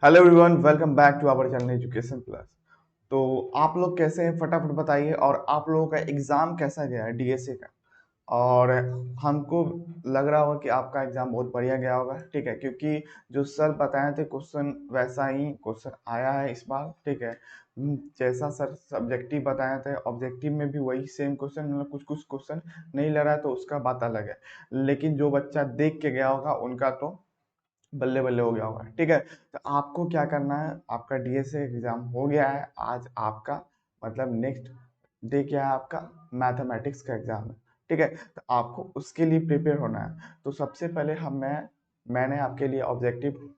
Hello everyone, welcome back to our channel education plus. तो आप लोग कैसे हैं, फटाफट बताइए। और आप लोगों का एग्जाम कैसा गया है डीएसए का। और हमको लग रहा होगा कि आपका एग्जाम बहुत बढ़िया गया होगा, ठीक है, क्योंकि जो सर बताए थे क्वेश्चन वैसा ही क्वेश्चन आया है इस बार, ठीक है। जैसा सर सब्जेक्टिव बताए थे ऑब्जेक्टिव में भी वही सेम क्वेश्चन, मतलब कुछ कुछ क्वेश्चन नहीं लगा है तो उसका बात अलग है। लेकिन जो बच्चा देख के गया होगा उनका तो बल्ले बल्ले हो गया होगा, ठीक है। तो आपको क्या करना है, आपका डीएसए एग्जाम हो गया है आज आपका, मतलब नेक्स्ट डे क्या है आपका, मैथमेटिक्स का एग्जाम है, ठीक है। तो आपको उसके लिए प्रिपेयर होना है। तो सबसे पहले मैंने आपके लिए ऑब्जेक्टिव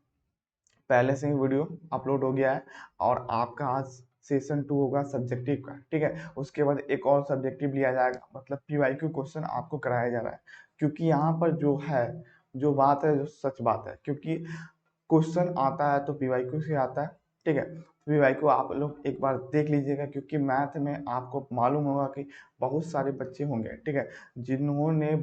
पहले से ही वीडियो अपलोड हो गया है। और आपका आज सेशन 2 होगा सब्जेक्टिव का, ठीक है। उसके बाद एक और सब्जेक्टिव लिया जाएगा, मतलब पीवाईक्यू क्वेश्चन आपको कराया जा रहा है। क्योंकि यहाँ पर जो है, जो बात है, जो सच बात है, क्योंकि क्वेश्चन आता है तो पीवाईक्यू से आता है, ठीक है। पीवाईक्यू आप लोग एक बार देख लीजिएगा, क्योंकि मैथ में आपको मालूम होगा कि बहुत सारे बच्चे होंगे, ठीक है, जिन्होंने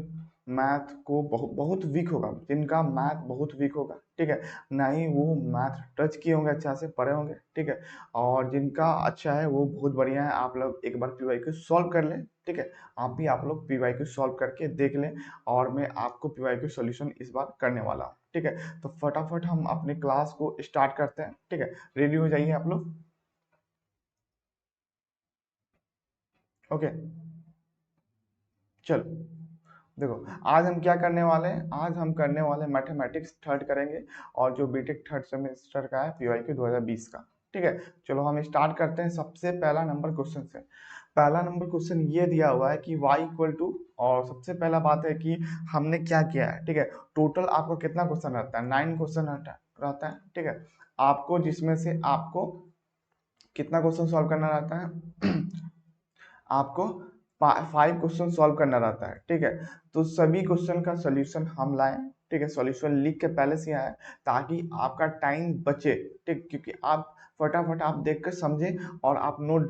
मैथ को बहुत बहुत वीक होगा, जिनका मैथ बहुत वीक होगा, ठीक है। ना ही वो मैथ टच किए होंगे, अच्छा से पढ़े होंगे, ठीक है। और जिनका अच्छा है वो बहुत बढ़िया है, आप लोग एक बार पीवाईक्यू सॉल्व कर लें, ठीक है। आप लोग पीवाईक्यू सॉल्व करके देख लें। और मैं आपको पीवाईक्यू सॉल्यूशन इस बार करने वाला हूँ, ठीक है। तो फटाफट हम अपने क्लास को स्टार्ट करते हैं, ठीक है। रेडी हो जाइए आप लोग। ओके, चलो देखो, आज हम क्या करने वाले हैं, आज हम करने वाले मैथमेटिक्स थर्ड करेंगे। और जो बीटेक थर्ड सेमेस्टर का है पीवाईक्यू 2020 का, ठीक है। चलो हम स्टार्ट करते हैं सबसे पहला नंबर क्वेश्चन से। पहला नंबर क्वेश्चन ये दिया हुआ है कि y इक्वल टू, और सबसे पहला बात है कि हमने क्या किया है, ठीक है। टोटल आपको कितना क्वेश्चन रहता है, 9 क्वेश्चन रहता है, ठीक है। आपको जिसमें से आपको कितना क्वेश्चन सॉल्व करना रहता है आपको 5 क्वेश्चन सॉल्व करना रहता है, ठीक है। तो सभी क्वेश्चन का सोल्यूशन हम लाएं, ठीक है। सॉल्यूशन लिख के पहले से आए ताकि आपका टाइम बचे, ठीक, क्योंकि आप फटाफट आप देख कर समझें और आप नोट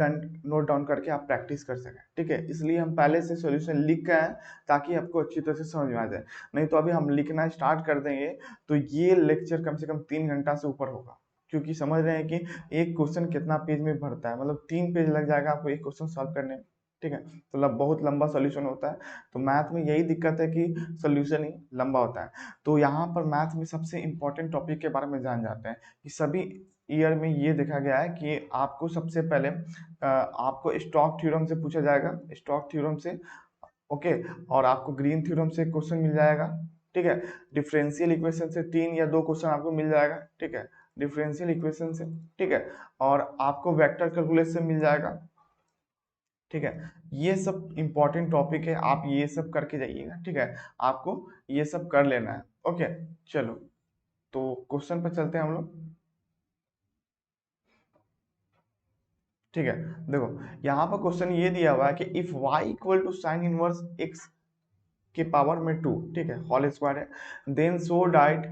डाउन करके आप प्रैक्टिस कर सकें, ठीक है। इसलिए हम पहले से सॉल्यूशन लिख के आए ताकि आपको अच्छी तरह से समझ में आ जाए। नहीं तो अभी हम लिखना स्टार्ट कर देंगे तो ये लेक्चर कम से कम 3 घंटा से ऊपर होगा। क्योंकि समझ रहे हैं कि एक क्वेश्चन कितना पेज में भरता है, मतलब 3 पेज लग जाएगा आपको एक क्वेश्चन सॉल्व करने में, ठीक है। तो बहुत लंबा सॉल्यूशन होता है। तो मैथ में यही दिक्कत है कि सॉल्यूशन ही लंबा होता है। तो यहाँ पर मैथ में सबसे इंपॉर्टेंट टॉपिक के बारे में जान जाते हैं कि सभी ईयर में ये देखा गया है कि आपको सबसे पहले आपको स्टॉक थ्योरम से पूछा जाएगा, स्टॉक थ्योरम से, ओके। और आपको ग्रीन थ्योरम से क्वेश्चन मिल जाएगा, ठीक है। डिफरेंशियल इक्वेशन से 3 या 2 क्वेश्चन आपको मिल जाएगा, ठीक है, डिफरेंशियल इक्वेशन से, ठीक है। और आपको वेक्टर कैलकुलस से मिल जाएगा, ठीक है। ये सब इंपॉर्टेंट टॉपिक है, आप ये सब करके जाइएगा, ठीक है। आपको ये सब कर लेना है, ओके। चलो, तो क्वेश्चन पर चलते हैं हम लोग, ठीक है। देखो, यहाँ पर क्वेश्चन ये दिया हुआ है कि if y equal to sine inverse x के पावर में 2, ठीक है, होल स्क्वायर है, then show that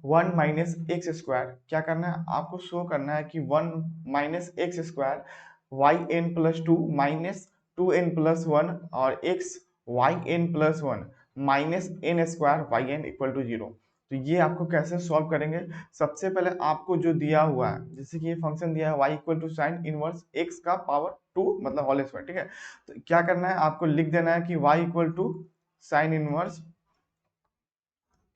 1 - x square. क्या करना है आपको, शो करना है कि 1 - x स्क्वायर yn+2 -2n+1 और x yn+1 -n² yn=0। तो ये आपको कैसे सॉल्व करेंगे, सबसे पहले आपको जो दिया हुआ है, जैसे कि ये फंक्शन दिया है y equal to sine inverse x का पावर 2 मतलब होल स्क्वायर, ठीक है। तो क्या करना है आपको, लिख देना है कि y equal to sine inverse,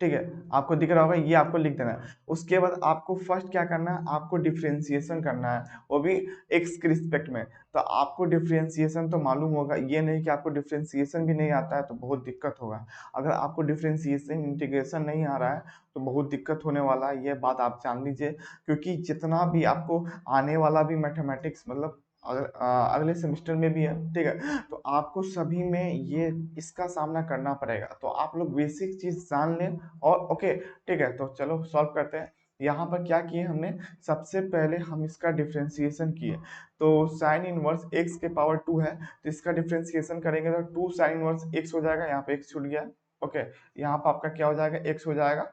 ठीक है, आपको दिख रहा होगा, ये आपको लिख देना है। उसके बाद आपको फर्स्ट क्या करना है, आपको डिफरेंशिएशन करना है, वो भी एक्स के रिस्पेक्ट में। तो आपको डिफरेंशिएशन तो मालूम होगा, ये नहीं कि आपको डिफरेंशिएशन भी नहीं आता है तो बहुत दिक्कत होगा। अगर आपको डिफरेंशिएशन इंटीग्रेशन नहीं आ रहा है तो बहुत दिक्कत होने वाला है, ये बात आप जान लीजिए। क्योंकि जितना भी आपको आने वाला भी मैथमेटिक्स, मतलब अगले सेमेस्टर में भी है, ठीक है। तो आपको सभी में ये इसका सामना करना पड़ेगा, तो आप लोग बेसिक चीज जान लें। और ओके, ठीक है, तो चलो सॉल्व करते हैं। यहाँ पर क्या किए हमने, सबसे पहले हम इसका डिफरेंशिएशन किए। तो साइन इनवर्स x के पावर 2 है, तो इसका डिफरेंशिएशन करेंगे तो 2 साइन इनवर्स x हो जाएगा, यहाँ पे x छूट गया, ओके। यहाँ पर आपका क्या हो जाएगा, x हो जाएगा,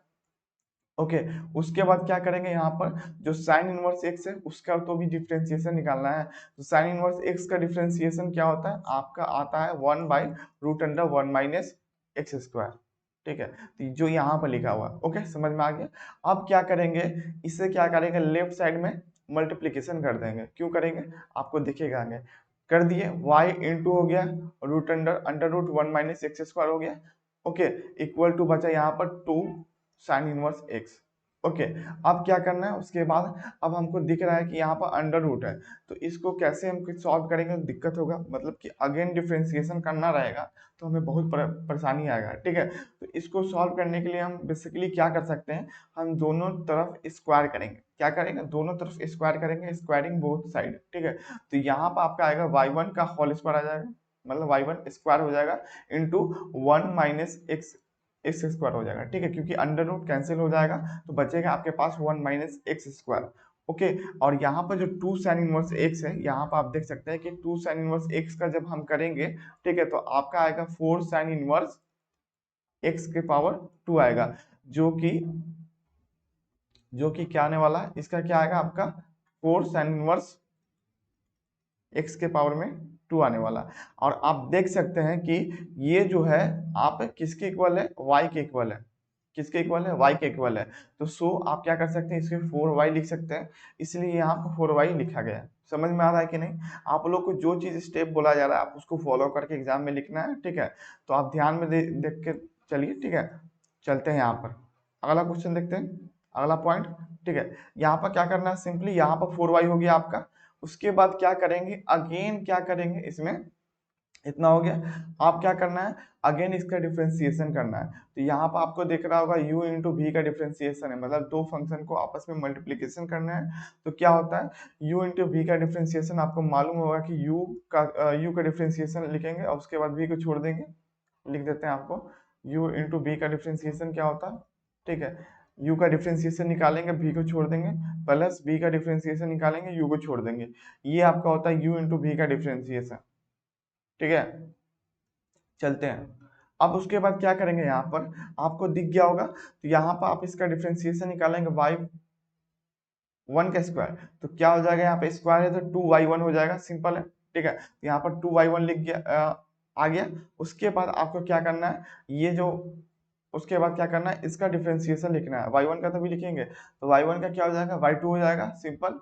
ओके। उसके बाद क्या करेंगे, यहाँ पर जो साइन इनवर्स एक्स है उसका तो भी डिफरेंशिएशन निकालना है। तो साइन इनवर्स एक्स का डिफरेंशिएशन क्या होता है, आपका आता है 1/√1 - x स्क्वायर, ठीक है, तो जो यहाँ पर लिखा हुआ है, ओके समझ में आ गया। अब क्या करेंगे, इससे क्या करेंगे, लेफ्ट साइड में मल्टीप्लीकेशन कर देंगे। क्यों करेंगे, आपको दिखेगा आगे। कर दिए, y इंटू हो गया root under root 1 minus x square हो गया, ओके, इक्वल टू बचा यहाँ पर 2 साइन इनवर्स एक्स। ओके, अब क्या करना है उसके बाद, अब हमको दिख रहा है कि यहाँ पर अंडर रूट है, तो इसको कैसे हम कुछ सॉल्व करेंगे तो दिक्कत होगा, मतलब कि अगेन डिफ्रेंसिएशन करना रहेगा तो हमें बहुत परेशानी आएगा। ठीक है, तो इसको सॉल्व करने के लिए हम बेसिकली क्या कर सकते हैं, हम दोनों तरफ स्क्वायर करेंगे। क्या करेंगे, दोनों तरफ स्क्वायर करेंगे, स्क्वायरिंग बोथ साइड। ठीक है, तो यहाँ पर आपका आएगा y1 का होल स्क्वायर आ जाएगा, मतलब y1 स्क्वायर हो जाएगा इंटू 1 माइनस एक्स स्क्वायर हो जाएगा। ठीक है, क्योंकि अंडर रूट कैंसिल हो जाएगा तो बचेगा आपके पास 1 माइनस एक्स स्क्वायर। ओके, और यहाँ पर जो 2 साइन इनवर्स एक्स है, यहाँ पर आप देख सकते हैं कि 2 साइन इनवर्स एक्स का जब हम करेंगे, ठीक है, तो आपका आएगा 4 साइन इनवर्स एक्स के पावर 2 आएगा, जो कि क्या आने वाला है, इसका क्या आएगा आपका 4 साइन इनवर्स एक्स के पावर में 2 आने वाला। और आप देख सकते हैं कि ये जो है आप किसके इक्वल है, y के इक्वल है। किसके इक्वल है, y के इक्वल है। तो सो आप क्या कर सकते हैं, इसके 4y लिख सकते हैं, इसलिए यहाँ पर 4y लिखा गया है। समझ में आ रहा है कि नहीं, आप लोग को जो चीज स्टेप बोला जा रहा है आप उसको फॉलो करके एग्जाम में लिखना है। ठीक है, तो आप ध्यान में देख के चलिए। ठीक है, चलते हैं यहाँ पर अगला क्वेश्चन देखते हैं, अगला पॉइंट। ठीक है, यहाँ पर क्या करना है, सिंपली यहाँ पर 4y हो गया आपका। उसके बाद क्या करेंगे, अगेन क्या करेंगे, इसमें इतना हो गया, आप क्या करना है, अगेन इसका डिफरेंशिएशन करना है। तो यहाँ पर आपको दिख रहा होगा u इंटू वी का डिफरेंशिएशन है, मतलब दो फंक्शन को आपस में मल्टीप्लीकेशन करना है। तो क्या होता है, u इंटू वी का डिफरेंशिएशन, आपको मालूम होगा कि u का डिफरेंशिएशन लिखेंगे और उसके बाद v को छोड़ देंगे। लिख देते हैं आपको, u इंटू वी का डिफरेंशिएशन क्या होता है। ठीक है, u का डिफरेंशिएशन निकालेंगे, v को छोड़ देंगे, प्लस v का डिफरेंशिएशन निकालेंगे, u को छोड़ देंगे। ये आपका होता है u इंटू वी का डिफरेंशिएशन। ठीक है, चलते हैं। अब उसके बाद क्या करेंगे, यहाँ पर आपको दिख गया होगा, तो यहाँ पर आप इसका डिफरेंशिएशन निकालेंगे y1 का स्क्वायर, तो क्या हो जाएगा, यहाँ पे स्क्वायर है तो 2y1 हो जाएगा, सिंपल है। ठीक है, यहाँ पर 2y1 लिख गया, आ गया। उसके बाद आपको क्या करना है, ये जो उसके बाद क्या करना है, इसका डिफरेंशिएशन लिखना है। y1 का तो भी लिखेंगे, तो y1 का क्या हो जाएगा, y2 हो जाएगा, सिंपल।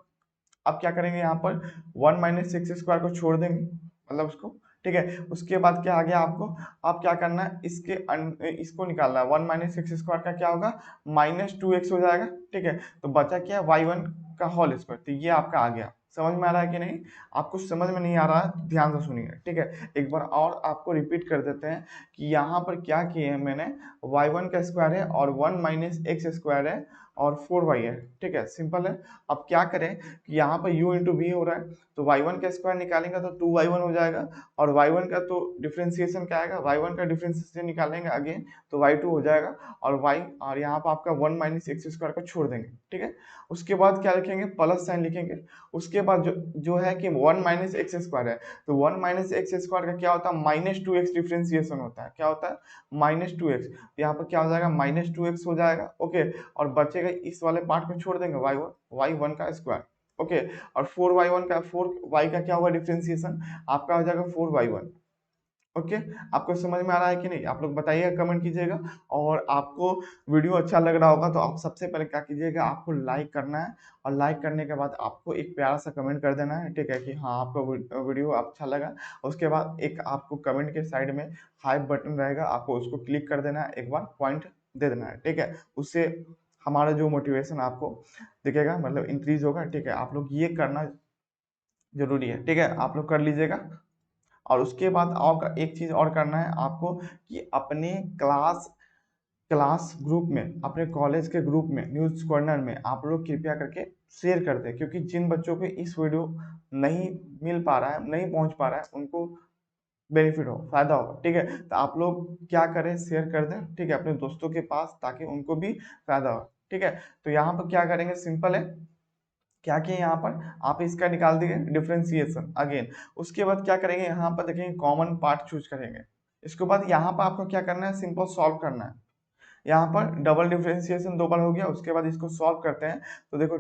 अब क्या करेंगे, यहाँ पर 1 माइनस एक्स स्क्वायर को छोड़ देंगे, मतलब उसको। ठीक है, उसके बाद क्या आ गया आपको, आप क्या करना है, इसको निकालना है। 1 माइनस एक्स स्क्वायर का क्या होगा, -2x हो जाएगा। ठीक है, तो बचा क्या, y1 का होल स्क्वायर, तो ये आपका आ गया। समझ में आ रहा है कि नहीं, आपको समझ में नहीं आ रहा है तो ध्यान से सुनिए। ठीक है, एक बार और आपको रिपीट कर देते हैं कि यहाँ पर क्या किए हैं मैंने, y1 का स्क्वायर है और 1 माइनस एक्स स्क्वायर है और 4y है। ठीक है, सिंपल है। अब क्या करें कि यहाँ पर u इंटू वी हो रहा है, तो y1 का स्क्वायर निकालेंगे तो 2y1 हो जाएगा, और y1 का तो डिफरेंशिएशन क्या आएगा, y1 का डिफरेंशिएशन निकालेंगे अगेन तो y2 हो जाएगा, और यहाँ पर आपका 1 माइनस एक्स स्क्वायर को छोड़ देंगे। ठीक है, उसके बाद क्या लिखेंगे, प्लस साइन लिखेंगे। उसके बाद जो है कि 1 माइनस एक्स स्क्वायर है, तो 1 माइनस एक्स स्क्वायर का क्या होता है, -2x डिफरेंशिएशन होता है। क्या होता है, -2x, यहाँ पर क्या हो जाएगा, -2x हो जाएगा। ओके, और बचेगा इस वाले पार्ट को छोड़ देंगे, y1 का स्क्वायर। ओके, और 4y का क्या होगा डिफरेंशिएशन, आपका हो जाएगा 4y1। ओके, आपको समझ में आ रहा है कि नहीं, आप लोग बताइएगा, कमेंट कीजिएगा। और आपको वीडियो अच्छा लग रहा होगा तो आप सबसे पहले क्या कीजिएगा, आपको लाइक करना है, और लाइक करने के बाद आपको एक प्यारा सा कमेंट कर देना है। ठीक है, कि हाँ आपको वीडियो अच्छा लगा। उसके बाद एक आपको कमेंट के साइड में हाई बटन रहेगा, आपको उसको क्लिक कर देना है, एक बार पॉइंट दे देना है। ठीक है, उससे हमारा जो मोटिवेशन आपको दिखेगा, मतलब इंक्रीज होगा। ठीक है, आप लोग ये करना जरूरी है। ठीक है, आप लोग कर लीजिएगा। और उसके बाद और एक चीज और करना है आपको, कि अपने क्लास ग्रुप में, अपने कॉलेज के ग्रुप में, न्यूज कॉर्नर में आप लोग कृपया करके शेयर कर दें, क्योंकि जिन बच्चों को इस वीडियो नहीं मिल पा रहा है, नहीं पहुंच पा रहा है, उनको बेनिफिट हो, फायदा हो। ठीक है, तो आप लोग क्या करें, शेयर कर दें। ठीक है, अपने दोस्तों के पास, ताकि उनको भी फायदा हो। ठीक है, तो यहाँ पर क्या करेंगे, सिंपल है, क्या किए यहाँ पर आप इसका निकाल दिए डिफरेंशिएशन अगेन। उसके बाद क्या करेंगे, यहाँ पर देखेंगे कॉमन पार्ट चूज करेंगे। इसके बाद यहाँ पर आपको क्या करना है, सिंपल सॉल्व करना है। यहाँ पर डबल डिफरेंशिएशन दो बार हो गया, उसके बाद इसको सॉल्व करते हैं। तो देखो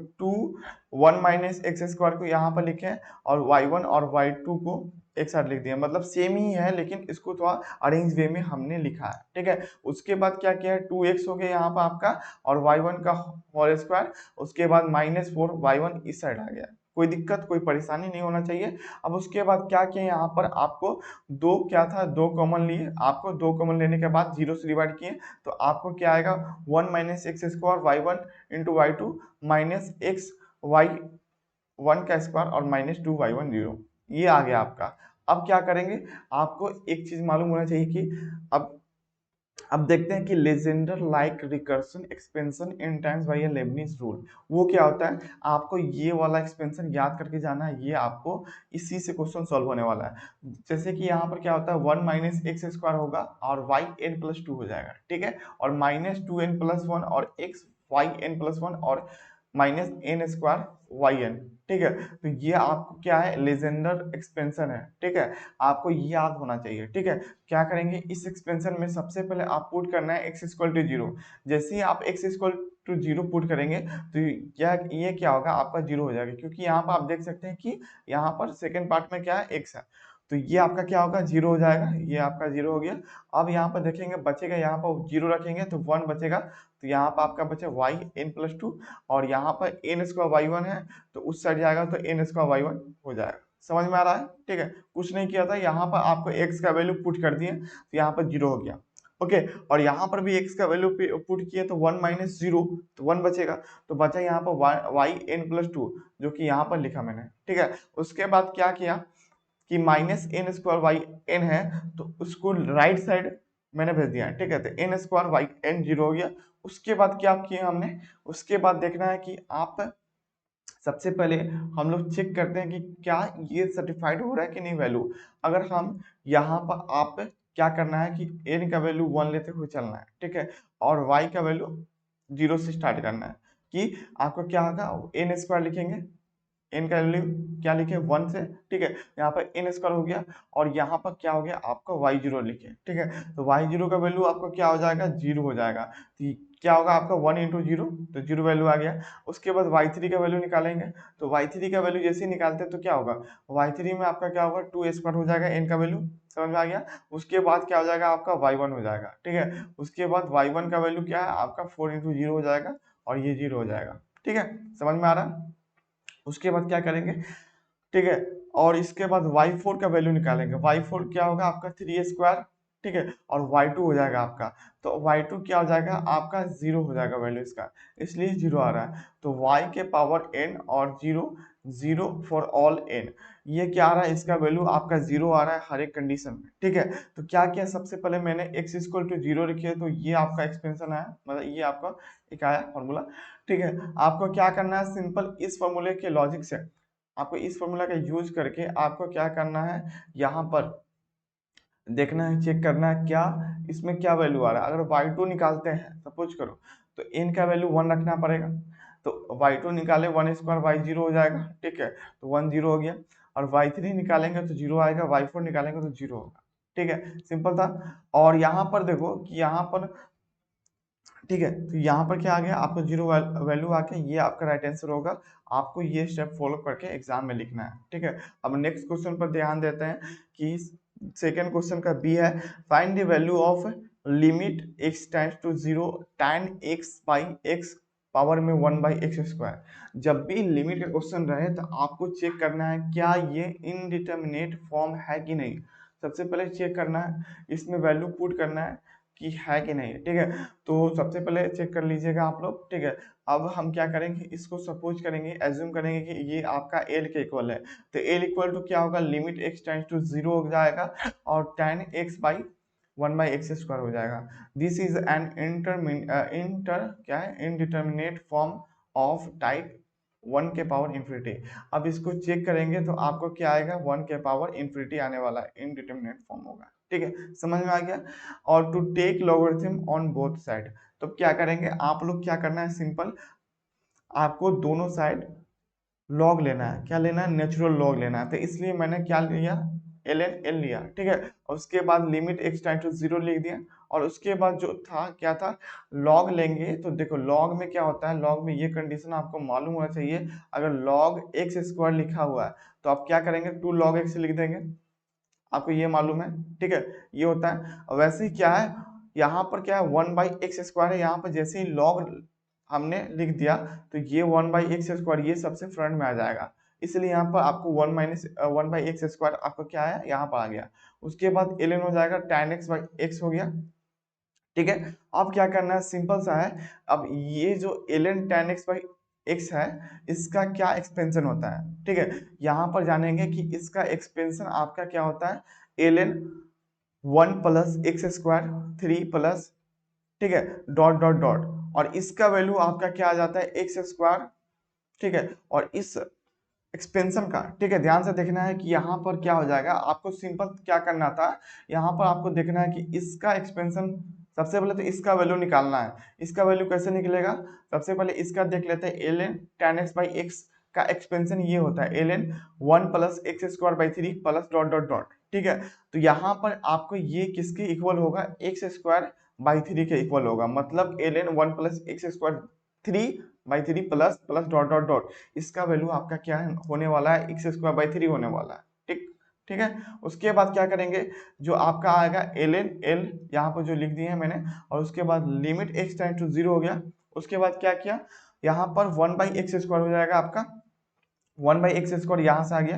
1 माइनस एक्स स्क्वायर को यहाँ पर लिखे, और y1 और y2 को एक साथ लिख दिया, मतलब सेम ही है लेकिन इसको थोड़ा अरेंज वे में हमने लिखा है, ठीक है। उसके बाद क्या किया है, 2x हो गया यहाँ पर आपका और y1 का होल स्क्वायर, उसके बाद -4 y1 इस साइड आ गया, कोई दिक्कत कोई परेशानी नहीं होना चाहिए। अब उसके बाद क्या किया, यहाँ पर आपको दो क्या था, दो कॉमन लिए, आपको दो कॉमन लेने के बाद 0 से डिवाइड किए तो आपको क्या आएगा 1 minus x square y1 into y2 minus x y1 का स्क्वायर और -2y1 0, ये आ गया आपका। अब क्या करेंगे, आपको एक चीज मालूम होना चाहिए कि अब देखते हैं कि Legender like recursion expansion in times bye Lebanese rule, वो क्या होता है, आपको ये वाला एक्सपेंशन याद करके जाना है, ये आपको इसी से क्वेश्चन सॉल्व होने वाला है। जैसे कि यहाँ पर क्या होता है 1 माइनस एक्स स्क्वायर होगा और वाई एन प्लस 2 हो जाएगा, ठीक है, और -2n+1 और एक्स वाई एन प्लस 1 और -n स्क्वायर वाई एन, ठीक है। तो ये आपको क्या है, लेजेंडर एक्सपेंशन है, ठीक है, आपको ये याद होना चाहिए, ठीक है। क्या करेंगे, इस एक्सपेंशन में सबसे पहले आप पुट करना है x इक्वल टू 0, जैसे ही आप x इक्वल टू 0 पुट करेंगे तो ये क्या होगा, आपका 0 हो जाएगा, क्योंकि यहाँ पर आप देख सकते हैं कि यहाँ पर सेकंड पार्ट में क्या है x है, तो ये आपका क्या होगा 0 हो जाएगा, ये आपका 0 हो गया। अब यहाँ पर देखेंगे बचेगा, यहाँ पर 0 रखेंगे तो 1 बचेगा, तो यहाँ पर आपका बचे वाई एन प्लस 2 और यहाँ पर एन स्क्वायर वाई 1 है तो उस साइड जाएगा तो एन स्क्वायर वाई 1 हो जाएगा। समझ में आ रहा है, ठीक है, कुछ नहीं किया था, यहाँ पर आपको x का वैल्यू पुट कर दिए तो यहाँ पर 0 हो गया, ओके। और यहाँ पर भी x का वैल्यू पुट किए तो 1 माइनस 0 तो 1 बचेगा, तो बचा यहाँ पर वाई एन प्लस 2 जो कि यहाँ पर लिखा मैंने, ठीक है। उसके बाद क्या किया कि -n स्क्वायर वाई एन है तो उसको राइट साइड मैंने भेज दिया है, ठीक है, तो n स्क्वायर वाई एन 0 हो गया। उसके बाद क्या किए हमने, उसके बाद देखना है कि आप सबसे पहले हम लोग चेक करते हैं कि क्या ये सर्टिफाइड हो रहा है कि नहीं वैल्यू। अगर हम यहाँ पर आप क्या करना है कि n का वैल्यू 1 लेते हुए चलना है, ठीक है, और y का वैल्यू 0 से स्टार्ट करना है, कि आपको क्या होगा n स्क्वायर लिखेंगे, n का वैल्यू क्या लिखे 1 से, ठीक है, यहाँ पर n स्क्वायर हो गया और यहाँ पर क्या हो गया आपका y0 लिखे, ठीक है, तो y0 का वैल्यू आपको क्या हो जाएगा 0 हो जाएगा, तो क्या होगा आपका 1 इंटू 0 तो 0 वैल्यू आ गया। उसके बाद y3 का वैल्यू निकालेंगे, तो y3 का वैल्यू जैसे ही निकालते हैं तो क्या होगा y3 में आपका क्या होगा 2 स्क्वायर हो जाएगा, n का वैल्यू समझ में आ गया। उसके बाद क्या हो जाएगा आपका y1 हो जाएगा, ठीक है, उसके बाद y1 का वैल्यू क्या है आपका 4 इंटू 0 हो जाएगा और ये 0 हो जाएगा, ठीक है, समझ में आ रहा है। उसके बाद क्या करेंगे, ठीक है, और इसके बाद y4 का वैल्यू निकालेंगे, y4 क्या होगा आपका 3 स्क्वायर, ठीक है, और y2 हो जाएगा आपका, तो y2 क्या हो जाएगा आपका 0 हो जाएगा वैल्यू इसका, इसलिए 0 आ रहा है, तो y के पावर n और 0 0 फॉर ऑल n, ये क्या आ रहा है इसका वैल्यू आपका 0 आ रहा है हर एक कंडीशन में, ठीक है। तो क्या किया सबसे पहले मैंने x इक्वल टू 0 लिखे तो ये आपका एक्सपेंशन आया, मतलब ये आपका एक आया फॉर्मूला, ठीक है। आपको क्या करना है, सिंपल इस फॉर्मूले के लॉजिक से आपको इस फॉर्मूला का यूज करके आपको क्या करना है, यहाँ पर देखना है, चेक करना है क्या इसमें क्या वैल्यू आ रहा है। अगर y2 निकालते हैं सपोज करो तो n का वैल्यू 1 रखना पड़ेगा, तो y2 निकाले 1 स्क्वायर y0 हो जाएगा, ठीक है, तो 1 0 हो गया, और y3 निकालेंगे तो 0 आएगा, y4 निकालेंगे तो 0 होगा, ठीक है, सिंपल था। और यहाँ पर देखो कि यहाँ पर ठीक है, तो यहाँ पर क्या आ गया आपको 0 वैल्यू आके ये आपका राइट आंसर होगा, आपको ये स्टेप फॉलो करके एग्जाम में लिखना है, ठीक है। अब नेक्स्ट क्वेश्चन पर ध्यान देते हैं कि सेकेंड क्वेश्चन का बी है, find the value of limit x tends to 0 tan x by x power में 1 बाई एक्स स्क्वायर। जब भी लिमिट का क्वेश्चन रहे तो आपको चेक करना है क्या ये इनडिटर्मिनेट फॉर्म है कि नहीं, सबसे पहले चेक करना है, इसमें वैल्यू पुट करना है कि है कि नहीं, ठीक है। तो सबसे पहले चेक कर लीजिएगा आप लोग, ठीक है। अब हम क्या करेंगे, इसको सपोज करेंगे, एज्यूम करेंगे कि ये आपका एल के इक्वल है, तो एल इक्वल टू क्या होगा लिमिट x टेंड्स टू 0 हो जाएगा और tan x by 1 by x square हो जाएगा। दिस इज एन क्या है इनडिटर्मिनेट फॉर्म ऑफ टाइप 1 के पावर इन्फिनिटी। अब इसको चेक करेंगे तो आपको क्या आएगा 1 के पावर इन्फिनिटी आने वाला है, इनडिटर्मिनेट फॉर्म होगा, ठीक है, समझ में आ गया। और to take logarithm on both side, तो क्या करेंगे आप लोग, क्या करना है सिंपल, आपको दोनों साइड लॉग लेना है, क्या लेना है नेचुरल लॉग लेना है, तो इसलिए मैंने क्या लिया एल एन एल लिया, ठीक है, और उसके बाद लिमिट x टाइम टू 0 लिख दिया, और उसके बाद जो था क्या था लॉग लेंगे, तो देखो लॉग में क्या होता है, लॉग में ये कंडीशन आपको मालूम होना चाहिए, अगर लॉग x स्क्वायर लिखा हुआ है तो आप क्या करेंगे 2 log x लिख देंगे, आपको ये मालूम है, ठीक है, ये होता है। और वैसे ही क्या है, यहाँ पर क्या है 1/x² है, यहाँ पर जैसे ही लॉग हमने लिख दिया तो ये 1/x², ये सबसे फ्रंट में आ जाएगा, इसलिए यहाँ पर आपको 1/x² आपको क्या है यहाँ पर आ गया। उसके बाद ln हो जाएगा tan x/x हो गया, ठीक है। अब क्या करना है, सिंपल सा है। अब ये जो ln tan x/x है, इसका क्या एक्सपेंशन होता है, ठीक है, यहाँ पर जानेंगे कि इसका एक्सपेंशन आपका क्या होता है, ln 1+x², 3+, ठीक है, डॉट डॉट डॉट, और इसका वैल्यू आपका क्या आ जाता है x², ठीक है। और इस एक्सपेंशन का, ठीक है, ध्यान से देखना है कि यहाँ पर क्या हो जाएगा, आपको सिंपल क्या करना था, यहाँ पर आपको देखना है कि इसका एक्सपेंशन, सबसे पहले तो इसका वैल्यू निकालना है। इसका वैल्यू कैसे निकलेगा, सबसे पहले इसका देख लेते हैं, ln tan x/x का एक्सपेंशन ये होता है ln 1+x² 3 plus dot dot dot, ठीक है। तो यहाँ पर आपको ये किसके इक्वल होगा, x² 3 के इक्वल होगा, मतलब ln 1+x² 3/3 plus plus dot dot dot, इसका वैल्यू आपका क्या है होने वाला है, x² 3 होने वाला है, ठीक, ठीक है। उसके बाद क्या करेंगे, जो आपका आएगा ln l, यहाँ पर जो लिख दिए हैं मैंने, और उसके बाद लिमिट x टेंड टू 0 हो गया। उसके बाद क्या किया, यहाँ पर 1/x² हो जाएगा आपका, 1/x² यहाँ से आ गया,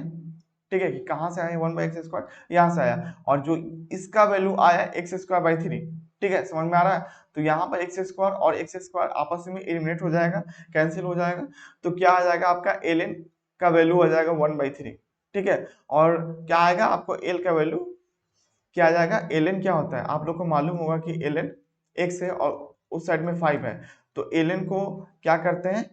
ठीक है, कि कहाँ से आया 1/x², यहाँ से आया, और जो इसका वैल्यू आया x²/3, ठीक है, समझ में आ रहा है। तो यहाँ पर x² और x² आपस में एलिमिनेट हो जाएगा, कैंसिल हो जाएगा, तो क्या आ जाएगा आपका ln का वैल्यू आ जाएगा 1/3, ठीक है। और क्या आएगा आपको l का वैल्यू क्या आ जाएगा, ln क्या होता है आप लोग को मालूम होगा कि ln x है और उस साइड में 5 है, तो ln को क्या करते हैं,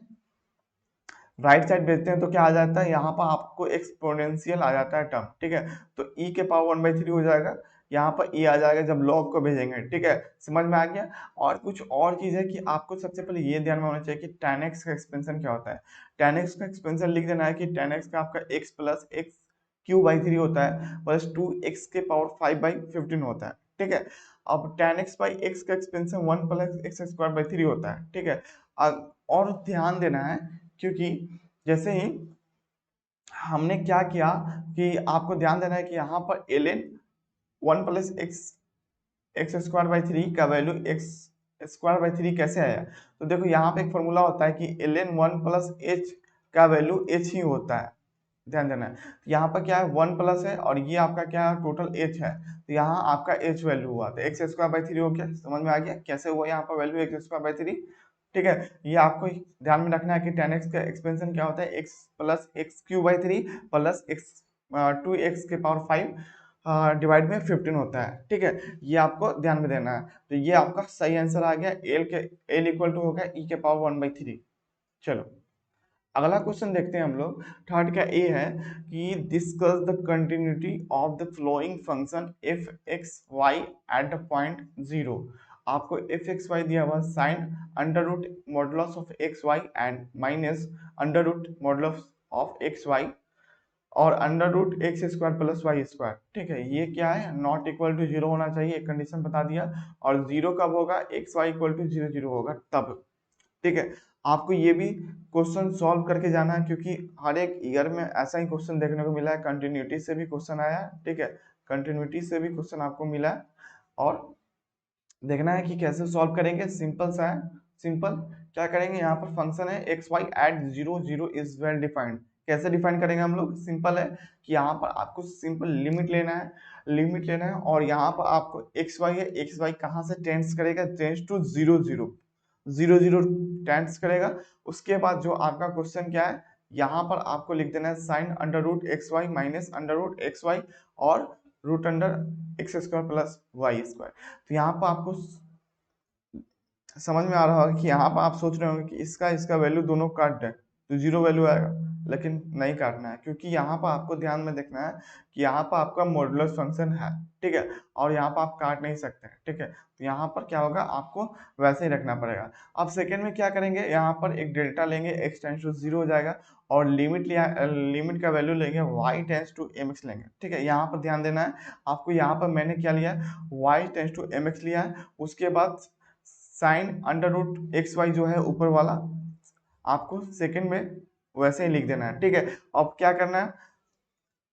राइट साइड भेजते हैं, तो क्या आ जाता है, यहाँ पर आपको एक्सपोनेंशियल आ जाता है टर्म, ठीक है। तो e के पावर 1/3 हो जाएगा, यहाँ पर e आ जाएगा जब लॉग को भेजेंगे, ठीक है, समझ में आ गया। और कुछ और चीज है कि आपको सबसे पहले ये ध्यान में होना चाहिए कि tan x का एक्सपेंशन क्या होता है। tan x का एक्सपेंशन लिख देना है कि tan x का आपका x+x³ 3 होता है, प्लस 2x के पावर 5/15 होता है, ठीक है। अब tan x/x का एक्सपेंशन 1+x² 3 होता है, ठीक है। और ध्यान देना है, क्योंकि जैसे ही हमने क्या किया कि आपको ध्यान देना है कि यहाँ पर ln 1+x² 3 का वैल्यू x² 3 कैसे आया, तो देखो यहाँ पे एक फॉर्मूला होता है कि ln 1+h का वैल्यू h ही होता है, ध्यान देना है। तो यहाँ पर क्या है 1 प्लस है और ये आपका क्या है टोटल h है, तो यहाँ आपका h वैल्यू हुआ, तो x² 3 हो गया, समझ में आ गया कैसे हुआ यहाँ पर वैल्यू x²/3, ठीक है। ये आपको ध्यान में रखना है कि tan x का एक्सपेंशन क्या होता है, x+x³ 3 प्लस x 2x के पावर 5 डिवाइड में 15 होता है, ठीक है। ये आपको ध्यान में देना है। तो ये आपका सही आंसर आ गया, l इक्वल टू हो गया e के पावर 1/3। चलो अगला क्वेश्चन देखते हैं हम लोग। थर्ड का ए है कि discuss the continuity of the following function F x Y at the point 0। आपको एफ एक्स वाई दिया हुआ sine under root modulus of x Y and minus under root modulus of x Y और under root x² plus y², ठीक है। ये क्या है, not equal to 0 होना चाहिए, एक कंडीशन बता दिया, और 0 कब होगा, x y इक्वल टू 0 0 होगा तब, ठीक है। आपको ये भी क्वेश्चन सॉल्व करके जाना है, क्योंकि हर एक ईयर में ऐसा ही क्वेश्चन देखने को मिला है, कंटिन्यूटी से भी क्वेश्चन आया है, ठीक है, कंटिन्यूटी से भी क्वेश्चन आपको मिला है, और देखना है कि कैसे सॉल्व करेंगे। सिंपल सा है, सिंपल क्या करेंगे, यहाँ पर फंक्शन है x Y at 0 0 is well defined. कैसे डिफाइन करेंगे हम लोग, सिंपल है कि यहाँ पर आपको सिंपल लिमिट लेना है, लिमिट लेना है, और यहाँ पर आपको एक्स वाई है, एक्स वाई कहाँ से टेंस करेगा, टेंस टू 0 0 0 0 टेंस करेगा। उसके बाद जो आपका क्वेश्चन क्या है, यहाँ पर आपको लिख देना है sine under root x Y minus under root x Y और root under x² plus y²। तो यहाँ पर आपको समझ में आ रहा होगा कि यहाँ पर आप सोच रहे होंगे कि इसका इसका वैल्यू दोनों काट दें तो 0 वैल्यू आएगा, लेकिन नहीं काटना है, क्योंकि यहाँ पर आपको ध्यान में देखना है कि यहाँ पर आपका मॉडुलस फंक्शन है, ठीक है, और यहाँ पर आप काट नहीं सकते हैं, ठीक है। तो यहाँ पर क्या होगा, आपको वैसे ही रखना पड़ेगा। अब सेकेंड में क्या करेंगे, यहाँ पर एक डेल्टा लेंगे, x टेंस टू 0 हो जाएगा, और लिमिट लिया, लिमिट का वैल्यू लेंगे y टेंस टू mx लेंगे, ठीक है। यहाँ पर ध्यान देना है आपको, यहाँ पर मैंने क्या लिया, y टेंस टू mx लिया है, उसके बाद sine under root x y जो है ऊपर वाला आपको सेकंड में वैसे ही लिख देना है, ठीक है। अब क्या करना है,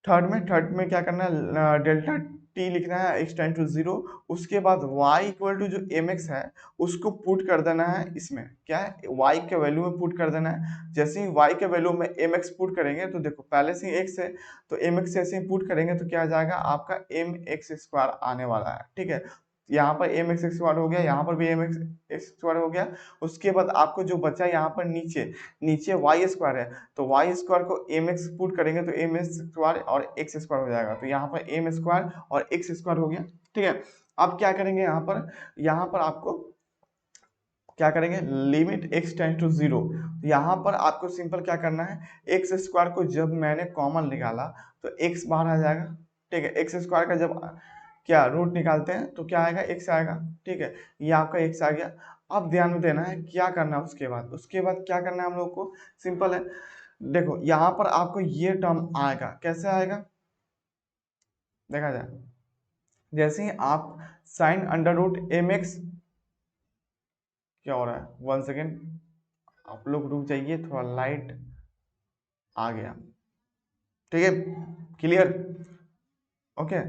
थर्ड में क्या करना है, डेल्टा टी लिखना है एक्स टेंड टू जीरो। उसके बाद y इक्वल टू जो एम एक्स है उसको पुट कर देना है इसमें, क्या है y के वैल्यू में पुट कर देना है। जैसे ही y के वैल्यू में एम एक्स पुट करेंगे तो देखो पहले से ही x है, तो एम एक्स जैसे ही पुट करेंगे तो क्या आ जाएगा आपका एम एक्स स्क्वायर आने वाला है, ठीक है। यहाँ पर एम एक्स स्क्वायर हो गया, यहाँ पर भी एम एक्स स्क्वायर हो गया। उसके बाद आपको जो बचा यहाँ पर नीचे नीचे वाई स्क्वायर है, तो वाई स्क्वायर को एम एक्स पुट करेंगे तो एम एक्स स्क्वायर और एक्स स्क्वायर हो जाएगा, तो यहाँ पर एम स्क्वायर और एक्स स्क्वायर हो गया, ठीक है। अब क्या करेंगे यहाँ पर आपको क्या करेंगे, limit x tends to zero. यहाँ पर आपको सिंपल क्या करना है, एक्स स्क्वायर को जब मैंने कॉमन निकाला तो एक्स बाहर आ जाएगा, ठीक है। एक्स स्क्वायर का जब क्या रूट निकालते हैं तो क्या आएगा, एक्स आएगा, ठीक है। ये आपका एक्स आ गया। अब ध्यान में देना है क्या करना है, उसके बाद क्या करना है हम लोग को, सिंपल है। देखो यहाँ पर आपको ये टर्म आएगा, कैसे आएगा देखा जाए, जैसे ही आप sine under root M x, क्या हो रहा है, वन सेकेंड आप लोग रुक जाइए, थोड़ा लाइट आ गया, ठीक है, क्लियर, ओके।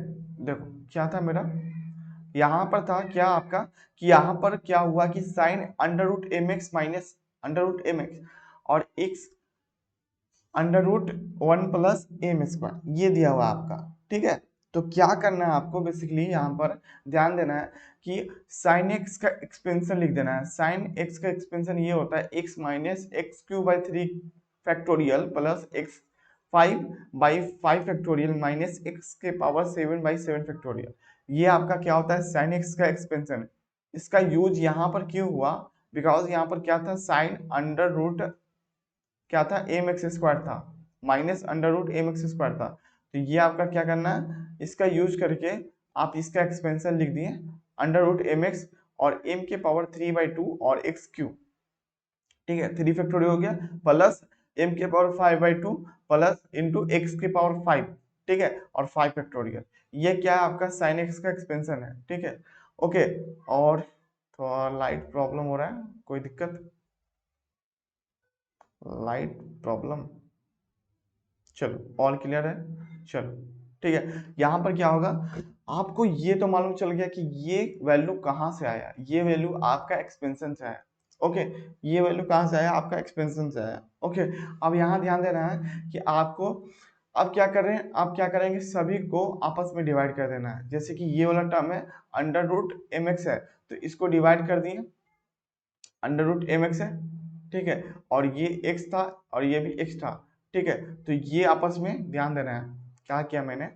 देखो क्या था मेरा, यहाँ पर था क्या आपका, कि यहाँ पर क्या हुआ कि sine under root M X minus under root M X और X under root one plus M square ये दिया हुआ आपका, ठीक है। तो क्या करना है आपको, बेसिकली यहाँ पर ध्यान देना है कि साइन एक्स का एक्सपेंशन लिख देना है। साइन एक्स का एक्सपेंशन ये होता है x minus x Q by three factorial plus x 5/5 factorial minus x के पावर 7/7 फैक्टोरियल। ये आपका क्या होता है, साइन एक्स का एक्सपेंशन। इसका यूज यहाँ पर क्यों हुआ, बिकॉज यहाँ पर क्या था, साइन अंडर रूट क्या था, एम एक्स स्क्वायर था, minus under root M x square था। तो ये आपका क्या करना है, इसका यूज करके आप इसका एक्सपेंशन लिख दिए अंडर रूट एम एक्स और एम के पावर 3/2 और एक्स क्यू, ठीक है, 3 फैक्टोरियल हो गया, प्लस एम के पावर 5/2 प्लस इंटू एक्स के पावर 5, ठीक है, और 5 फैक्टोरियल। ये क्या है आपका साइन एक्स का एक्सपेंशन है, ठीक है, ओके। और थोड़ा लाइट प्रॉब्लम हो रहा है, कोई दिक्कत, लाइट प्रॉब्लम, चलो ऑल क्लियर है, चलो ठीक है। यहाँ पर क्या होगा, आपको ये तो मालूम चल गया कि ये वैल्यू कहाँ से आया, ये वैल्यू आपका एक्सपेंशन से आया, ओके। ये वैल्यू कहाँ से आया, आपका एक्सपेंशन से आया, ओके। अब यहाँ ध्यान देना है कि आपको अब क्या कर रहे हैं, आप क्या करेंगे, सभी को आपस में डिवाइड कर देना है। जैसे कि ये वाला टर्म है अंडर रूट एम एक्स है, तो इसको डिवाइड कर दिए, अंडर रूट एम एक्स है, ठीक है, और ये x था और ये भी x था, ठीक है। तो ये आपस में ध्यान देना है क्या किया मैंने,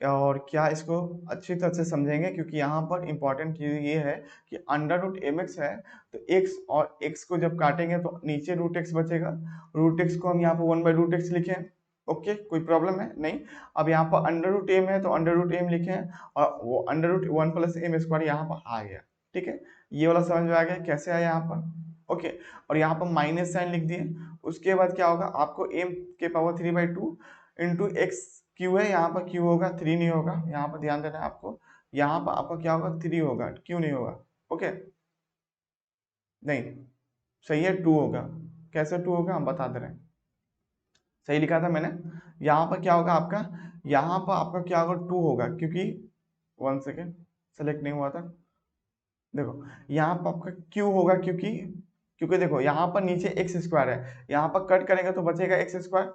और क्या इसको अच्छी तरह से समझेंगे, क्योंकि यहाँ पर इंपॉर्टेंट चीज ये है कि अंडर रूट एम एक्स है, तो x और x को जब काटेंगे तो नीचे रूट एक्स बचेगा, रूट एक्स को हम यहाँ पर 1/रूट एक्स लिखे, ओके, कोई प्रॉब्लम है नहीं। अब यहाँ पर अंडर रूट एम है तो अंडर रूट एम लिखे हैं, और वो under root one plus M square यहाँ पर आ गया, ठीक है। ये वाला समझ में आ गया कैसे आया यहाँ पर, ओके। और यहाँ पर माइनस साइन लिख दिए। उसके बाद क्या होगा, आपको एम के पावर 3/2 इंटू एक्स क्यू है, यहाँ पर क्यू होगा, 3 नहीं होगा, यहाँ पर ध्यान देना है आपको, यहाँ पर आपका क्या होगा, 3 होगा, क्यू नहीं होगा, ओके, नहीं, सही है, 2 होगा। कैसे 2 होगा हम बता दे रहे हैं, सही लिखा था मैंने। यहाँ पर क्या होगा आपका, यहाँ पर आपका क्या होगा, 2 होगा, क्योंकि वन सेकेंड सेलेक्ट नहीं हुआ था, देखो यहाँ पर आपका क्यू होगा, क्योंकि क्योंकि देखो यहाँ पर नीचे एक्स स्क्वायर है, यहाँ पर कट करेंगे तो बचेगा एक्स स्क्वायर,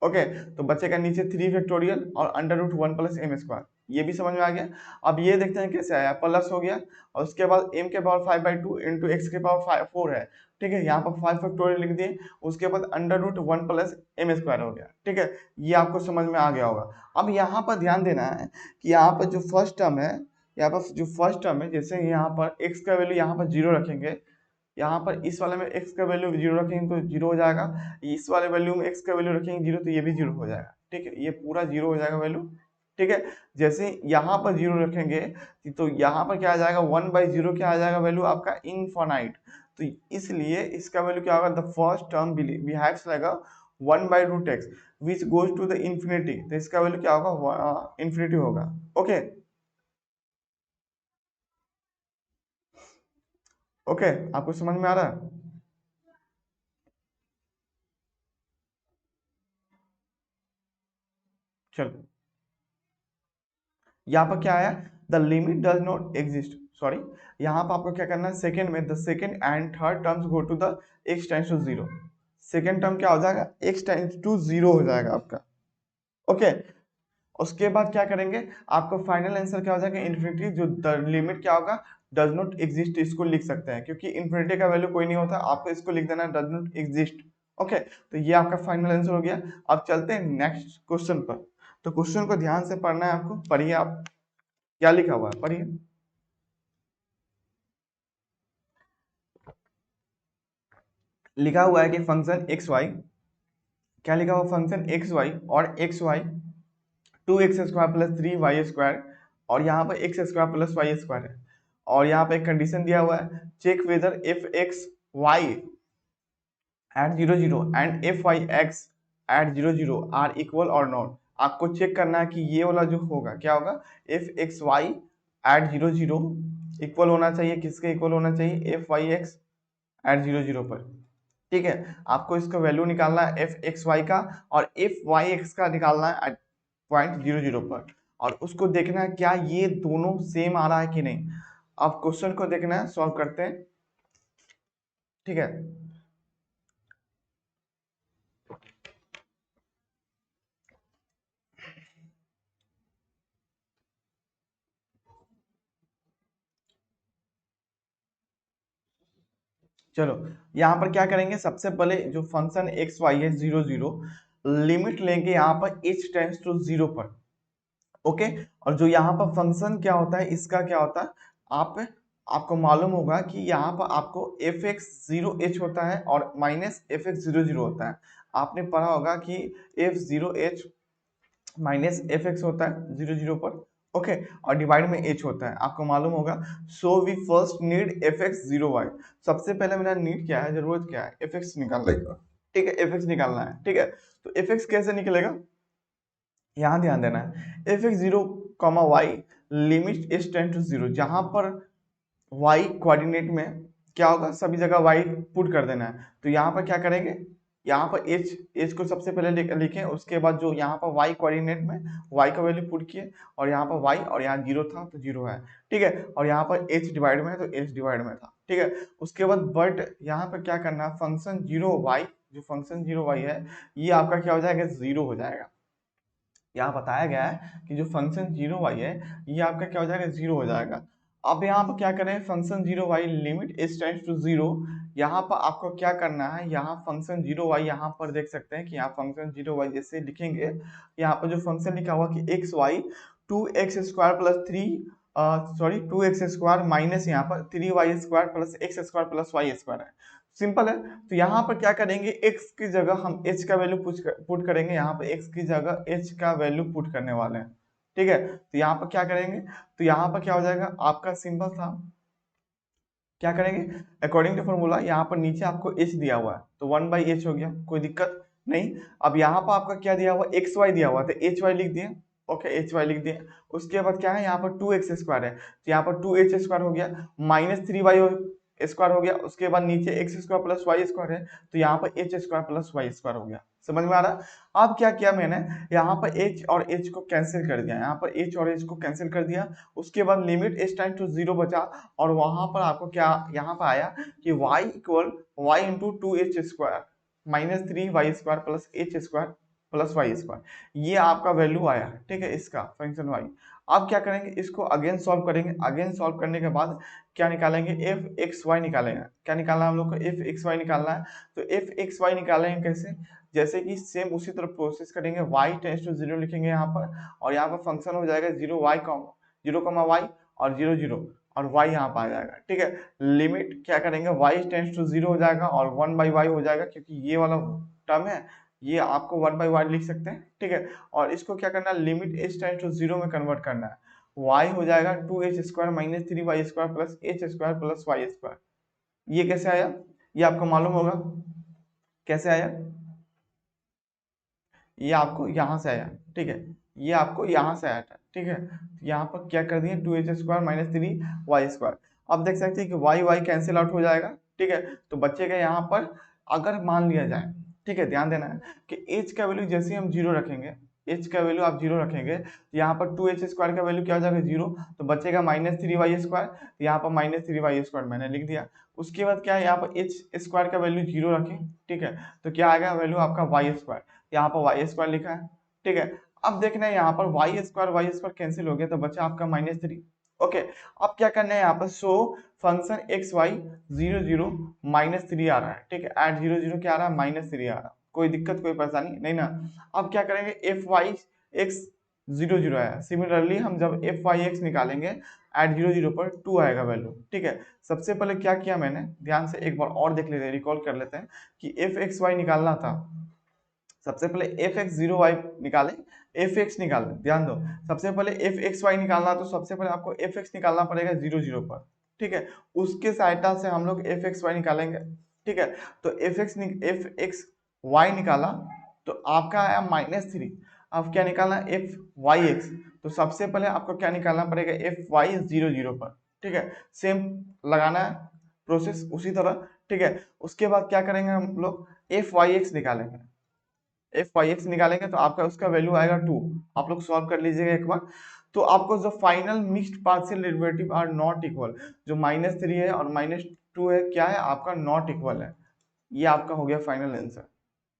ओके। तो बचेगा नीचे 3 फैक्टोरियल और under root one plus M square, ये भी समझ में आ गया। अब ये देखते हैं कैसे आया, प्लस हो गया, और उसके बाद एम के पावर 5/2 इंटू एक्स के पावर 4 है, ठीक है, यहाँ पर 5 फैक्टोरियल लिख दिए। उसके बाद under root one plus M square हो गया, ठीक है। ये आपको समझ में आ गया होगा। अब यहाँ पर ध्यान देना है कि यहाँ पर जो फर्स्ट टर्म है, यहाँ पर जो फर्स्ट टर्म है, जैसे यहाँ पर एक्स का वैल्यू यहाँ पर जीरो रखेंगे, यहाँ पर इस वाले में x का वैल्यू जीरो रखेंगे तो जीरो हो जाएगा, इस वाले वैल्यू में x का वैल्यू रखेंगे जीरो तो ये भी जीरो हो जाएगा, ठीक है, ये पूरा जीरो हो जाएगा वैल्यू, ठीक है। जैसे यहाँ पर जीरो रखेंगे तो यहाँ पर क्या आ जाएगा, 1/0 क्या आ जाएगा वैल्यू आपका, इनफाइनाइट। तो इसलिए इसका वैल्यू क्या होगा, the first term behaves like a 1/√x which goes to the infinity, तो इसका वैल्यू क्या होगा, इंफिनिटी होगा, ओके, ओके, आपको समझ में आ रहा है, चलो यहाँ पर क्या आया, the limit does not exist, sorry यहाँ पर आपको क्या करना है, सेकंड में the second and third terms go to the x tends to zero, second term क्या हो जाएगा, x टेंड्स टू जीरो हो जाएगा आपका। ओके, उसके बाद क्या करेंगे, आपको फाइनल आंसर क्या हो जाएगा, इन्फिनिटी, जो द लिमिट क्या होगा, डज नॉट एग्जिस्ट, इसको लिख सकते हैं क्योंकि इन्फिनिटी का वैल्यू कोई नहीं होता, आपको इसको लिख देना डज नॉट एग्जिस्ट। ओके, तो ये आपका फाइनल आंसर हो गया। अब चलते हैं नेक्स्ट क्वेश्चन पर। तो क्वेश्चन को ध्यान से पढ़ना है आपको, पढ़िए आप क्या लिखा हुआ है, पढ़िए। लिखा हुआ है कि फंक्शन एक्स वाई, क्या लिखा हुआ, फंक्शन एक्स वाई और x y 2x² plus 3y², और यहाँ पर x² प्लस y² है, और यहाँ पे एक कंडीशन दिया हुआ है, check whether if x Y at 0 0 and if y x at 0 0 are equal और नॉट। आपको चेक करना है कि ये वाला जो होगा क्या होगा, if x Y at 0 0 equal होना चाहिए, किसके इक्वल होना चाहिए, इफ वाई एक्स एट 0 0 पर। ठीक है, आपको इसका वैल्यू निकालना है एफ एक्स वाई का, और इफ वाई एक्स का निकालना है एट पॉइंट 0 0 पर, और उसको देखना है क्या ये दोनों सेम आ रहा है कि नहीं। अब क्वेश्चन को देखना है, सॉल्व करते हैं। ठीक है, चलो यहाँ पर क्या करेंगे, सबसे पहले जो फंक्शन एक्स वाई है 0 0, लिमिट लेंगे यहाँ पर h टेंड्स टू 0 पर। ओके, और जो यहाँ पर फंक्शन क्या होता है, इसका क्या होता है, आपको मालूम होगा कि यहाँ पर आपको एफ एक्स 0h होता है और माइनस एफ एक्स 0 0 होता है। आपने पढ़ा होगा कि f0h माइनस एफ एक्स होता है 0 0 पर। ओके, और डिवाइड में h होता है, आपको मालूम होगा। So we first need f x 0 y, सबसे पहले मेरा नीड क्या है, जरूरत क्या है, एफ एक्स निकालने का। ठीक है, एफ एक्स निकालना है। ठीक है, तो एफ एक्स कैसे निकलेगा, यहाँ ध्यान देना है, f x 0 y limit is tend to 0, जहां पर y कोऑर्डिनेट में क्या होगा, सभी जगह y पुट कर देना है। तो यहाँ पर क्या करेंगे, यहाँ पर h को सबसे पहले लिखें, उसके बाद जो यहाँ पर y कोऑर्डिनेट में y का वैल्यू पुट किए, और यहाँ पर y, और यहाँ 0 था तो 0 है। ठीक है, और यहाँ पर h डिवाइड में है तो h डिवाइड में था। ठीक है, उसके बाद बट यहाँ पर क्या करना है, फंक्शन 0y, जो फंक्शन 0y है, ये आपका क्या हो जाएगा, 0 हो जाएगा। यहाँ बताया गया है कि जो फंक्शन 0y है, ये आपका क्या हो जाएगा, 0 हो जाएगा। अब यहाँ पर क्या करें, function 0y limit is tends to 0, यहाँ पर आपको क्या करना है, यहाँ फंक्शन 0y, यहाँ पर देख सकते हैं कि यहाँ फंक्शन 0y जैसे लिखेंगे, यहाँ पर जो फंक्शन लिखा हुआ कि x y 2x² plus 2x² minus यहाँ पर 3y² plus x² plus y² है, सिंपल है। तो यहाँ पर क्या करेंगे, x की जगह हम h का वैल्यू पुट करेंगे, यहाँ पर x की जगह h का वैल्यू पुट करने वाले हैं। ठीक है, तो यहाँ पर क्या करेंगे, तो यहाँ पर क्या हो जाएगा, आपका सिंपल था, क्या करेंगे, अकॉर्डिंग टू फॉर्मूला, यहाँ पर नीचे आपको h दिया हुआ है तो 1/h हो गया, कोई दिक्कत नहीं। अब यहाँ पर आपका क्या दिया हुआ, एक्स वाई दिया हुआ तो एच वाई लिख दिए। ओके, एच वाई लिख दिए। उसके बाद क्या है, यहाँ पर 2x² है तो यहाँ पर 2h² हो गया, माइनस 3y² हो गया। उसके बाद नीचे x² प्लस y² है तो यहाँ पर h² प्लस y² हो गया। समझ में आ रहा। अब क्या किया मैंने, यहाँ पर h और h को कैंसिल कर दिया, यहाँ पर h और h को कैंसिल कर दिया। उसके बाद लिमिट h टाइम टू 0 बचा, और वहां पर आपको क्या यहाँ पर आया कि y equal y into 2h² minus 3y² plus h² plus y², ये आपका वैल्यू आया। ठीक है, इसका फंक्शन y। अब क्या करेंगे, इसको अगेन सॉल्व करेंगे, अगेन सॉल्व करने के बाद क्या निकालेंगे, एफ एक्स वाई निकालेंगे। क्या निकालना है हम लोग को, एफ एक्स वाई निकालना है। तो एफ एक्स वाई निकालेंगे कैसे, जैसे कि सेम उसी तरह प्रोसेस करेंगे, y टेंड्स टू 0 लिखेंगे यहाँ पर, और यहाँ पर फंक्शन हो जाएगा 0 और 0 0, और y यहाँ पर आ जाएगा। ठीक है, लिमिट क्या करेंगे, y टेंड्स टू 0 हो जाएगा और 1/y हो जाएगा, क्योंकि ये वाला टर्म है, ये आपको 1/y लिख सकते हैं। ठीक है, और इसको क्या करना है, लिमिट h टेंड्स टू 0 में कन्वर्ट करना है, y हो जाएगा 2h² minus 3y² plus h² plus y²। ये कैसे आया, ये आपको मालूम होगा कैसे आया, ये आपको यहाँ से आया। ठीक है, ये आपको यहाँ से आया था। ठीक है, यहाँ पर क्या कर दिए, 2h² माइनस 3y²। अब देख सकते हैं कि y कैंसिल आउट हो जाएगा। ठीक है, तो बचेगा यहाँ पर, अगर मान लिया जाए, ठीक है ध्यान देना है कि h का वैल्यू जैसे हम 0 रखेंगे, एच का वैल्यू आप जीरो रखेंगे तो यहाँ पर 2h² का वैल्यू क्या हो जाएगा जीरो, तो बचेगा -3y²। यहाँ पर -3y² मैंने लिख दिया। उसके बाद क्या है, यहाँ पर h² का वैल्यू जीरो रखें, ठीक है, तो क्या आएगा वैल्यू आपका y², यहाँ पर y² लिखा है, ठीक है। अब देखना है यहाँ पर y² कैंसिल हो गया तो बचा आपका -3। ओके, अब क्या करना है यहाँ पर शो फंक्शन एक्स वाई 0 0 -3 आ रहा है, ठीक है, एट 0 0 क्या आ रहा है -3 आ रहा है, कोई दिक्कत कोई परेशानी नहीं ना। अब क्या करेंगे एफ वाई एक्स 0 0 आया, सिमिलरली हम जब एफ वाई एक्स निकालेंगे एट 0 0 पर 2 आएगा वैल्यू, ठीक है। सबसे पहले क्या किया मैंने, ध्यान से एक बार और देख लेते हैं, रिकॉल कर लेते हैं कि एफ एक्स वाई निकालना था। सबसे पहले एफ एक्स 0 वाई निकाले, एफ एक्स निकाले, ध्यान दो, सबसे पहले एफ एक्स वाई निकालना तो सबसे पहले आपको एफ एक्स निकालना पड़ेगा 0 0 पर, ठीक है, उसके सहायता से हम लोग एफ एक्स वाई निकालेंगे, ठीक है। तो एफ एक्स वाई निकाला तो आपका आया -3। अब क्या निकालना एफ वाई एक्स, तो सबसे पहले आपको क्या निकालना पड़ेगा एफ वाई 0 0 पर, ठीक है, सेम लगाना है प्रोसेस उसी तरह, ठीक है। उसके बाद क्या करेंगे हम लोग एफ वाई एक्स निकालेंगे, एफ वाई एक्स निकालेंगे तो आपका उसका वैल्यू आएगा 2। आप लोग सॉल्व कर लीजिएगा एक बार, तो आपको जो final mixed partial derivative are not equal, जो -3 है और -2 है क्या है आपका नॉट इक्वल है, ये आपका हो गया फाइनल आंसर,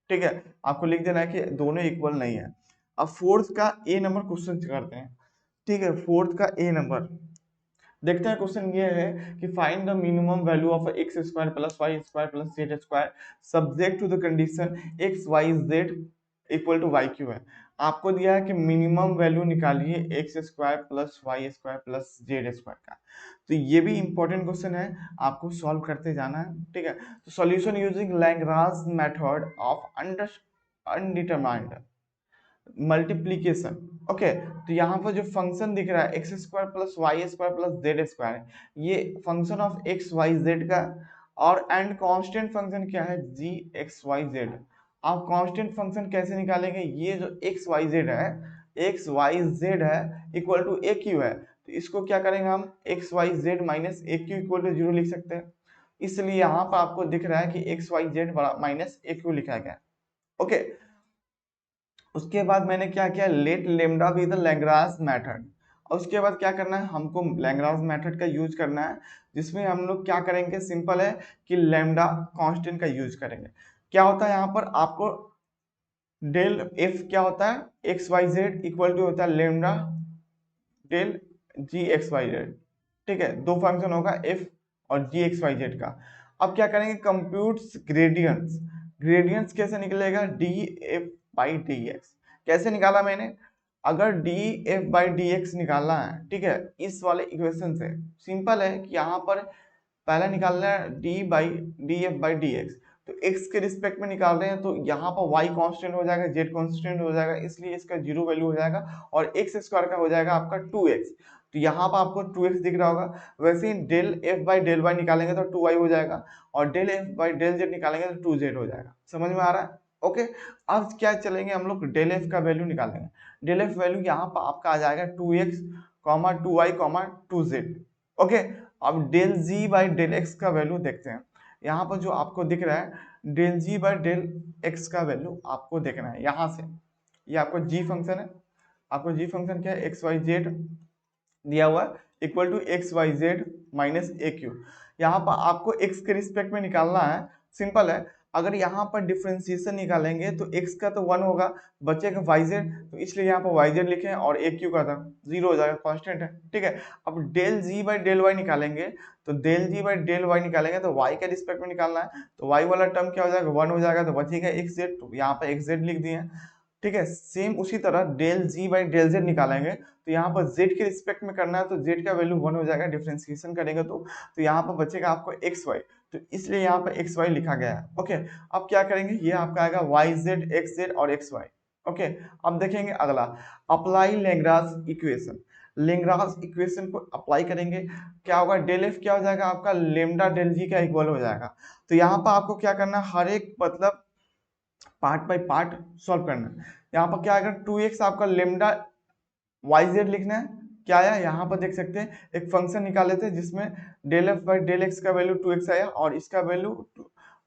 ठीक है। आपको लिख देना है कि दोनों इक्वल नहीं है। अब फोर्थ का ए नंबर क्वेश्चन करते हैं, ठीक है, फोर्थ का ए नंबर देखते हैं। क्वेश्चन ये है कि find the minimum value of x² plus y² plus z² subject to the condition x y z equal to y³ है। आपको दिया है कि मिनिमम वैल्यू निकालिए x² plus y² plus z² का। तो ये भी इंपॉर्टेंट क्वेश्चन है, आपको सॉल्व करते जाना है, ठीक है। तो solution using Lagrange method of undetermined multiplication. Okay, तो यहाँ पर जो फंक्शन दिख रहा है x² plus y² plus z², ये function of x y z का, और एंड कांस्टेंट फंक्शन क्या है जी एक्स वाई जेड। आप कांस्टेंट फंक्शन कैसे निकालेंगे, ये जो एक्स वाई जेड है इक्वल टू ए क्यू है, तो इसको क्या करेंगे हम x y z minus a q equal to 0 लिख सकते हैं। इसलिए यहाँ पर आपको दिख रहा है कि x y z minus a q लिखा गया, ओके। उसके बाद मैंने क्या किया, let lambda be the Lagrange method, और उसके बाद क्या करना है हमको लैग्रांज मेथड का यूज करना है, जिसमें हम लोग क्या करेंगे, सिंपल है कि लैम्डा कांस्टेंट का यूज करेंगे। क्या होता है यहाँ पर आपको डेल एफ क्या होता है x y z equal to होता है lambda del g x y z, ठीक है, दो फंक्शन होगा एफ और जी एक्स वाई जेड का। अब क्या करेंगे कंप्यूट्स ग्रेडियंट्स, ग्रेडियंट्स कैसे निकलेगा D F by D x, कैसे निकाला मैंने, अगर D F by D x निकालना है, ठीक है, इस वाले इक्वेशन से सिंपल है कि यहाँ पर पहला निकालना है D F by D x, तो x के रिस्पेक्ट में निकाल रहे हैं तो यहाँ पर y कांस्टेंट हो जाएगा, z कांस्टेंट हो जाएगा, इसलिए इसका 0 वैल्यू हो जाएगा, और x² का हो जाएगा आपका 2x, तो यहाँ पर आपको 2x दिख रहा होगा। वैसे ही del f by del y निकालेंगे तो 2y हो जाएगा, और del f by del z निकालेंगे तो 2z हो जाएगा, समझ में आ रहा है, ओके। अब क्या चलेंगे हम लोग डेल f का वैल्यू निकालेंगे, डेल f वैल्यू यहाँ पर आपका आ जाएगा 2x 2y 2z, ओके। अब del g by del x का वैल्यू देखते हैं, यहाँ पर जो आपको दिख रहा है del ji by del x का वैल्यू आपको देखना है यहाँ से, ये आपको जी फंक्शन है, आपको जी फंक्शन क्या है एक्स वाई जेड दिया हुआ है equal to x y z minus a q. यहाँ पर आपको एक्स के रिस्पेक्ट में निकालना है, सिंपल है, अगर यहाँ पर डिफ्रेंसिएशन निकालेंगे तो x का तो 1 होगा, बचेगा yz, तो इसलिए यहाँ पर yz लिखे और ए क्यू का था 0 हो जाएगा, कांस्टेंट है, ठीक है। अब del ji by del y निकालेंगे, तो del ji by del y निकालेंगे तो y के रिस्पेक्ट में निकालना है, तो y वाला टर्म क्या हो जाएगा 1 हो जाएगा, तो बचेगा xz, तो यहाँ पर xz लिख दिए, ठीक है। सेम उसी तरह del ji by del Z निकालेंगे, तो यहाँ पर z के रिस्पेक्ट में करना है, तो z का वैल्यू 1 हो जाएगा, डिफ्रेंसिएशन करेंगे तो यहाँ पर बचेगा आपको एक्स वाई, तो इसलिए यहाँ पर एक्स वाई लिखा गया है, ओके। अब क्या करेंगे, ये आपका आएगा वाई जेड एक्स जेड और एक्स वाई, ओके। अब देखेंगे अगला, apply Lagrange equation, Lagrange equation को अप्लाई करेंगे, क्या होगा डेल एफ क्या हो जाएगा आपका लेमडा डेल जी का इक्वल हो जाएगा। तो यहाँ पर आपको क्या करना है, हर एक मतलब पार्ट बाय पार्ट सॉल्व करना है। यहाँ पर क्या आएगा 2x आपका लेमडा वाई जेड लिखना है, क्या आया यहाँ पर देख सकते हैं, एक फंक्शन निकाले थे जिसमें del F by del x का वैल्यू 2x आया और इसका वैल्यू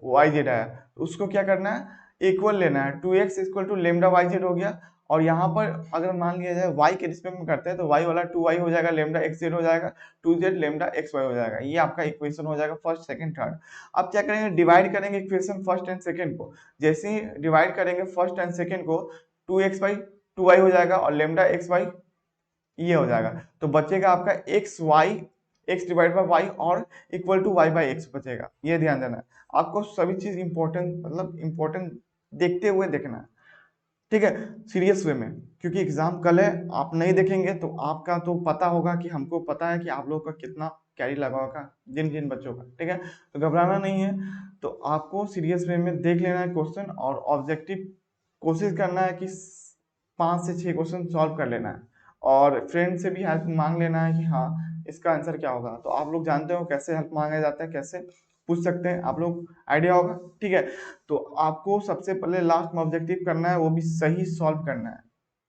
वाई जेड आया, तो उसको क्या करना है इक्वल लेना है, 2x equal to lambda y z हो गया, और यहाँ पर अगर मान लिया जाए y के रिस्पेक्ट में करते हैं तो y वाला 2y हो जाएगा, लेमडा एक्स जेड हो जाएगा, 2z लेमडा एक्स वाई हो जाएगा। ये आपका इक्वेशन हो जाएगा फर्स्ट सेकंड थर्ड। अब क्या करेंगे, डिवाइड करेंगे इक्वेशन फर्स्ट एंड सेकंड को। जैसे ही डिवाइड करेंगे फर्स्ट एंड सेकंड को, 2x बाई 2y हो जाएगा और लेमडा एक्स वाई ये हो जाएगा। तो बचेगा आपका X Y, X divide by Y और equal to Y by X बचेगा। ये ध्यान देना है आपको, सभी चीज इंपॉर्टेंट मतलब इंपॉर्टेंट देखते हुए देखना है, ठीक है, सीरियस वे में, क्योंकि एग्जाम कल है। आप नहीं देखेंगे तो आपका तो पता होगा कि हमको पता है कि आप लोगों का कितना कैरी लगा होगा जिन जिन बच्चों का, ठीक है। तो घबराना नहीं है, तो आपको सीरियस वे में देख लेना है क्वेश्चन और ऑब्जेक्टिव कोशिश करना है कि 5 से 6 क्वेश्चन सॉल्व कर लेना है और फ्रेंड से भी हेल्प मांग लेना है कि हाँ इसका आंसर क्या होगा। तो आप लोग जानते हो कैसे हेल्प मांगा जाता है, कैसे पूछ सकते हैं, आप लोग आइडिया होगा, ठीक है। तो आपको सबसे पहले लास्ट में ऑब्जेक्टिव करना है, वो भी सही सॉल्व करना है,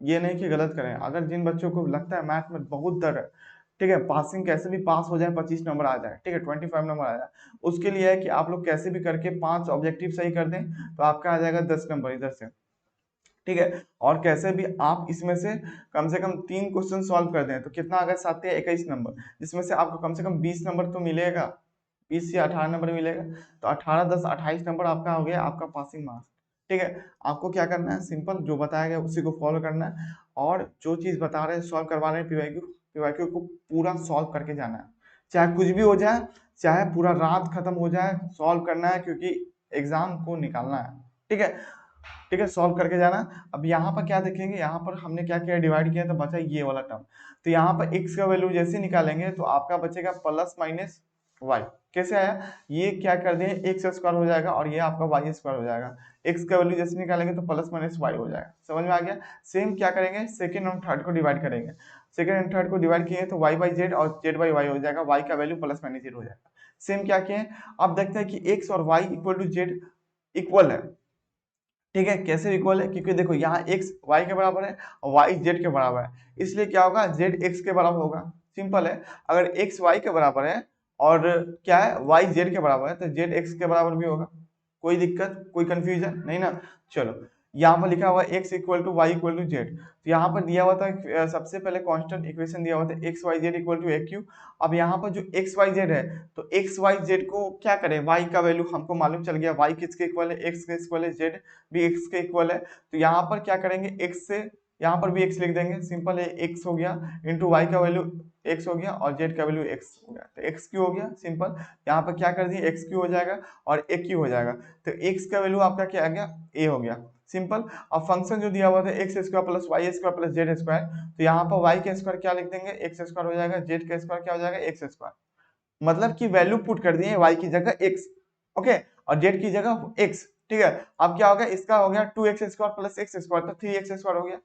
ये नहीं कि गलत करें। अगर जिन बच्चों को लगता है मैथ में बहुत डर है, ठीक है, पासिंग कैसे भी पास हो जाए, 25 नंबर आ जाए, ठीक है, 25 नंबर आ जाए, उसके लिए है कि आप लोग कैसे भी करके 5 ऑब्जेक्टिव सही कर दें तो आपका आ जाएगा 10 नंबर इधर से, ठीक है। और कैसे भी आप इसमें से कम 3 क्वेश्चन सॉल्व कर दें तो कितना आ गया, 7 या 21 नंबर, जिसमें से आपको कम से कम 20 नंबर तो मिलेगा, 20 या 18 नंबर मिलेगा। तो 18 10 28 नंबर आपका हो गया आपका पासिंग मार्क्स, ठीक है। आपको क्या करना है, सिंपल जो बताया गया उसी को फॉलो करना है और जो चीज बता रहे हैं सॉल्व करवा रहे हैं पीवाईक्यू को पूरा सॉल्व करके जाना है, चाहे कुछ भी हो जाए, चाहे पूरा रात खत्म हो जाए, सॉल्व करना है क्योंकि एग्जाम को निकालना है, ठीक है, ठीक है, सॉल्व करके जाना। अब यहाँ पर क्या देखेंगे, यहाँ पर हमने क्या किया, डिवाइड किया तो बचा ये वाला टर्म। तो यहाँ पर x का वैल्यू जैसे निकालेंगे तो आपका बचेगा प्लस माइनस y। कैसे आया, ये क्या कर दिए, एक्स स्क्वायर हो जाएगा और ये आपका वाई स्क्वायर हो जाएगा। x का वैल्यू जैसे निकालेंगे तो प्लस माइनस y हो जाएगा, समझ में आ गया। सेम क्या करेंगे, सेकंड और थर्ड को डिवाइड करेंगे, सेकंड एंड थर्ड को डिवाइड किए तो y बाई जेड और z बाई वाई हो जाएगा, y का वैल्यू प्लस माइनस जेड हो जाएगा। सेम क्या किए, अब देखते हैं कि x और y equal to z equal है, ठीक है। कैसे इक्वल है, क्योंकि देखो यहाँ x y के बराबर है और y z के बराबर है, इसलिए क्या होगा, z x के बराबर होगा। सिंपल है, अगर x y के बराबर है और क्या है y z के बराबर है तो z x के बराबर भी होगा। कोई दिक्कत, कोई कंफ्यूजन नहीं ना। चलो, यहाँ पर लिखा हुआ है x equal to y equal to z, तो यहाँ पर दिया हुआ था सबसे पहले कांस्टेंट इक्वेशन दिया हुआ था x y z equal to a q. अब यहाँ पर जो एक्स वाई जेड है तो एक्स वाई जेड को क्या करें, y का वैल्यू हमको मालूम चल गया, y किसके इक्वल है, x के इक्वल है, z भी x के इक्वल है। तो यहाँ पर क्या करेंगे, x से यहाँ पर भी x लिख देंगे, सिंपल है, x हो गया इंटू वाई का वैल्यू x हो गया और z का वैल्यू x हो गया, तो x क्यू हो गया। सिंपल, यहाँ पर क्या कर दिए, x क्यू हो जाएगा और a क्यू हो जाएगा, तो x का वैल्यू आपका क्या आ गया, a हो गया। सिंपल, अब फंक्शन जो दिया हुआ था x square plus Y square plus Z square, तो यहाँ पर y का स्क्वायर क्या लिख देंगे, एक्स स्क्वायर हो जाएगा, z का स्क्वायर क्या हो जाएगा, एक्स स्क्वायर। मतलब कि वैल्यू पुट कर दिए y की जगह x, ओके, और z की जगह x, ठीक है। अब क्या हो गया, इसका हो गया 2x square plus x square, तो 3x स्क्वायर हो गया।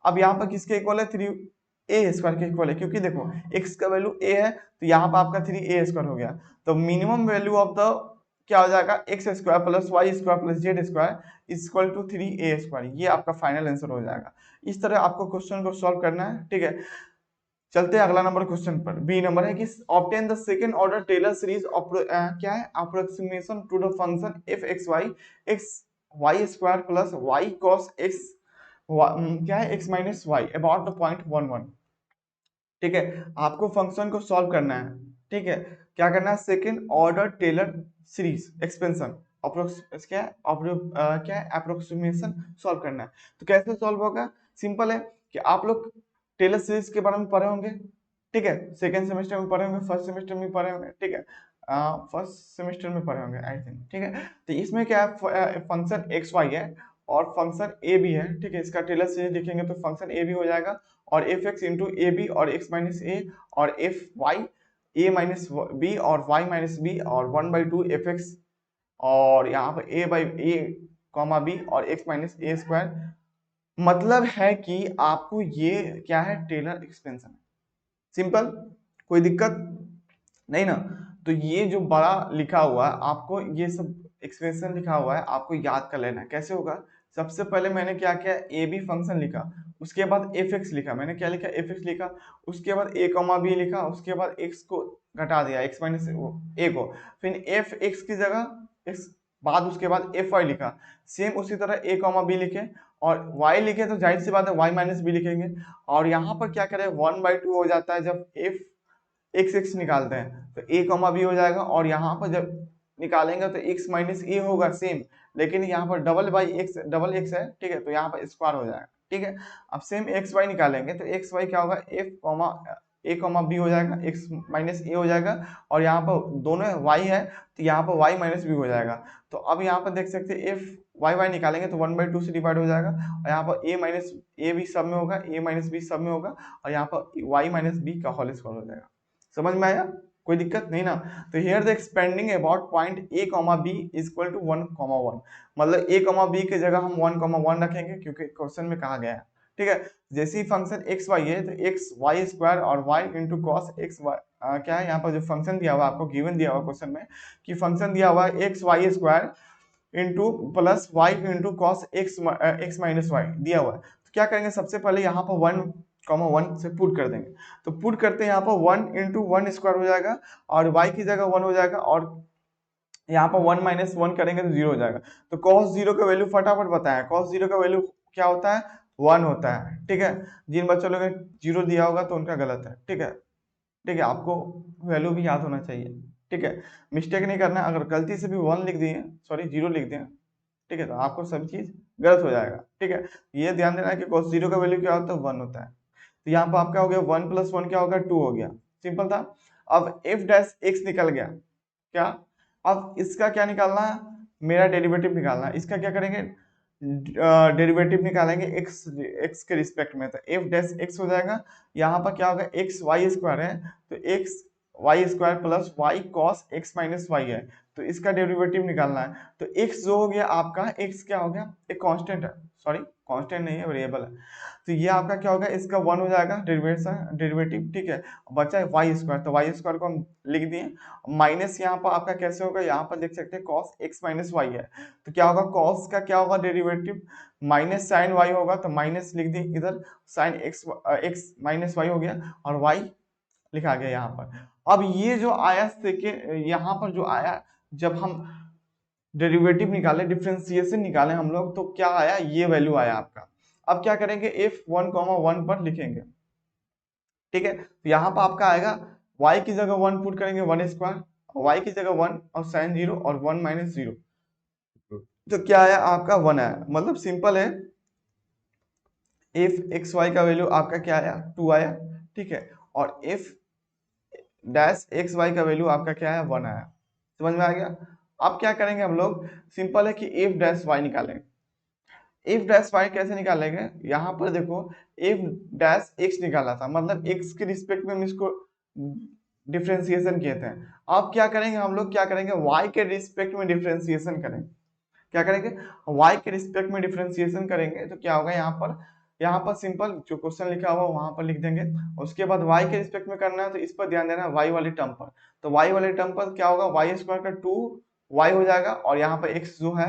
अब यहाँ पर किसके इक्वल है, 3a स्क्वायर के इक्वल है, क्योंकि देखो x का वैल्यू a है तो यहाँ पर आपका 3a स्क्वायर हो गया। तो मिनिमम वैल्यू ऑफ द क्या हो जाएगा, x square plus Y square plus Z square equal to 3a square, ये आपका फाइनल आंसर हो जाएगा। इस तरह आपको क्वेश्चन को सॉल्व करना है, ठीक है। चलते हैं अगला नंबर क्वेश्चन पर, बी नंबर है कि obtain the second order Taylor series क्या है, approximation to the function F x y square plus y cos x क्या है, x minus y about the point 1 1, ठीक है। आपको फंक्शन को सॉल्व करना है, ठीक है। क्या करना है, second order Taylor series expansion क्या है अप्रोक्सीमेशन सॉल्व करना है। तो कैसे सॉल्व होगा, सिंपल है कि आप लोग टेलर सीरीज के बारे में पढ़े होंगे, ठीक है, सेकंड सेमेस्टर में पढ़े होंगे, फर्स्ट सेमेस्टर में पढ़े होंगे, ठीक है, फर्स्ट सेमेस्टर में पढ़े होंगे आई थिंक, ठीक है। तो इसमें क्या है, फंक्शन एक्स वाई है और फंक्शन ए भी है, ठीक है। इसका टेलर सीरीज लिखेंगे तो फंक्शन ए भी हो जाएगा और f x into a b और एक्स माइनस ए और f y a minus b और वाई माइनस बी और 1/2 एफ एक्स और यहाँ पर a by a comma b और एक्स माइनस ए स्क्वायर। मतलब है कि आपको ये क्या है, टेलर एक्सपेंशन है। सिंपल, कोई दिक्कत नहीं ना। तो ये जो बड़ा लिखा हुआ है आपको, ये सब एक्सप्रेशन लिखा हुआ है आपको याद कर लेना है। कैसे होगा, सबसे पहले मैंने क्या किया, ए बी फंक्शन लिखा, उसके बाद एफ एक्स लिखा, मैंने क्या लिखा, एफ एक्स लिखा, उसके बाद ए कॉमा बी लिखा, उसके बाद एक्स को घटा दिया, एक्स माइनस ए को, फिर एफ एक्स की जगह एक्स बाद उसके बाद एफ वाई लिखा, सेम उसी तरह ए कॉमा बी लिखे, और y लिखे तो जाहिर सी बात है y माइनस बी लिखेंगे, और यहाँ पर क्या करें 1/2 हो जाता है जब एफ एक्स एक्स निकालते हैं तो a कॉमा बी हो जाएगा, और यहाँ पर जब निकालेंगे तो x माइनस ए होगा सेम, लेकिन यहाँ पर डबल एक्स है, ठीक है, तो यहाँ पर स्क्वायर हो जाएगा, ठीक है। अब सेम एक्स वाई निकालेंगे तो एक्स वाई क्या होगा, एफ कॉमा ए कॉमा बी हो जाएगा, एक्स माइनस ए हो जाएगा, और यहाँ पर दोनों y है तो यहाँ पर y माइनस बी हो जाएगा। तो अब यहाँ पर देख सकते हैं एफ वाई वाई निकालेंगे तो 1/2 से डिवाइड हो जाएगा, और यहाँ पर a माइनस ए भी सब में होगा, a माइनस बी सब में होगा, और यहाँ पर y माइनस बी का होल स्क्वायर हो जाएगा। समझ में आया, कोई दिक्कत नहीं ना। तो here the expanding about point a comma b is equal to 1,1, मतलब a कॉमा b की जगह हम 1,1 रखेंगे क्योंकि क्वेश्चन में कहा गया है, ठीक है। जैसे ही फंक्शन एक्स वाई है तो एक्स वाई स्क्वायर और y into cos x y, क्या है यहाँ पर जो फंक्शन दिया हुआ आपको गिवन दिया हुआ क्वेश्चन में कि फंक्शन दिया हुआ है x y square into plus y into cos x minus y दिया हुआ है। तो क्या करेंगे, सबसे पहले यहाँ पर 1,1 से पुट कर देंगे, तो पुट करते हैं यहाँ पर 1 इंटू 1 स्क्वायर हो जाएगा, और y की जगह 1 हो जाएगा, और यहाँ पर 1 माइनस 1 करेंगे तो 0 हो जाएगा। तो cos 0 का वैल्यू फटाफट बताया, cos 0 का वैल्यू क्या होता है, 1 होता है, ठीक है। जिन बच्चों लोगों ने 0 दिया होगा तो उनका गलत है, ठीक है, ठीक है, आपको वैल्यू भी याद होना चाहिए, ठीक है, मिस्टेक नहीं करना। अगर गलती से भी 1 लिख दिए, सॉरी 0 लिख दिए, ठीक है, तो आपको सब चीज गलत हो जाएगा, ठीक है। ये ध्यान देना कि cos 0 का वैल्यू क्या होता है, 1 होता है। तो यहाँ पर आपका हो गया 1 प्लस 1 क्या होगा, 2 हो गया, सिंपल था। अब एफ डैश एक्स निकल गया, क्या, अब इसका क्या निकालना है, मेरा डेरिवेटिव निकालना है। इसका क्या करेंगे, डेरिवेटिव निकालेंगे एक्स के रिस्पेक्ट में, तो एफ डैश एक्स हो जाएगा। यहाँ पर क्या होगा, एक्स वाई स्क्वायर है तो x y square plus y cos x minus y है, तो इसका डेरिवेटिव निकालना है। तो x जो हो गया आपका, x क्या हो गया, एक कांस्टेंट है, सॉरी कांस्टेंट नहीं है, वेरिएबल है, तो ये आपका क्या होगा, इसका 1 हो जाएगा डेरिवेटिव, ठीक है। बचा है वाई स्क्वायर, तो वाई स्क्वायर को हम लिख दिए, माइनस यहाँ पर आपका कैसे होगा, यहाँ पर देख सकते हैं कॉस एक्स माइनस वाई है, तो क्या होगा, कॉस का क्या होगा डेरिवेटिव, माइनस साइन वाई होगा, तो माइनस लिख दिए इधर, साइन एक्स माइनस वाई हो गया, और वाई लिखा गया यहाँ पर। अब ये जो आया सेकेंड, यहाँ पर जो आया, जब हम डेरिवेटिव निकाले, डिफरेंशिएशन निकाले हम लोग, तो क्या आया, ये वैल्यू आया आपका। अब क्या करेंगे, एफ 1,1 पर लिखेंगे, ठीक है। तो यहाँ पर आपका आएगा y की जगह 1 पुट करेंगे, 1 स्क्वायर, y की जगह 1 और साइन 0 और 1 माइनस 0, तो क्या आया आपका 1 आया, मतलब सिंपल है, एफ एक्स वाई का वैल्यू आपका क्या आया, 2 आया, ठीक है, और एफ डैश एक्स वाई का वैल्यू आपका क्या है, 1 आया। समझ में आ गया। अब क्या करेंगे हम लोग, सिंपल है कि एफ डैश वाई निकालेंगे। एफ डैश वाई कैसे निकालेंगे, यहाँ पर देखो एफ डैश एक्स निकाला था, मतलब एक्स के रिस्पेक्ट में हम इसको डिफ्रेंसिएशन किए थे। अब क्या करेंगे हम लोग, क्या करेंगे, वाई के रिस्पेक्ट में डिफ्रेंसिएशन करेंगे। क्या करेंगे, वाई के रिस्पेक्ट में डिफ्रेंसिएशन करेंगे, तो क्या होगा, यहाँ पर सिंपल जो क्वेश्चन लिखा हुआ वहां पर लिख देंगे। उसके बाद y के रिस्पेक्ट में करना है तो इस पर ध्यान देना है, y वाले टर्म पर। तो y वाले टर्म पर क्या होगा, वाई स्क्वायर का 2y हो जाएगा, और यहाँ पर x जो है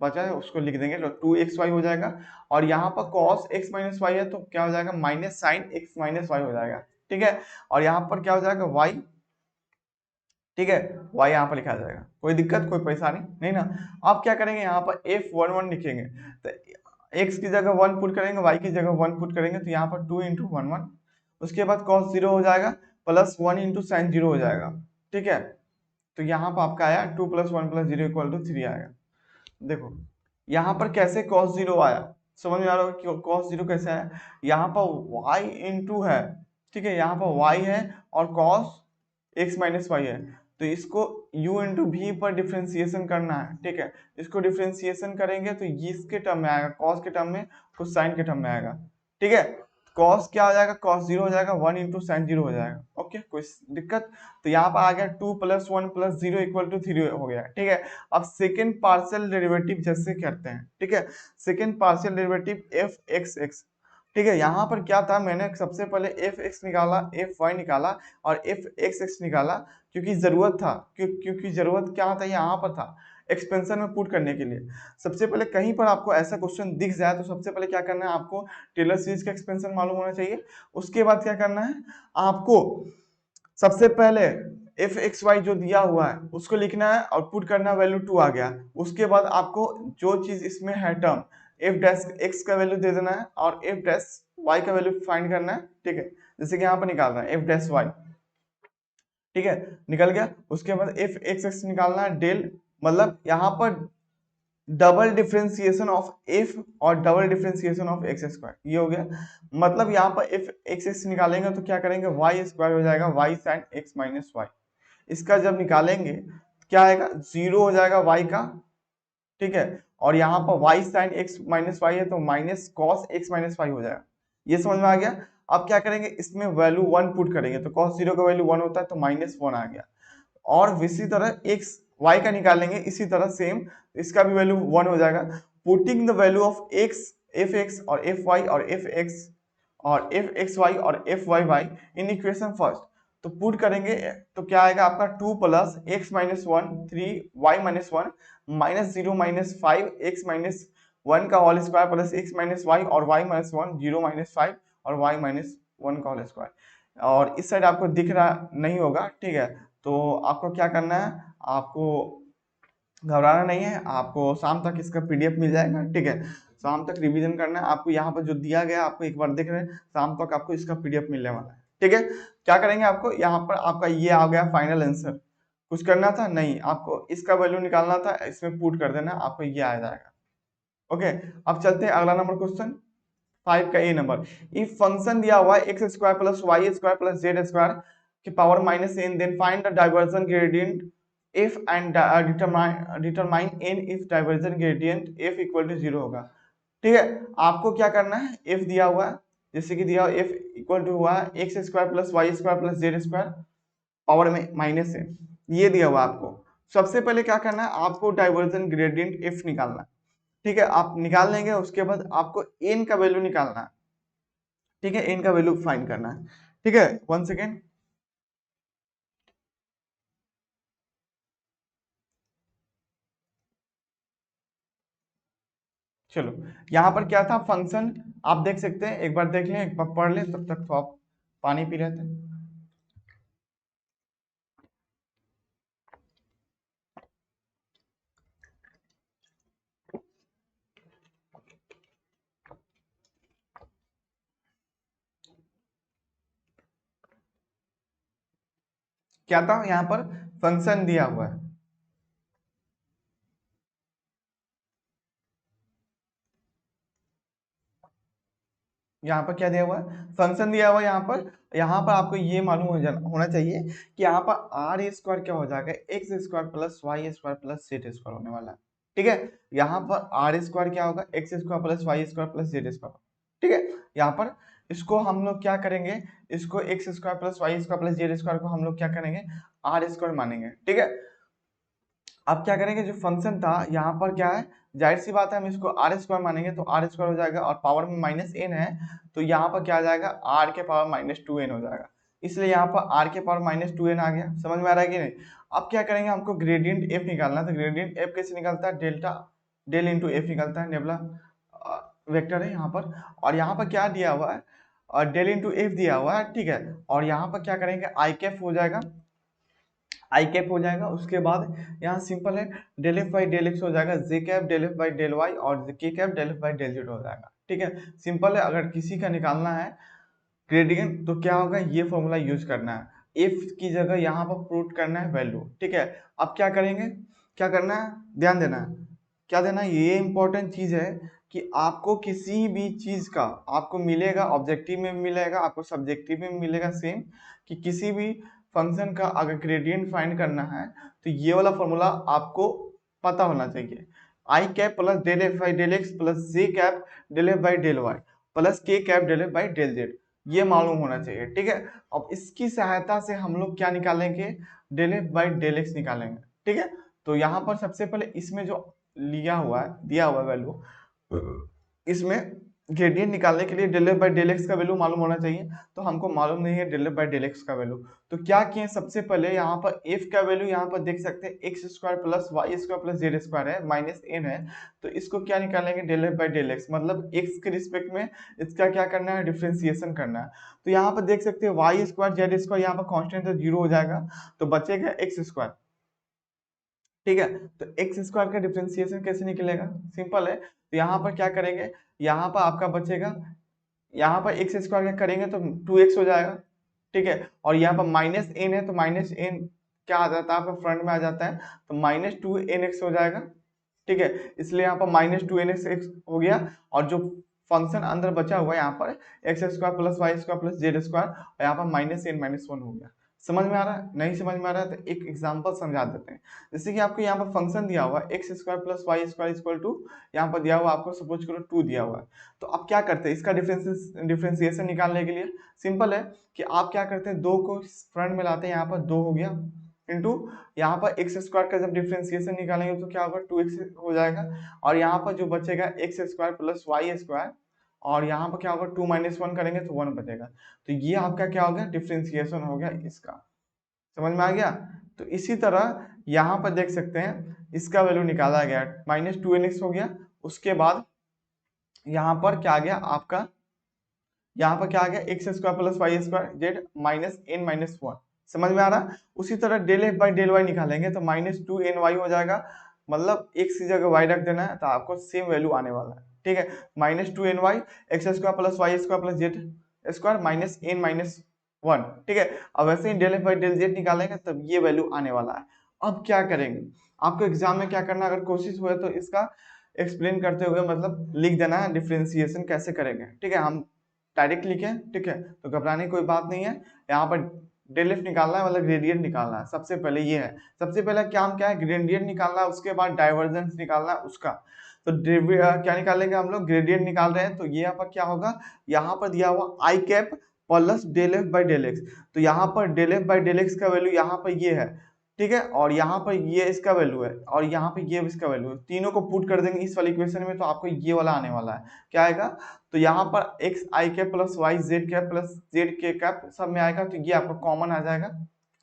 बचा है उसको लिख देंगे, तो 2xy हो जाएगा, और यहाँ पर cos x माइनस वाई है तो क्या हो जाएगा, minus sine x minus y हो जाएगा, ठीक है। और यहाँ पर क्या हो जाएगा, y, ठीक है, y यहाँ पर लिखा जाएगा, कोई दिक्कत कोई परेशानी नहीं ना। अब क्या करेंगे, यहाँ पर f11 लिखेंगे, तो x की जगह 1 पुट करेंगे, y की जगह 1 पुट करेंगे, तो यहाँ पर 2 इंटू 1 उसके बाद cos 0 हो जाएगा, प्लस 1 इंटू साइन 0 हो जाएगा, ठीक है। तो यहाँ पर आपका आया 2 प्लस 1 प्लस 0 इक्वल टू 3 आएगा। देखो यहाँ पर कैसे cos 0 आया, समझ में आ रहा है कि cos 0 कैसे आया, यहाँ पर y इंटू है, ठीक है, यहाँ पर y है और cos x माइनस वाई है, तो इसको u इंटू भी पर डिफ्रेंसिएशन करना है, ठीक है। इसको डिफ्रेंसिएशन करेंगे तो ये इसके टर्म में आएगा, cos के टर्म में, कुछ साइन के टर्म में आएगा, ठीक है। cos क्या हो जाएगा, cos 0 हो जाएगा, 1 इंटू साइन 0 हो जाएगा, ओके, कोई दिक्कत। तो यहाँ पर आ गया 2 प्लस 1 प्लस 0 इक्वल टू 3 हो गया, ठीक है। अब सेकेंड पार्शियल डेरिवेटिव जैसे करते हैं, ठीक है, second partial derivative F x x, ठीक है। यहाँ पर क्या था, मैंने सबसे पहले एफ एक्स निकाला, एफ वाई निकाला और एफ एक्स एक्स निकाला, क्योंकि जरूरत था, क्योंकि जरूरत क्या था, यहाँ पर था एक्सपेंशन में पुट करने के लिए। सबसे पहले कहीं पर आपको ऐसा क्वेश्चन दिख जाए तो सबसे पहले क्या करना है, आपको टेलर सीरीज का एक्सपेंशन मालूम होना चाहिए। उसके बाद क्या करना है आपको, सबसे पहले एफ एक्स वाई जो दिया हुआ है उसको लिखना है और पुट करना है, वैल्यू 2 आ गया। उसके बाद आपको जो चीज इसमें है टर्म एफ डैश एक्स का वैल्यू दे देना है और एफ डैश वाई का वैल्यू फाइंड करना है, ठीक है। जैसे कि यहाँ पर निकाल रहा है एफ डैश वाई, ठीक है, निकल गया। उसके बाद एफ एक्स एक्स निकालना है डेल, मतलब यहाँ पर डबल डिफरेंशिएशन ऑफ एफ और double differentiation of x square, ये हो गया। मतलब यहाँ पर एफ एक्स एक्स निकालेंगे तो क्या करेंगे, वाई स्क्वायर हो जाएगा y sine x minus y. इसका जब निकालेंगे क्या आएगा, 0 हो जाएगा वाई का, ठीक है। और यहाँ पर y sine x minus y है तो minus cos x minus y हो जाएगा। ये समझ में आ गया। अब क्या करेंगे, इसमें वैल्यू 1 पुट करेंगे तो कॉस 0 का वैल्यू 1 होता है तो -1 आ गया। और इसी तरह एक्स वाई का निकालेंगे, इसी तरह सेम इसका भी वैल्यू 1 हो जाएगा। Putting the value of x f x और एफ वाई और एफ एक्स और एफ एक्स वाई और f y y in equation first, तो पुट करेंगे तो क्या आएगा आपका 2 plus x minus 1 3 y minus 1 -0 -5 x minus 1 का whole square plus x minus y और वाई माइनस 1 0 -5 और वाई माइनस 1 का होल स्क्वायर। और इस साइड आपको दिख रहा नहीं होगा, ठीक है। तो आपको क्या करना है, आपको घबराना नहीं है, आपको शाम तक इसका पीडीएफ मिल जाएगा, ठीक है। शाम तक रिवीजन करना है आपको, यहाँ पर जो दिया गया आपको एक बार देख रहे हैं, शाम तक आपको इसका पीडीएफ मिलने वाला है, ठीक है। क्या करेंगे, आपको यहाँ पर आपका ये आ गया फाइनल आंसर। कुछ करना था नहीं, आपको इसका वैल्यू निकालना था, इसमें पुट कर देना, आपको ये आ जाएगा। ओके, अब चलते हैं अगला नंबर क्वेश्चन 5 का ए नंबर। इफ फंक्शन दिया हुआ है x square plus Y square plus Z square की power -n, then find the divergence gradient if and determine n if divergent gradient f equal to 0 होगा, ठीक है। आपको क्या करना है, f दिया हुआ है, जैसे कि दिया f इक्वल टू हुआ है x square plus Y square plus Z square power में -n, ये दिया हुआ आपको। सबसे पहले क्या करना है, आपको डाइवर्जन ग्रेडियंट f निकालना है, ठीक है। आप निकाल लेंगे, उसके बाद आपको n का वैल्यू निकालना है, ठीक है, n का वैल्यू फाइंड करना है, ठीक है। 1 सेकेंड, चलो यहाँ पर क्या था फंक्शन, आप देख सकते हैं, एक बार देख लें, एक बार पढ़ लें, तब तक तो आप पानी पी रहे थे। क्या था यहाँ पर, फंक्शन दिया हुआ है, यहाँ पर क्या दिया हुआ है, फंक्शन दिया हुआ है। यहाँ पर आपको ये मालूम होना चाहिए कि यहाँ पर आर स्क्वायर क्या हो जाएगा, x square plus Y square plus Z square होने वाला है, ठीक है। यहाँ पर आर स्क्वायर क्या होगा, x square plus Y square plus Z square, ठीक है। यहाँ पर इसको हम लोग क्या करेंगे, इसको x square plus Y square plus Z square को हम लोग क्या करेंगे, आर स्क्वायर मानेंगे, ठीक है। अब क्या करेंगे, जो फंक्शन था यहाँ पर क्या है, जाहिर सी बात है हम इसको आर स्क्वायर मानेंगे तो आर स्क्वायर हो जाएगा, और पावर में -n है तो यहाँ पर क्या आ जाएगा, आर के पावर -2n हो जाएगा, इसलिए यहाँ पर आर के पावर -2n आ गया। समझ में आ रहा है कि नहीं। अब क्या करेंगे, हमको ग्रेडियंट एफ निकालना है, तो ग्रेडियंट एफ कैसे निकलता है, डेल्टा डेल इंटू एफ निकलता है, नेबुला वेक्टर है यहाँ पर। और यहाँ पर क्या दिया हुआ है, और डेल इंटू एफ दिया हुआ है, ठीक है। और यहाँ पर क्या करेंगे, आई कैप हो जाएगा, आई कैप हो जाएगा। उसके बाद यहाँ सिंपल है, del F by del x हो जाएगा, J cap del F by del Y और K cap del F by del Z हो जाएगा, ठीक है। सिंपल है, अगर किसी का निकालना है ग्रेडियंट तो क्या होगा, ये फॉर्मूला यूज करना है, एफ की जगह यहाँ पर पुट करना है वैल्यू, ठीक है। अब क्या करेंगे, क्या करना है, ध्यान देना है, क्या देना है, ये इंपॉर्टेंट चीज है कि आपको किसी भी चीज का आपको मिलेगा, ऑब्जेक्टिव में मिलेगा, आपको सब्जेक्टिव में मिलेगा सेम, कि किसी भी फंक्शन का अगर ग्रेडियंट फाइंड करना है तो ये वाला फॉर्मूला आपको पता होना चाहिए, I cap plus del F by del X plus J cap del F by del Y plus K cap del F by del Z, ये मालूम होना चाहिए, ठीक है। अब इसकी सहायता से हम लोग क्या निकालेंगे, del F by del x निकालेंगे, ठीक है। तो यहाँ पर सबसे पहले इसमें जो लिया हुआ है, दिया हुआ वैल्यू, इसमें ग्रेडियंट निकालने के लिए del F by del x का वैल्यू मालूम होना चाहिए, तो हमको मालूम नहीं है del F by del x का वैल्यू। तो क्या किए, सबसे पहले यहाँ पर एफ का वैल्यू यहाँ पर देख सकते हैं x square plus Y square plus Z square है माइनस एन है, तो इसको क्या निकालेंगे del F by del x, मतलब एक्स के रिस्पेक्ट में इसका क्या करना है, डिफ्रेंसिएशन करना है। तो यहाँ पर देख सकते हैं वाई स्क्वायर जेड स्क्वायर यहाँ पर कॉन्स्टेंट है, जीरो हो जाएगा, तो बचेगा एक्स स्क्वायर। ठीक है, तो एक्स स्क्वायर का डिफ्रेंसिएशन कैसे निकलेगा, सिंपल है। तो यहाँ पर क्या करेंगे, यहाँ पर आपका बचेगा, यहाँ पर एक्स स्क्वायर का करेंगे तो 2x हो जाएगा। ठीक है, और यहाँ पर माइनस एन है तो माइनस एन क्या आ जाता है आपका फ्रंट में आ जाता है, तो माइनस टू एन एक्स हो जाएगा। ठीक है, इसलिए यहाँ पर माइनस टू एन एक्स हो गया, और जो फंक्शन अंदर बचा हुआ है यहाँ पर x square plus Y square plus Z square, और यहाँ पर माइनस एन माइनस वन हो गया। समझ में आ रहा है, नहीं समझ में आ रहा है तो एक एग्जांपल समझा देते हैं। जैसे कि आपको यहाँ पर फंक्शन दिया हुआ है x square plus Y square equal to, यहाँ पर दिया हुआ आपको सपोज करो 2 दिया हुआ है, तो अब क्या करते हैं इसका डिफ्रेंसिएशन निकालने के लिए, सिंपल है कि आप क्या करते हैं, दो को फ्रंट में लाते हैं, यहाँ पर 2 हो गया, इंटू यहाँ पर एक्स स्क्वायर का जब डिफ्रेंसिएशन निकालेंगे तो क्या होगा 2x हो जाएगा, और यहाँ पर जो बचेगा x square plus Y square, और यहाँ पर क्या होगा 2 माइनस वन करेंगे तो 1 बचेगा, तो ये आपका क्या हो गया, डिफ्रेंसिएशन हो गया इसका। समझ में आ गया। तो इसी तरह यहाँ पर देख सकते हैं इसका वैल्यू निकाला गया, माइनस टू एन एक्स हो गया, उसके बाद यहाँ पर क्या आ गया आपका, यहाँ पर क्या आ गया x square plus Y square z minus N minus one. समझ में आ रहा, उसी तरह del F by del y निकालेंगे तो माइनस टू एन वाई हो जाएगा, मतलब एक्स की जगह वाई रख देना है तो आपको सेम वैल्यू आने वाला है। ठीक है, minus two N Y X square plus Y square plus Z square minus N minus one. ठीक है, अब वैसे ही del F by del Z निकालेंगे तब ये वैल्यू आने वाला है। अब क्या करेंगे, आपको एग्जाम में क्या करना, अगर कोशिश हुए तो इसका एक्सप्लेन करते हुए मतलब लिख देना है डिफ्रेंसिएशन कैसे करेंगे। ठीक है, हम डायरेक्ट लिखें, ठीक है, तो घबराने की कोई बात नहीं है। यहाँ पर डेल एफ निकालना है, मतलब ग्रेडियंट निकालना है, सबसे पहले ये है, सबसे पहला काम क्या है, ग्रेडियंट निकालना है, उसके बाद डाइवर्जेंस निकालना है उसका। तो क्या निकालेंगे हम लोग, ग्रेडियंट निकाल रहे हैं, तो ये यहाँ पर क्या होगा, यहाँ पर दिया हुआ I cap plus del F by del X, तो यहाँ पर del F by del x का वैल्यू यहाँ पर ये है। ठीक है, और यहाँ पर ये इसका वैल्यू है, और यहाँ पे ये इसका वैल्यू है, तीनों को पुट कर देंगे इस वाली इक्वेशन में, तो आपको ये वाला आने वाला है, क्या आएगा, तो यहाँ पर X I cap plus Y Z cap plus Z के कैप सब में आएगा, तो ये आपको कॉमन आ जाएगा।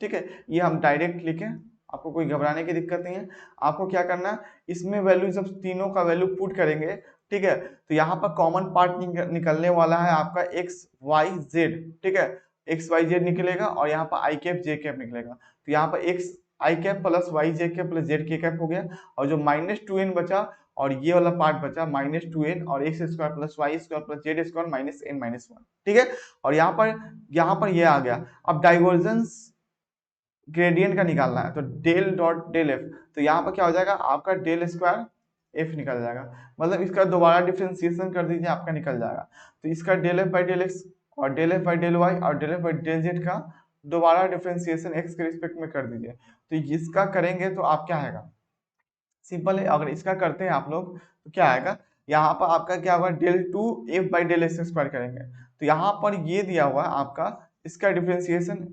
ठीक है, ये हम डायरेक्ट लिखें, आपको कोई घबराने की दिक्कत नहीं है। आपको क्या करना है, इसमें वैल्यू जब तीनों का वैल्यू पुट करेंगे, ठीक है, तो यहाँ पर कॉमन पार्ट निकलने वाला है आपका एक्स वाई जेड। ठीक है, एक्स वाई जेड निकलेगा, और यहाँ पर आई कैप जे कैप निकलेगा, तो यहाँ पर X I cap plus Y J cap plus Z के कैप हो गया, और जो माइनस टू एन बचा, और ये वाला पार्ट बचा माइनस टू एन और x square plus Y square plus Z square minus N minus one. ठीक है, और यहाँ पर ये आ गया। अब डाइवर्जेंस ग्रेडियंट का निकालना है, तो डेल डॉट डेल एफ, तो यहाँ पर क्या हो जाएगा आपका डेल स्क्वायर एफ निकल जाएगा, मतलब इसका दोबारा डिफ्रेंसिएशन कर दीजिए, आपका निकल जाएगा। तो इसका del F by del x और del F by del Y और del F by del Z का दोबारा डिफ्रेंसिएशन एक्स के रिस्पेक्ट में कर दीजिए। तो इसका करेंगे तो आप क्या आएगा, सिंपल है, अगर इसका करते हैं आप लोग तो क्या आएगा, यहाँ पर आपका क्या होगा, del two f by del x square करेंगे, तो यहाँ पर ये दिया हुआ है आपका, इसका डिफ्रेंसिएशन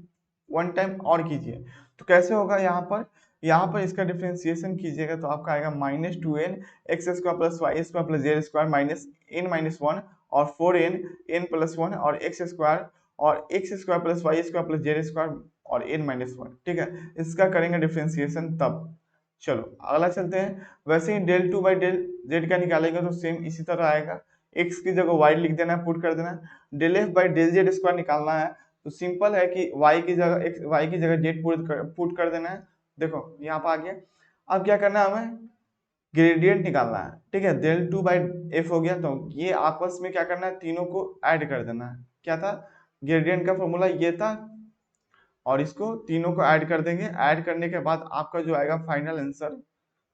वन टाइम और कीजिए, तो कैसे होगा, यहाँ पर इसका डिफ्रेंसिएशन कीजिएगा तो आपका आएगा minus two N X square plus Y square plus Z square minus N minus one, और four N N plus one और एक्स स्क्वायर, और x square plus Y square plus Z square और N minus one. ठीक है, इसका करेंगे differentiation तब। चलो अगला चलते हैं, वैसे ही del two by del Z का निकालेंगे तो सेम इसी तरह आएगा, एक्स की जगह वाई लिख देना है, पुट कर देना है। Del F by del z square निकालना है, तो सिंपल है कि वाई की जगह एक्स, वाई की जगह जेड पुट कर देना है। देखो यहाँ पर आ गया। अब क्या करना है, हमें ग्रेडियंट निकालना है। ठीक है, डेल टू बाई एफ हो गया, तो ये आपस में क्या करना है, तीनों को ऐड कर देना है। क्या था, ग्रेडियंट का फॉर्मूला ये था, और इसको तीनों को ऐड कर देंगे, ऐड करने के बाद आपका जो आएगा फाइनल आंसर,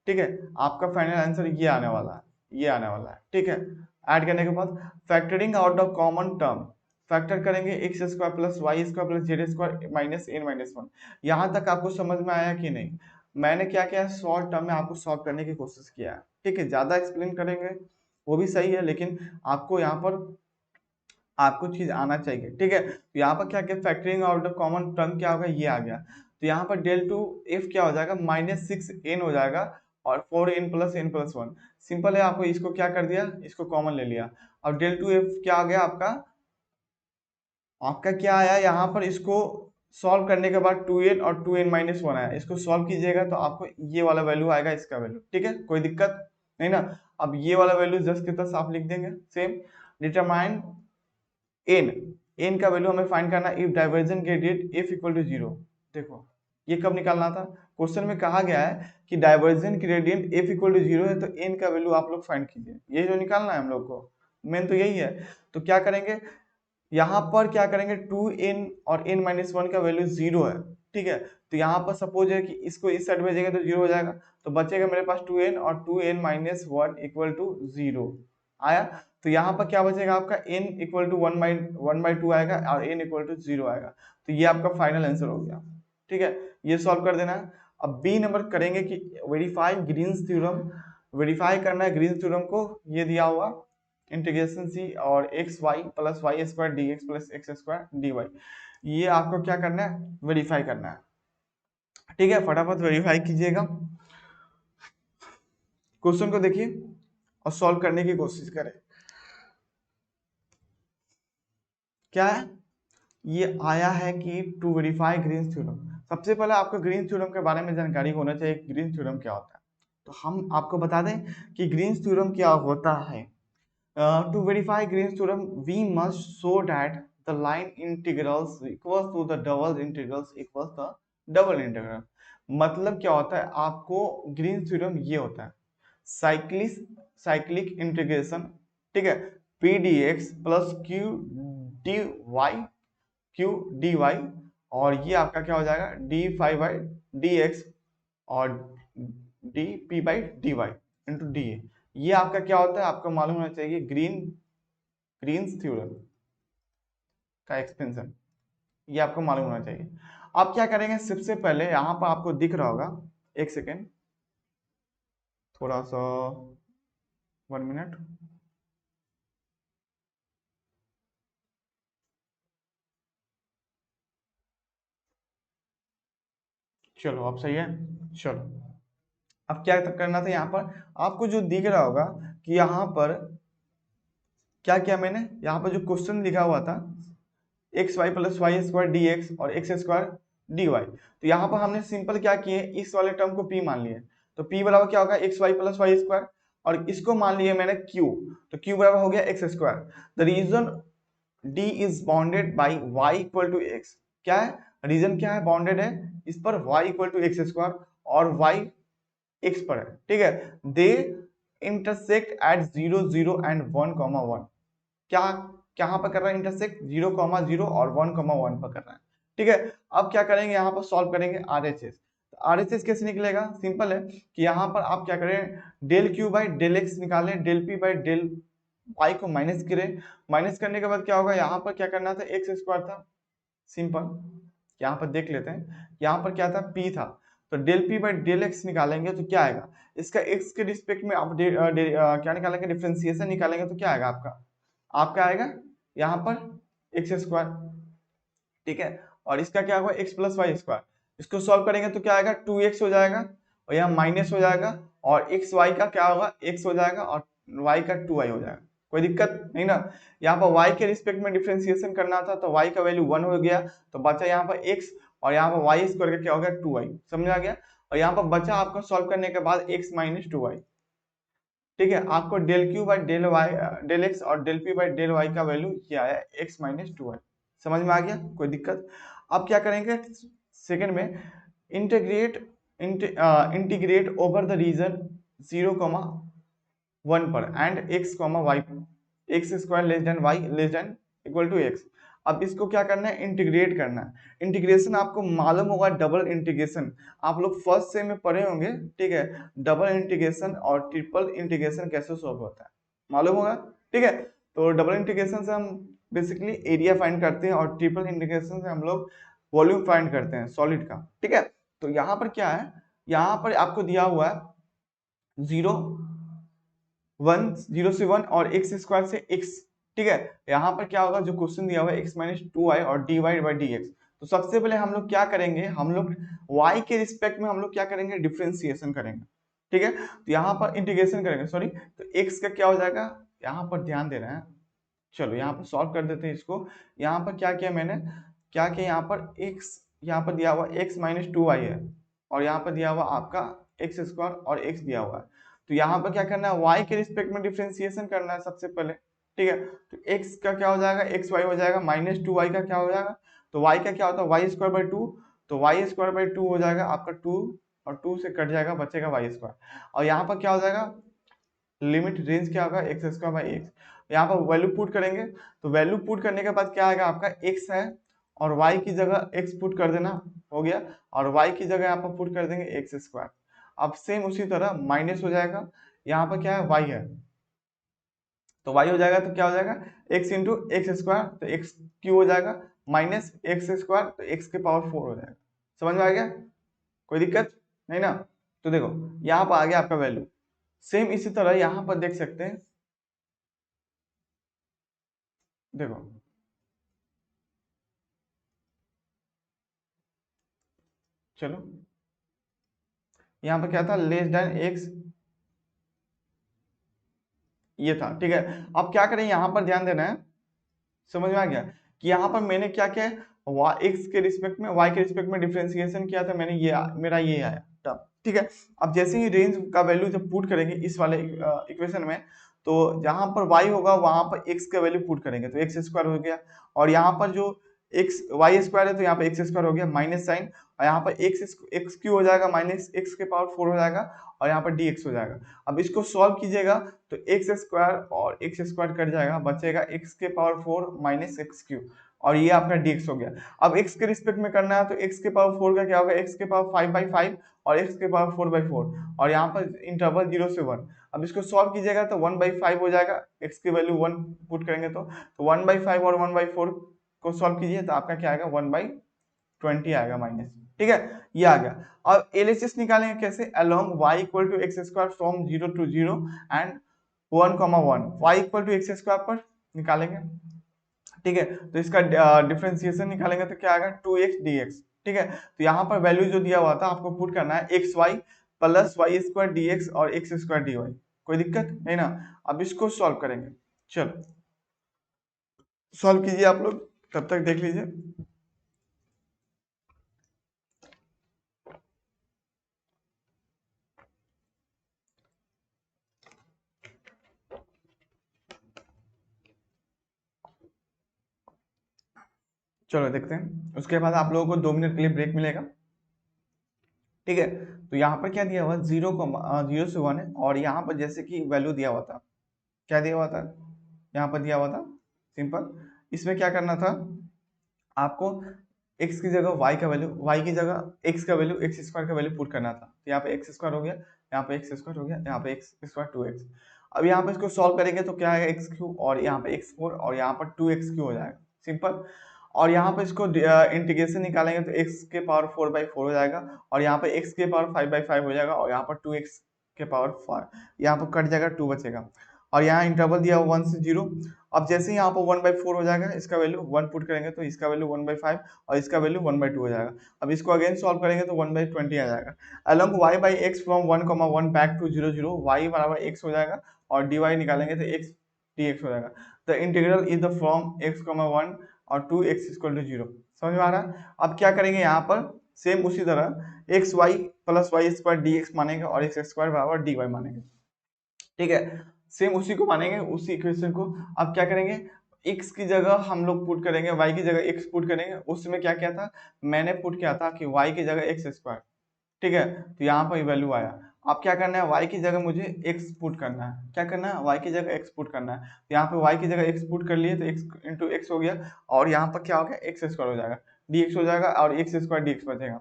ठीक है, आपका फाइनल आंसर ये आने वाला है, ये आने वाला है। ठीक है, ऐड करने के बाद factoring out of common term, factor करेंगे X square plus Y square plus Z square minus N minus one. यहाँ तक आपको समझ में आया कि नहीं, मैंने क्या किया, शॉर्ट टर्म में आपको सॉल्व करने की कोशिश किया है। ठीक है, ज्यादा एक्सप्लेन करेंगे वो भी सही है, लेकिन आपको यहाँ पर आपको चीज आना चाहिए। ठीक है, तो यहाँ पर क्या किया, factoring out of common term क्या होगा, ये आ गया, तो यहाँ पर डेल टू एफ क्या हो जाएगा, माइनस सिक्स एन हो जाएगा, और 4n+n+1। सिंपल है, आपको इसको क्या कर दिया, इसको कॉमन ले लिया। अब del 2f क्या आ गया आपका, आपका क्या आया यहाँ पर, इसको सॉल्व करने के बाद 2n और 2n-1 आया, इसको सॉल्व कीजिएगा तो आपको ये वाला वैल्यू आएगा, इसका वैल्यू। ठीक है, कोई दिक्कत नहीं ना। अब ये वाला वैल्यू जस्ट के तस आप लिख देंगे। सेम डिटरमाइन n, n का वैल्यू हमें फाइंड करना, if divergent gradient f equal to 0। देखो ये कब निकालना था, क्वेश्चन में कहा गया है कि divergent gradient f equal to 0 है, तो n का वैल्यू आप लोग फाइंड कीजिए, यही जो निकालना है हम लोग को, मेन तो यही है। तो क्या करेंगे, यहाँ पर क्या करेंगे, 2n और n-1 का वैल्यू 0 है। ठीक है, तो यहाँ पर सपोज है कि इसको इस साइड भेजेंगे तो 0 हो जाएगा, तो बचेगा मेरे पास 2n और 2n-1 इक्वल टू 0 आया। तो यहाँ पर क्या बचेगा आपका, n इक्वल टू 1/2 आएगा और n इक्वल टू 0 आएगा। तो ये आपका फाइनल आंसर हो गया। ठीक है, ये सॉल्व कर देना है। अब बी नंबर करेंगे कि वेरीफाई ग्रीन्स थ्योरम, वेरीफाई करना है ग्रीन्स थ्योरम को। ये दिया हुआ इंटीग्रेशन सी और x y plus Y square d x plus x square d y, ये आपको क्या करना है, वेरीफाई करना है। ठीक है, फटाफट वेरीफाई कीजिएगा, क्वेश्चन को देखिए और सॉल्व करने की कोशिश करें। क्या है, ये आया है कि टू वेरीफाई ग्रीन्स थ्योरम। सबसे पहले आपको ग्रीन्स थ्योरम के बारे में जानकारी होना चाहिए, ग्रीन्स थ्योरम क्या होता है। तो हम आपको बता दें कि ग्रीन्स थ्योरम क्या होता है। To verify Green's theorem, we must show that the line integrals equals to the double integrals equals the double integral। मतलब क्या होता है, आपको ग्रीन्स थ्योरम ये होता है साइक्लिक इंटीग्रेशन, ठीक है, P D x plus Q D Y, और ये आपका क्या हो जाएगा, D five by D x और D P by D Y into D A. ये आपका क्या होता है, आपको मालूम होना चाहिए ग्रीन्स थ्योरम का एक्सपेंशन, ये आपको मालूम होना चाहिए। आप क्या करेंगे, सबसे पहले यहाँ पर आपको दिख रहा होगा, एक सेकेंड, थोड़ा सा 1 मिनट, चलो अब सही है। चलो अब क्या करना था, यहाँ पर आपको जो दिख रहा होगा कि यहाँ पर क्या किया मैंने, यहाँ पर जो क्वेश्चन लिखा हुआ था x y plus Y square d x और एक्स स्क्वायर डी वाई, तो यहाँ पर हमने सिंपल क्या किए, इस वाले टर्म को p मान लिए, तो p बराबर क्या होगा, x y plus Y square, और इसको मान लिए मैंने q, तो q बराबर हो गया x square. The region d is bounded by y equal to x, क्या है रीजन, क्या है, बाउंडेड है इस पर y equal to x square और y x पर है। ठीक है, दे इंटरसेक्ट एट 0 0 एंड 1,1, क्या कहाँ पर कर रहा है इंटरसेक्ट, 0,0 और 1,1 पर कर रहा है। ठीक है, अब क्या करेंगे, यहाँ पर सॉल्व करेंगे RHS। RHS कैसे निकलेगा, सिंपल है कि यहाँ पर आप क्या करें, del Q by del X निकालें, del P by del Y को माइनस करें, माइनस करने के बाद क्या होगा, यहाँ पर क्या करना था, एक्स स्क्वायर था, सिंपल यहाँ पर देख लेते हैं, यहाँ पर क्या था, p था, तो del P by del x निकालेंगे तो क्या आएगा, इसका x के रिस्पेक्ट में आप क्या निकालेंगे, डिफरेंशिएशन निकालेंगे तो क्या आएगा आपका आएगा यहाँ पर एक्स स्क्वायर। ठीक है, और इसका क्या होगा, एक्स प्लस वाई स्क्वायर, इसको सॉल्व करेंगे तो क्या आएगा, 2x हो जाएगा और यहाँ माइनस हो जाएगा, और एक्स वाई का क्या होगा, x हो जाएगा और y का 2y हो जाएगा, कोई दिक्कत नहीं ना। यहाँ पर y के रिस्पेक्ट में डिफरेंशिएशन करना था तो y का वैल्यू 1 हो गया, तो बचा यहाँ पर x, और यहाँ पर y स्क्वायर का क्या हो गया, 2y, समझ आ गया। और यहाँ पर बचा आपको सॉल्व करने के बाद x माइनस 2y। ठीक है, आपको del Q by del Y del x और del P by del Y का वैल्यू क्या है, x माइनस 2y, समझ में आ गया, कोई दिक्कत। अब क्या करेंगे, सेकंड में इंटीग्रेट ओवर द रीजन 0,1 पर and x, y, x square less than y less than equal to x. अब इसको क्या करना है, इंटीग्रेट करना है। इंटीग्रेशन आपको मालूम होगा, डबल इंटीग्रेशन आप लोग फर्स्ट सेम में पढ़े होंगे। ठीक है, डबल इंटीग्रेशन और ट्रिपल इंटीग्रेशन कैसे सॉल्व होता है मालूम होगा। ठीक है, तो डबल इंटीग्रेशन से हम बेसिकली एरिया फाइंड करते हैं और ट्रिपल इंटीग्रेशन से हम लोग वॉल्यूम फाइंड करते हैं सॉलिड का। ठीक है, तो यहाँ पर क्या है, यहाँ पर आपको दिया हुआ है 0 से 1 और एक्स स्क्वायर से x। ठीक है, यहाँ पर क्या होगा, जो क्वेश्चन दिया हुआ है x माइनस 2y और dy बाई डी एक्स। तो सबसे पहले हम लोग क्या करेंगे, हम लोग y के रिस्पेक्ट में हम लोग क्या करेंगे, डिफरेंशिएशन करेंगे। ठीक है, तो यहाँ पर इंटीग्रेशन करेंगे, सॉरी, तो x का क्या हो जाएगा, यहाँ पर ध्यान देना है। चलो यहाँ पर सॉल्व कर देते हैं इसको। यहाँ पर क्या किया मैंने, क्या किया, यहाँ पर x, यहाँ पर दिया हुआ x माइनस 2y है, और यहाँ पर दिया हुआ आपका एक्स स्क्वायर और x दिया हुआ है। तो यहाँ पर क्या करना है, y के रिस्पेक्ट में डिफ्रेंसिएशन करना है सबसे पहले। ठीक है, तो x का क्या हो जाएगा, एक्स वाई हो जाएगा, माइनस 2y का क्या हो जाएगा, तो y का क्या होता है, वाई स्क्वायर बाई टू, तो वाई स्क्वायर बाई टू हो जाएगा आपका 2, और 2 से कट जाएगा, बचेगा वाई स्क्वायर। और यहाँ पर क्या हो जाएगा, लिमिट रेंज क्या होगा, एक्स स्क्वायर बाई एक्स। यहाँ पर वैल्यू पुट करेंगे, तो वैल्यू पुट करने के बाद क्या आएगा आपका, एक्स है और वाई की जगह एक्स पुट कर देना, हो गया, और वाई की जगह यहाँ पर पुट कर देंगे एक्स स्क्वायर। अब सेम उसी तरह माइनस हो जाएगा, यहाँ पर क्या है, वाई है, तो वाई हो जाएगा, तो क्या हो जाएगा, एक्स इंटू एक्स स्क्वायर, तो एक्स क्यू हो जाएगा, माइनस एक्स स्क्वायर, तो एक्स के पावर 4 हो जाएगा। समझ में आ गया, कोई दिक्कत नहीं ना। तो देखो यहाँ पर आ गया आपका वैल्यू। सेम इसी तरह यहाँ पर देख सकते हैं, देखो चलो, यहाँ पर क्या था, लेस देन एक्स, ये था, ठीक है। अब क्या करें, यहाँ पर ध्यान देना है, समझ में आ गया कि यहाँ पर मैंने क्या किया है, एक्स के रिस्पेक्ट में, वाई के रिस्पेक्ट में डिफरेंशिएशन किया था मैंने, ये मेरा ये आया टर्म, ठीक है। अब जैसे ही रेंज का वैल्यू जब पुट करेंगे इस वाले इक्वेशन में, तो जहां पर वाई होगा वहां पर एक्स का वैल्यू पुट करेंगे, तो एक्स स्क्वायर हो गया, और यहाँ पर जो एक्स वाई स्क्वायर है, तो यहाँ पे एक्स स्क्वायर हो गया माइनस साइन, और यहाँ पर एक्स एक्स क्यू हो जाएगा, माइनस एक्स के पावर 4 हो जाएगा, और यहाँ पर डी एक्स हो जाएगा। अब इसको सॉल्व कीजिएगा, तो एक्स स्क्वायर और एक्स स्क्वायर कट जाएगा, बचेगा एक्स के पावर 4 माइनस एक्स क्यू, और ये आपका dx हो गया। अब x के रिस्पेक्ट में करना है, तो x के पावर 4 का क्या होगा, x के पावर 5/5 और x के पावर 4/4, और यहाँ पर इंटरवल 0 से 1। अब इसको सॉल्व कीजिएगा तो 1/5 हो जाएगा, x की वैल्यू 1 पुट करेंगे तो 1/5 और 1/4 को सॉल्व कीजिए, तो आपका क्या आएगा, 1/20 आएगा माइनस, ठीक है, ये आ गया। अब एलएचएस निकालेंगे कैसे, along y equal to x square from 0 to 0 and 1,1, y equal to x square पर निकालेंगे, ठीक है। तो इसका डिफरेंशिएशन निकालेंगे तो क्या आएगा, 2x dx, ठीक है। तो यहाँ पर वैल्यू जो दिया हुआ था आपको पुट करना है x y plus Y square d x और एक्स स्क्वायर डी वाई, कोई दिक्कत नहीं ना। अब इसको सॉल्व करेंगे, चलो सॉल्व कीजिए आप लोग, तब तक देख लीजिए। चलो देखते हैं, उसके बाद आप लोगों को 2 मिनट के लिए ब्रेक मिलेगा, ठीक है। तो यहाँ पर क्या दिया हुआ, 0 से 1 है, और यहाँ पर जैसे कि वैल्यू दिया हुआ था, क्या दिया हुआ था, यहाँ पर दिया हुआ था सिंपल, इसमें क्या करना था आपको, x की जगह y का वैल्यू, y की जगह x का वैल्यू, एक्स स्क्वायर का वैल्यू पुट करना था, तो यहाँ पे एक्स स्क्वायर हो गया, यहाँ पे एक्स स्क्वायर हो गया, यहाँ पे एक्स स्क्वायर 2x। अब यहाँ पे इसको सॉल्व करेंगे तो क्या आएगा, एक्स क्यू, और यहाँ पे x4, और यहाँ पर 2x क्यू हो जाएगा सिंपल। और यहाँ पे इसको इंटीग्रेशन निकालेंगे तो x के पावर 4/4 हो जाएगा, और यहाँ पे x के पावर 5/5 हो जाएगा, और यहाँ पर 2x के पावर 5, यहाँ पर कट जाएगा, 2 बचेगा, और यहाँ इंटरवल दिया 1 से 0। अब जैसे ही यहाँ पर 1/4 हो जाएगा, इसका वैल्यू 1 पुट करेंगे तो इसका वैल्यू 1/5 और इसका वैल्यू 1/2 हो जाएगा। अब इसको अगेन सॉल्व करेंगे तो 1/20 आ जाएगा। Along y by x from 1,1 back to 0 0, y बराबर x हो जाएगा, और dy निकालेंगे तो x dx हो जाएगा। The integral is the from x,1 और 2x इक्वल टू 0। समझ में आ रहा है। अब क्या करेंगे यहाँ पर, सेम उसी तरह x y plus Y square d x मानेंगे, और एक्स स्क्वायर बराबर डी वाई मानेंगे, ठीक है। सेम उसी को मानेंगे, उसी इक्वेशन को। अब क्या करेंगे, x की जगह हम लोग पुट करेंगे, y की जगह x पुट करेंगे। उसमें क्या किया था, मैंने पुट किया था कि y की जगह एक्स स्क्वायर, ठीक है, तो यहाँ पर वैल्यू आया। अब क्या करना है, y की जगह मुझे x पुट करना है, क्या करना है, y की जगह x पुट करना है, तो यहाँ पे y की जगह x पुट कर लिए तो x इंटू एक्स हो गया, और यहाँ पर क्या हो गया, एक्स स्क्वायर हो जाएगा, dx हो जाएगा, और एक्स स्क्वायर dx बचेगा।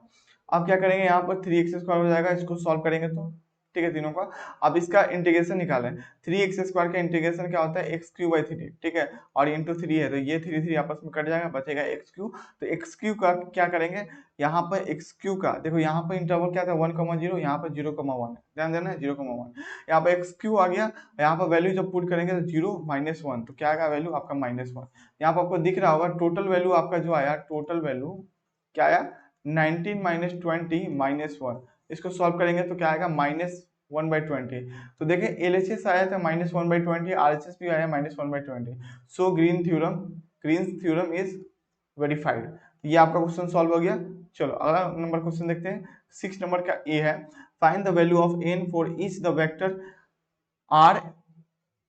अब क्या करेंगे, यहाँ पर 3x स्क्वायर हो जाएगा, इसको सॉल्व करेंगे तो, ठीक है, तीनों का। अब इसका इंटीग्रेशन निकालें, 3x स्क्वायर का इंटीग्रेशन क्या होता है, एक्स क्यू बाई 3, ठीक है, और इंटू 3 है, तो ये 3 3 आपस में कट जाएगा, बचेगा एक्स क्यू। तो एक्स क्यू का क्या करेंगे, यहाँ पर एक्स क्यू का देखो, यहाँ पर इंटरवल क्या था, 1,0, यहाँ पर 0,1 है, ध्यान देना है, 0,1, यहाँ पर एक्स क्यू आ गया। यहाँ पर वैल्यू जब पुट करेंगे तो 0 -1, तो क्या आएगा वैल्यू आपका -1। यहाँ पर आपको दिख रहा होगा टोटल वैल्यू आपका जो आया, टोटल वैल्यू क्या आया, 19 - 20 -1। इसको सॉल्व करेंगे तो क्या आएगा, -1 1/20। तो देखें LHS आया था -1/20, RHS भी आया -1/20। So green theorem is verified. ये आपका क्वेश्चन सॉल्व हो गया। चलो अगला नंबर क्वेश्चन देखते हैं। 6 नंबर का ए है, find the value of n for each the vector r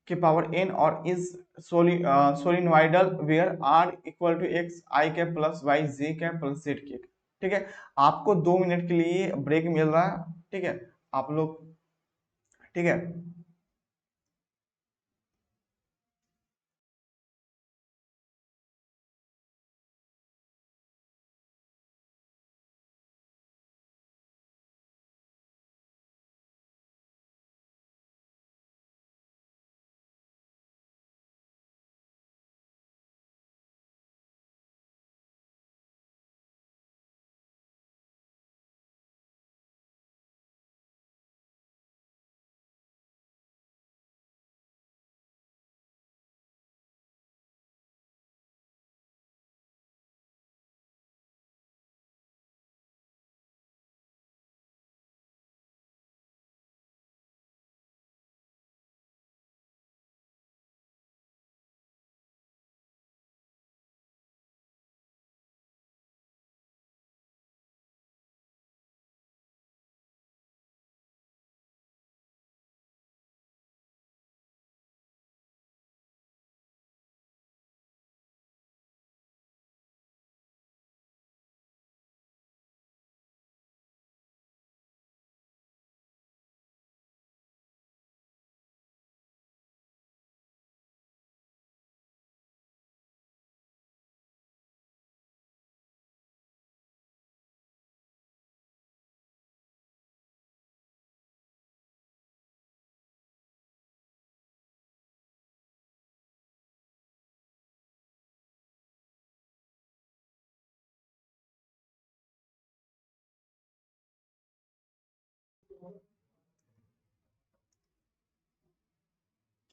के पावर n और is solenoidal where r equal to x i cap plus y j cap plus z cap. ठीक है, आपको 2 minute के लिए ब्रेक मिल रहा है। ठीक है, आप लोग, ठीक है,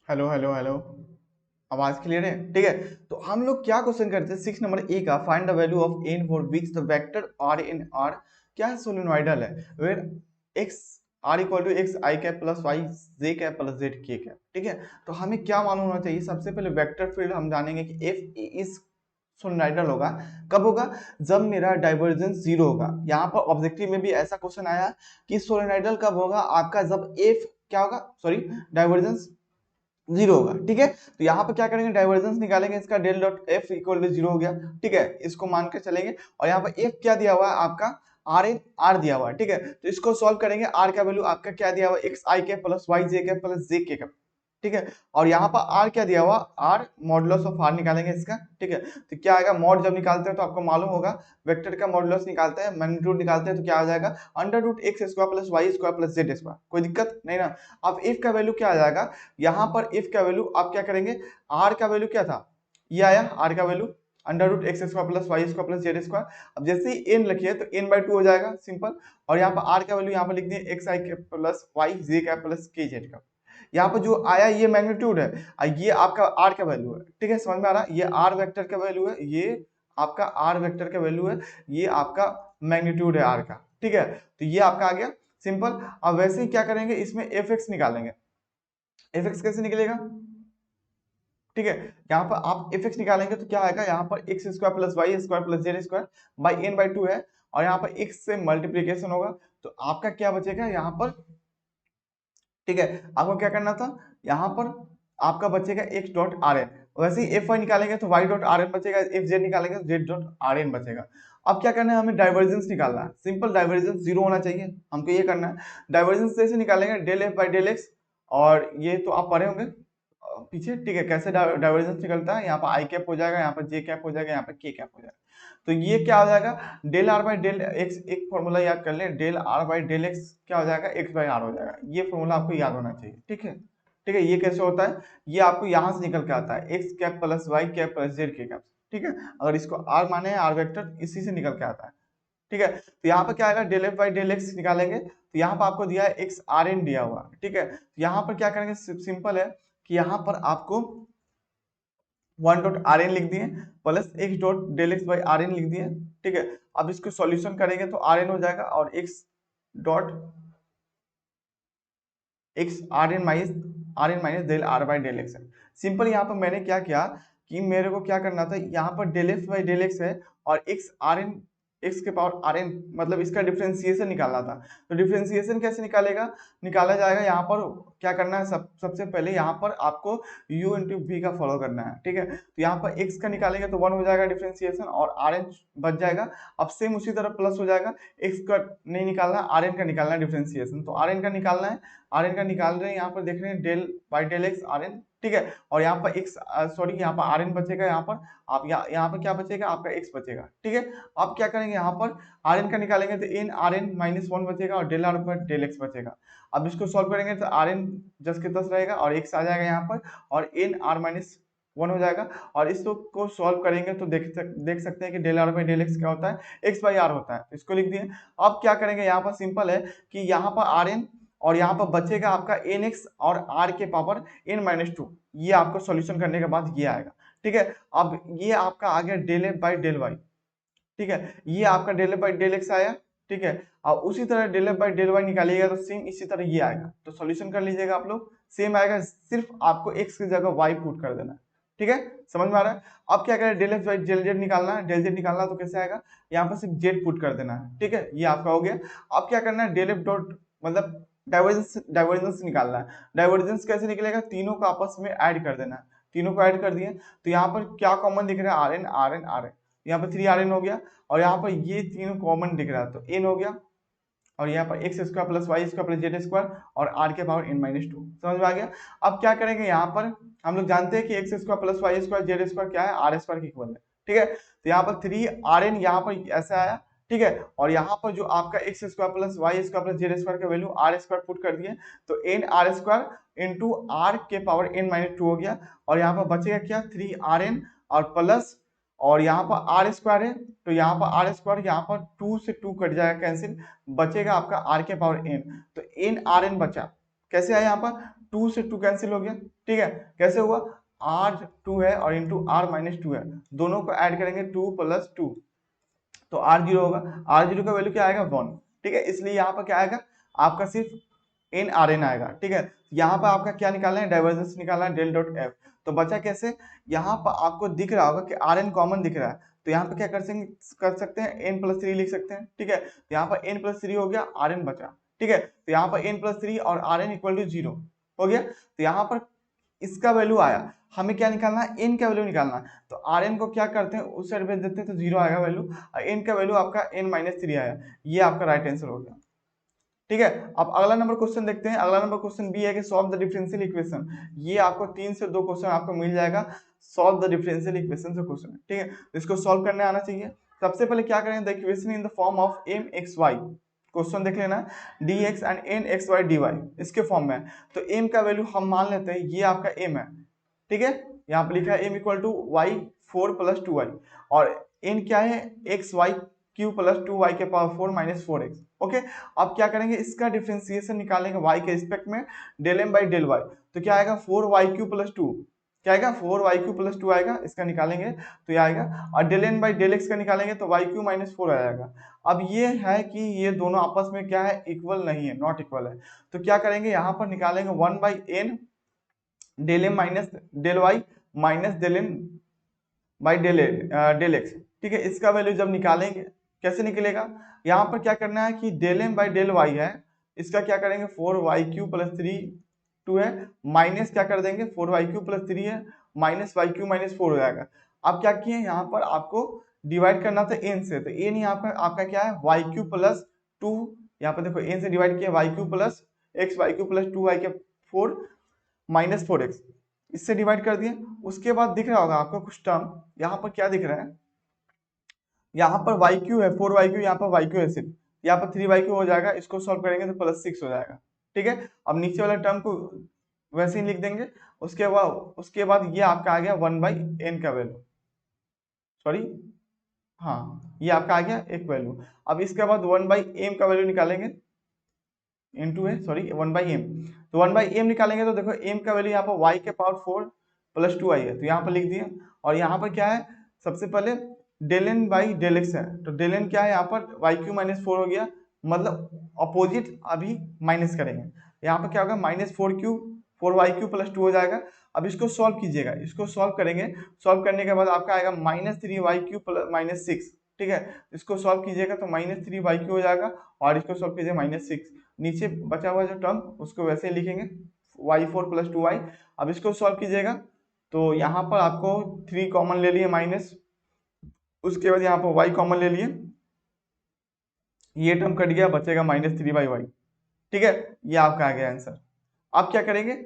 हेलो हेलो हेलो, आवाज क्लियर है? ठीक है, तो हम लोग क्या क्वेश्चन करते हैं 6 नंबर ए का, find the value of n for which the vector r in r क्या है, सोलिनॉइडल है, where x r equal to x i cap plus y j cap plus z k cap. ठीक है, तो हमें क्या मालूम होना चाहिए, सबसे पहले वेक्टर फील्ड हम जानेंगे कि f इज सोलिनॉइडल होगा, कब होगा, जब मेरा डाइवर्जेंस जीरो होगा। यहाँ पर ऑब्जेक्टिव में भी ऐसा क्वेश्चन आया कि सोलिनॉइडल कब होगा आपका, जब f क्या होगा, सॉरी, डाइवर्जेंस जीरो होगा। ठीक है, तो यहाँ पर क्या करेंगे, डाइवर्जेंस निकालेंगे, इसका del dot f equal to zero हो गया। ठीक है, इसको मान के चलेंगे, और यहाँ पर एफ क्या दिया हुआ है आपका, आर इन आर दिया हुआ है। ठीक है, तो इसको सॉल्व करेंगे, आर का वैल्यू आपका क्या दिया हुआ है, एक्स आई के प्लस वाई जे के प्लस जे के। ठीक है, और यहाँ पर आर क्या दिया हुआ, आर मॉडुलस ऑफ आर निकालेंगे इसका। ठीक है, तो क्या आएगा, मॉड जब निकालते हैं तो आपको मालूम होगा, वेक्टर का मॉडुलस निकालते हैं, मैग्नीट्यूड निकालते हैं, तो क्या आ जाएगा, under root x square plus Y square plus Z square. कोई दिक्कत नहीं ना। अब इफ का वैल्यू क्या आ जाएगा, यहाँ पर इफ का वैल्यू आप क्या करेंगे, आर का वैल्यू क्या था, ये आया आर का value under root x square plus Y square plus Z square. अब जैसे ही एन लिखिए तो एन बाई टू हो जाएगा, सिंपल। और यहाँ पर आर का वैल्यू यहाँ पर लिख दिए एक्स आई के प्लस वाई जे का प्लस के जेड का। यहाँ पर जो आया ये मैग्नीट्यूड है, ये आपका आर का वैल्यू है। ठीक है, समझ में आ रहा है, ये आर वेक्टर का वैल्यू है, ये आपका आर वेक्टर का वैल्यू है, ये आपका मैग्नीट्यूड है आर का। ठीक है, तो ये आपका आ गया सिंपल। अब वैसे ही क्या करेंगे, इसमें एफ एक्स निकालेंगे। एफ एक्स कैसे निकलेगा, ठीक है, यहाँ पर आप एफ एक्स निकालेंगे तो क्या आएगा, यहाँ पर x square plus Y square plus Z square by n by two है, और यहाँ पर एक्स से मल्टीप्लीकेशन होगा, तो आपका क्या बचेगा यहाँ पर। ठीक है, आपको क्या करना था, यहाँ पर आपका बचेगा एक्स डॉट आर एन, वैसे ही एफ वाई निकालेंगे तो वाई डॉट आर एन बचेगा, एफ जेड निकालेंगे तो जेड डॉट आर एन बचेगा। अब क्या करना है, हमें डाइवर्जेंस निकालना है, सिंपल, डाइवर्जेंस जीरो होना चाहिए, हमको ये करना है। डाइवर्जेंस जैसे निकालेंगे, del F by del x, और ये तो आप पढ़े होंगे पीछे। ठीक है, कैसे डाइवर्जेंस निकलता है, यहाँ पर आई कैप हो जाएगा, यहाँ पर जे कैप हो जाएगा, यहाँ पर के कैप हो जाएगा। तो ये क्या हो जाएगा, del r by del x, एक फॉर्मूला याद कर ले, del r by del x क्या हो जाएगा, एक्स बाई आर हो जाएगा। ये फॉर्मूला आपको याद होना चाहिए। ठीक है, ठीक है, ये कैसे होता है, ये आपको यहाँ से निकल के आता है, x cap plus y cap plus Z के कैप। ठीक है, अगर इसको आर माने आर वेक्टर, इसी से निकल के आता है। ठीक है, तो यहाँ पर क्या आएगा, del F by del x निकालेंगे, तो यहाँ पर आपको दिया है एक्स आर एन दिया हुआ। ठीक है, तो यहाँ पर क्या करेंगे, सिंपल है कि यहाँ पर आपको वन डॉट आर एन लिख दिए plus x dot del x by r n लिख दिए। ठीक है, अब इसको सॉल्यूशन करेंगे तो आर एन हो जाएगा, और x dot x r n minus del r by del x है। सिंपल यहाँ पर मैंने क्या किया कि मेरे को क्या करना था, यहाँ पर del x by del x है और एक्स आर एन एक्स के पावर आर एन मतलब इसका डिफरेंशिएशन निकालना था। तो डिफरेंशिएशन कैसे निकाला जाएगा, यहाँ पर क्या करना है, सबसे पहले यहाँ पर आपको u इंटू वी का फॉलो करना है, ठीक है। तो यहाँ पर x का निकालेंगे तो 1 हो जाएगा डिफरेंशिएशन और आर एन बच जाएगा। अब सेम उसी तरह प्लस हो जाएगा, x का नहीं निकालना, आर एन का निकालना है डिफरेंशिएशन, तो आर एन का निकालना है, आर एन का निकाल रहे हैं, यहाँ पर देख रहे हैं del by del x r n, ठीक है। और यहाँ पर x सॉरी यहाँ पर आर एन बचेगा, यहाँ पर आप यहाँ पर क्या बचेगा, आपका x बचेगा, ठीक है। अब क्या करेंगे, यहाँ पर आर एन का निकालेंगे तो एन आर एन माइनस 1 बचेगा और डेल आर पर डेल एक्स बचेगा। अब इसको सॉल्व करेंगे तो आर एन जस के तस रहेगा और x आ जाएगा यहाँ पर और एन आर माइनस 1 हो जाएगा। और इसको सॉल्व करेंगे तो देख सकते हैं कि del r by del x क्या होता है, एक्स बाई आर होता है, तो इसको लिख दिए। अब क्या करेंगे, यहाँ पर सिंपल है कि यहाँ पर आर एन और यहाँ पर बचेगा आपका एन एक्स और आर के पावर एन माइनस 2, ये आपको सॉल्यूशन करने के बाद ये आएगा, ठीक है। अब ये आपका आ गया del F by del Y, ठीक है, ये आपका del F by del X आया, ठीक है। और उसी तरह del F by del Y निकालिएगा तो सेम इसी तरह ये आएगा, तो सॉल्यूशन कर लीजिएगा आप लोग, सेम आएगा, सिर्फ आपको एक्स की जगह वाई पुट कर देना है, ठीक है, समझ में आ रहा है। अब क्या करें, del F by del z निकालना है, डेल जेड निकालना तो कैसे आएगा, यहाँ पर सिर्फ जेड पुट कर देना है, ठीक है, ये आपका हो गया। अब क्या करना है, डेल एफ डॉट मतलब डाइवर्जेंस निकालना है। डाइवर्जेंस कैसे निकलेगा, तीनों को आपस में ऐड कर देना है, तीनों को ऐड कर दिए तो यहाँ पर क्या कॉमन दिख रहा है, r n r n r n, यहाँ पर 3 आर एन हो गया और यहाँ पर ये तीनों कॉमन दिख रहा है तो एन हो गया और यहाँ पर x square plus Y square plus Z square और आर के पावर एन माइनस 2, समझ में आ गया। अब क्या करेंगे, यहाँ पर हम लोग जानते हैं कि x square plus Y square z square क्या है, आर स्क्वायर के इक्वल है, ठीक है। तो यहाँ पर 3 आर एन यहाँ पर ऐसा आया, ठीक है, और यहाँ पर जो आपका x square plus Y square plus Z square का वैल्यू आर स्क्वायर पुट कर दिए तो n r square into r के पावर एन माइनस 2 हो गया और यहाँ पर बचेगा क्या, 3 आर एन और प्लस और यहाँ पर आर स्क्वायर है तो यहाँ पर आर स्क्वायर, यहाँ पर 2 से 2 कट जाएगा कैंसिल, बचेगा आपका आर के पावर एन, तो एन आर एन बचा, कैसे आया, यहाँ पर 2 से 2 कैंसिल हो गया, ठीक है, कैसे हुआ, आर 2 है और इंटू आर माइनस 2 है, दोनों को ऐड करेंगे 2 प्लस 2 तो आर जीरो होगा, आर जीरो का वैल्यू क्या आएगा 1, ठीक है, इसलिए यहाँ पर क्या आएगा आपका सिर्फ एन आर एन आएगा, ठीक है। यहाँ पर आपका क्या निकालना है, डाइवर्जेंस निकालना है डेल डॉट एफ, तो बचा कैसे, यहाँ पर आपको दिख रहा होगा कि आर एन कॉमन दिख रहा है तो यहाँ पर क्या कर सकते हैं, एन प्लस 3 लिख सकते हैं, ठीक है। तो यहाँ पर एन प्लस 3 हो गया, आर एन बचा, ठीक है, तो यहाँ पर एन प्लस 3 और आर एन इक्वल टू 0 हो गया। तो यहाँ पर इसका वैल्यू आया, हमें क्या निकालना है, एन का वैल्यू निकालना है, तो आर एन को क्या करते हैं उस साइड भेज देते हैं तो 0 आएगा वैल्यू, एन का वैल्यू आपका एन माइनस 3 आया, ये आपका राइट आंसर हो गया, ठीक है। अब अगला नंबर क्वेश्चन देखते हैं, अगला नंबर क्वेश्चन बी है कि सॉल्व द डिफरेंशियल इक्वेशन, ये आपको 3 से 2 क्वेश्चन आपको मिल जाएगा, सॉल्व द डिफरेंशियल इक्वेशन से क्वेश्चन, ठीक है, इसको सॉल्व करने आना चाहिए। सबसे पहले क्या करेंगे, the equation in the form of m x y, question देख लेना, d x and n x y d y इसके फॉर्म में है, तो एम का वैल्यू हम मान लेते हैं ये आपका एम है, ठीक है, यहाँ पर लिखा है m equal to y 4 plus 2y और एन क्या है, x y q plus 2y के पावर 4 माइनस 4x, ओके। अब क्या करेंगे, इसका डिफरेंशिएशन निकालेंगे y के रिस्पेक्ट में del m by del y, तो क्या आएगा 4y क्यू प्लस 2, क्या आएगा 4y क्यू प्लस 2 आएगा, इसका निकालेंगे तो ये आएगा, और del n by del x का निकालेंगे तो y क्यू माइनस 4 आ जाएगा। अब ये है कि ये दोनों आपस में क्या है, इक्वल नहीं है, नॉट इक्वल है, तो क्या करेंगे यहाँ पर निकालेंगे 1 by n del m minus del y minus del n by del x, ठीक है, इसका वैल्यू जब निकालेंगे कैसे निकलेगा, यहाँ पर क्या करना है कि del m by del y है, इसका क्या करेंगे 4y क्यू प्लस 3 2 है माइनस क्या कर देंगे 4y क्यू प्लस 3 है माइनस वाई क्यू माइनस 4 हो जाएगा। अब क्या किए, यहाँ पर आपको डिवाइड करना था एन से, तो एन यहाँ पर आपका क्या है y क्यू प्लस 2, यहाँ पर देखो एन से डिवाइड किया y q plus x y q plus 2y के 4 माइनस 4x, इससे डिवाइड कर दिए। उसके बाद दिख रहा होगा आपको कुछ टर्म, यहाँ पर क्या दिख रहा है, यहाँ पर वाई क्यू है 4y क्यू, यहाँ पर वाई क्यू है सिर्फ, यहाँ पर 3y क्यू हो जाएगा, इसको सॉल्व करेंगे तो प्लस 6 हो जाएगा, ठीक है। अब नीचे वाला टर्म को वैसे ही लिख देंगे, उसके बाद ये आपका आ गया 1 बाई एन का वैल्यू, सॉरी हाँ ये आपका आ गया एक वैल्यू। अब इसके बाद 1 बाई एम का वैल्यू निकालेंगे, इंटू है सॉरी 1 बाई एम, तो 1 बाई एम निकालेंगे तो देखो एम का वैल्यू यहाँ पर y के पावर 4 प्लस 2y है, तो यहाँ पर लिख दिए, और यहाँ पर क्या है सबसे पहले del n by del x है, तो डेल एन क्या है यहाँ पर वाई क्यू माइनस 4 हो गया, मतलब अपोजिट अभी माइनस करेंगे, यहाँ पर क्या होगा -4 प्लस 2 हो जाएगा। अब इसको सॉल्व कीजिएगा, इसको सॉल्व करेंगे, सॉल्व करने के बाद आपका आएगा -3y³ प्लस -6, ठीक है। इसको सॉल्व कीजिएगा तो -3y³ हो जाएगा और इसको सॉल्व कीजिए -6, नीचे बचा हुआ जो टर्म उसको वैसे ही लिखेंगे y4 प्लस 2y। अब इसको सॉल्व कीजिएगा तो यहाँ पर आपको 3 कॉमन ले लिए माइनस, उसके बाद यहाँ पर y कॉमन ले लिए, ये टर्म कट गया, बचेगा -3/y, ठीक है। ये आपका आ गया आंसर। अब क्या करेंगे,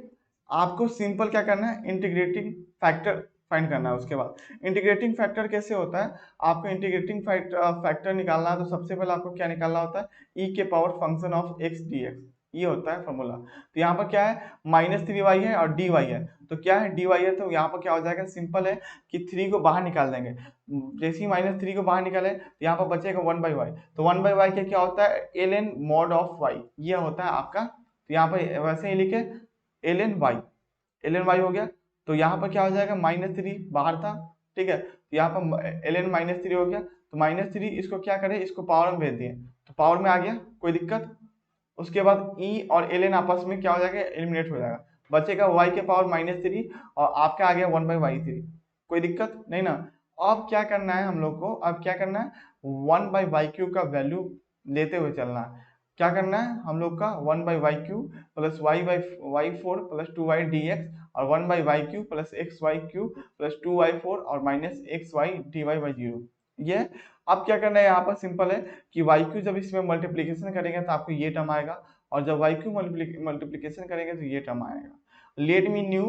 आपको सिंपल क्या करना है, इंटीग्रेटिंग फैक्टर फाइंड करना है। उसके बाद इंटीग्रेटिंग फैक्टर कैसे होता है, आपको इंटीग्रेटिंग फैक्टर निकालना है तो सबसे पहले आपको क्या निकालना होता है, e के power function of x dx, ये होता है फॉर्मूला। तो यहाँ पर क्या है, -3y है और dy है, तो क्या है dy है, तो यहाँ पर क्या हो जाएगा, सिंपल है कि 3 को बाहर निकाल देंगे, जैसे ही -3 को बाहर निकाले तो यहाँ पर बचेगा 1/y, तो 1/y के क्या होता है, ln mod ऑफ y, ये होता है आपका। तो यहाँ पर वैसे ही लिखे ln y हो गया, तो यहाँ पर क्या हो जाएगा, -3 बाहर था, ठीक है, तो यहाँ पर ln -3 हो गया, तो -3 इसको क्या करें, इसको पावर में भेज दिए तो पावर में आ गया, कोई दिक्कत। उसके बाद e और ln आपस में क्या हो जाएगा, एलिमिनेट हो जाएगा, बचेगा y के पावर -3 और आपका आ गया 1/y3, कोई दिक्कत नहीं ना। अब क्या करना है हम लोग को, अब क्या करना है, 1/y³ का वैल्यू लेते हुए चलना है। क्या करना है हम लोग का, 1/y³ plus y/y4 plus 2y dx और 1/y³ plus xy³ plus 2y4 और माइनस xy dy/0, ये। अब क्या करना है, यहाँ पर सिंपल है कि y³ जब इसमें मल्टीप्लीकेशन करेंगे तो आपको ये टर्म आएगा, और जब y³ मल्टीप्लीकेशन करेंगे तो ये टर्म आएगा। Let me new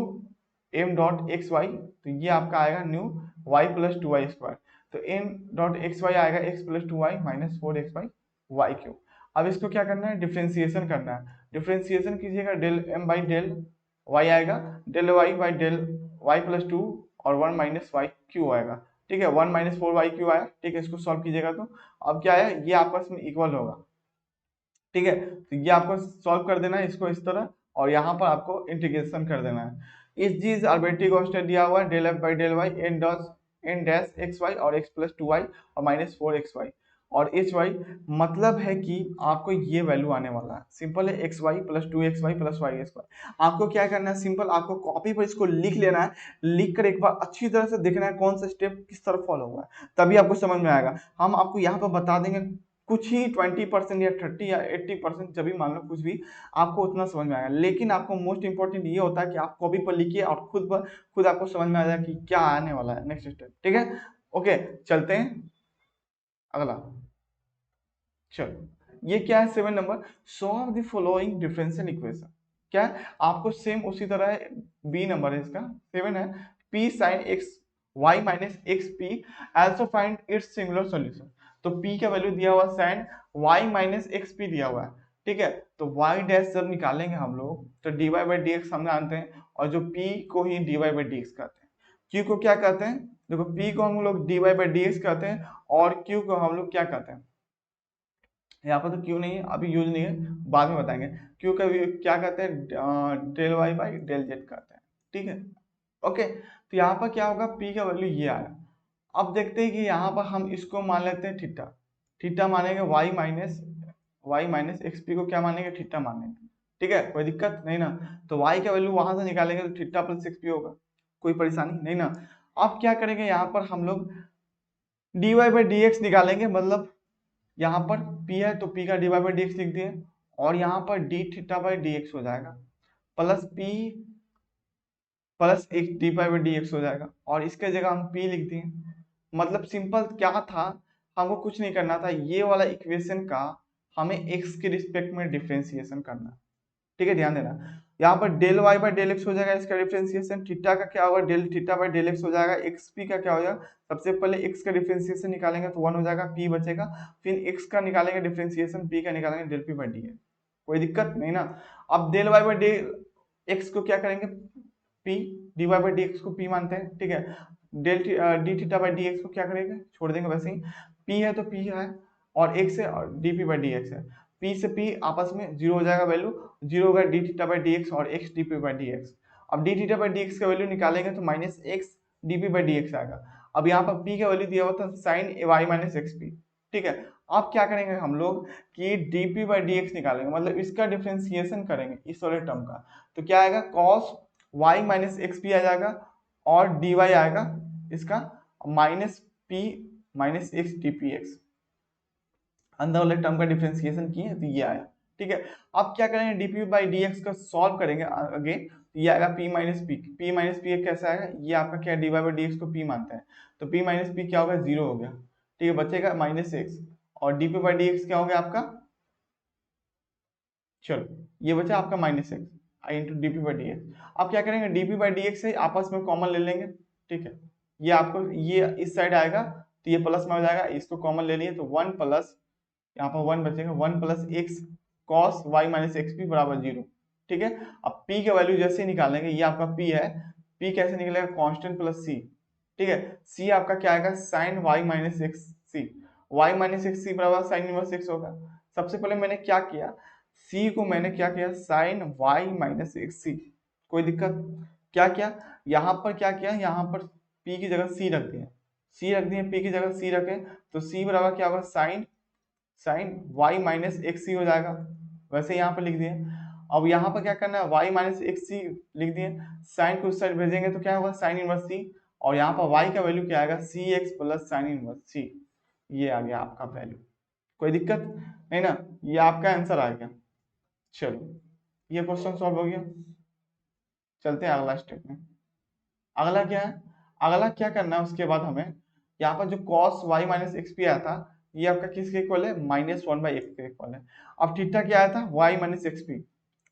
m dot x y, तो ये आपका आएगा न्यू y प्लस 2y², तो m डॉट एक्स वाई आएगा x plus 2y minus 4x/y³। अब इसको क्या करना है, डिफ्रेंसिएशन करना है, डिफ्रेंसिएशन कीजिएगा, del m by del y आएगा, del y by del y plus 2 और 1 माइनस y³ आएगा, ठीक है, 1 माइनस 4y³ आया, ठीक है। इसको सॉल्व कीजिएगा तो अब क्या है, ये आपस में इक्वल होगा, ठीक है। तो ये आपको सॉल्व कर देना है इसको इस तरह, और यहाँ पर आपको इंटीग्रेशन कर देना है। इस चीज आर्बिट्री कांस्टेंट दिया हुआ है, del F by del y n dash x Y और एक्स प्लस 2y और माइनस 4xy और hy, मतलब है कि आपको ये वैल्यू आने वाला है, सिंपल है, x y plus 2xy plus y²। आपको क्या करना है, सिंपल आपको कॉपी पर इसको लिख लेना है, लिख कर एक बार अच्छी तरह से देखना है कौन सा स्टेप किस तरफ फॉलो हुआ है, तभी आपको समझ में आएगा। हम आपको यहाँ पर बता देंगे कुछ ही 20% या 30 या 80%, जब भी मान लो कुछ भी, आपको उतना समझ में आएगा। लेकिन आपको मोस्ट इंपॉर्टेंट ये होता है कि आप कॉपी पर लिखिए और खुद आपको समझ में आ जाए कि क्या आने वाला है नेक्स्ट स्टेप, ठीक है। ओके, चलते हैं अगला। चलो, ये क्या है, 7 number, solve the following differential equation. क्या है, आपको सेम उसी तरह है, बी नंबर है इसका, 7 है, p sin x y minus x P, also find its singular solution. तो p का वैल्यू दिया हुआ sin y minus x P दिया हुआ है, ठीक है। तो y डैश जब निकालेंगे हम लोग तो dy बाई डी एक्स हम जानते हैं, और जो p को ही dy बाई डी एक्स कहते हैं, q को क्या कहते हैं, देखो p को हम लोग dy बाई डी एक्स कहते हैं और q को हम लोग क्या कहते हैं, यहाँ पर तो क्यू नहीं है, अभी यूज नहीं है, बाद में बताएंगे। क्यू का क्या कहते हैं, del y by del z कहते हैं, ठीक है। ओके, तो यहाँ पर क्या होगा, पी का वैल्यू ये आया। अब देखते हैं कि यहाँ पर हम इसको मान लेते हैं थीटा, थीटा मानेंगे वाई माइनस एक्स पी को क्या मानेंगे, थीटा मानेंगे, ठीक है, कोई दिक्कत नहीं ना। तो वाई का वैल्यू वहां से निकालेंगे तो थीटा प्लस एक्स पी होगा, कोई परेशानी नहीं ना। अब क्या करेंगे, यहाँ पर हम लोग d y by D x निकालेंगे, मतलब यहाँ पर p है तो p का d y by D x लिख दिए, और यहाँ पर d theta by D x हो जाएगा, प्लस p प्लस एक d y by D x हो जाएगा, और इसके जगह हम p लिख दिए। मतलब सिंपल क्या था, हमको कुछ नहीं करना था, ये वाला इक्वेशन का हमें x के रिस्पेक्ट में डिफ्रेंसिएशन करना, ठीक है, ध्यान देना। यहाँ पर del y by del x हो जाएगा इसका डिफरेंशिएशन, थीटा का क्या होगा, del theta by del x हो जाएगा, एक्स पी का क्या हो जाएगा, सबसे पहले एक्स का डिफरेंशिएशन निकालेंगे तो 1 हो जाएगा, पी बचेगा, फिर एक्स का निकालेंगे डिफरेंशिएशन, पी का निकालेंगे del P by D x, कोई दिक्कत नहीं ना। अब del y by del x को क्या करेंगे, p, d y by D x को पी मानते हैं, ठीक है, del d theta by D x को क्या करेंगे, छोड़ देंगे वैसे ही, पी है तो पी है और एक्स है और D P by D x है, p से p आपस में 0 हो जाएगा, वैल्यू 0 होगा, D theta by D x और x D P by D X. अब D theta by D X का वैल्यू निकालेंगे तो minus X D P by D X आएगा। अब यहाँ पर p का वैल्यू दिया हुआ था sine y minus x p, ठीक है। अब क्या करेंगे हम लोग कि dp बाई डी एक्स निकालेंगे, मतलब इसका डिफ्रेंसिएशन करेंगे इस वाले टर्म का। तो क्या आएगा, cos y minus x P आ जाएगा, और dy आएगा इसका minus P minus X D P X. अंदर वाले टर्म का डिफ्रेंसिएशन किए तो ये आया, ठीक है। अब क्या करेंगे, dp बाई डी एक्स का सॉल्व करेंगे अगेन, ये आएगा p minus P. p minus P कैसा आएगा, ये आपका क्या dy बाई डी एक्स को p मानते हैं, तो p माइनस पी क्या होगा, 0 हो गया, ठीक है, बचेगा माइनस एक्स, और dp बाई डी एक्स क्या हो गया आपका, चलो ये बचा आपका minus x into D P by D X. अब क्या करेंगे, D P by D x से आपस में कॉमन ले लेंगे, ठीक है, ये आपको ये इस साइड आएगा तो ये प्लस में हो जाएगा, इसको कॉमन ले लिए तो 1 प्लस, यहाँ पर 1 बचेगा, 1 plus x cos y minus x p बराबर 0, ठीक है। अब p का वैल्यू जैसे ही निकालेंगे, ये आपका p है, p कैसे निकलेगा, कांस्टेंट प्लस c, ठीक है। c आपका क्या आएगा, साइन y माइनस एक्स सी, वाई माइनस एक्स सी बराबर साइन इनवर्स एक्स होगा। सबसे पहले मैंने क्या किया, c को मैंने क्या किया, साइन y माइनस एक्स सी, कोई दिक्कत, क्या किया यहाँ पर, क्या किया यहाँ पर p की जगह c रख दिया, c रख दिए, p की जगह c रखे, तो c बराबर क्या होगा, साइन y माइनस एक्स सी हो जाएगा, वैसे यहाँ पर लिख दिए। अब यहाँ पर क्या करना है, y माइनस एक्स सी लिख दिए, साइन को उस साइड भेजेंगे तो क्या होगा, साइन इनवर्स सी, और यहाँ पर y का वैल्यू क्या आएगा, सी x plus sine inverse C, ये आ गया आपका वैल्यू, कोई दिक्कत नहीं ना, ये आपका आंसर आ गया। चलो ये क्वेश्चन सॉल्व हो गया, चलते हैं अगला स्टेप में। अगला क्या है, अगला क्या करना है उसके बाद हमें, यहाँ पर जो cos y minus x P आया था, ये आपका किसके इक्वल है, माइनस 1 बाई एक्स के इक्वल है। अब थीटा क्या आया था, y माइनस एक्स पी,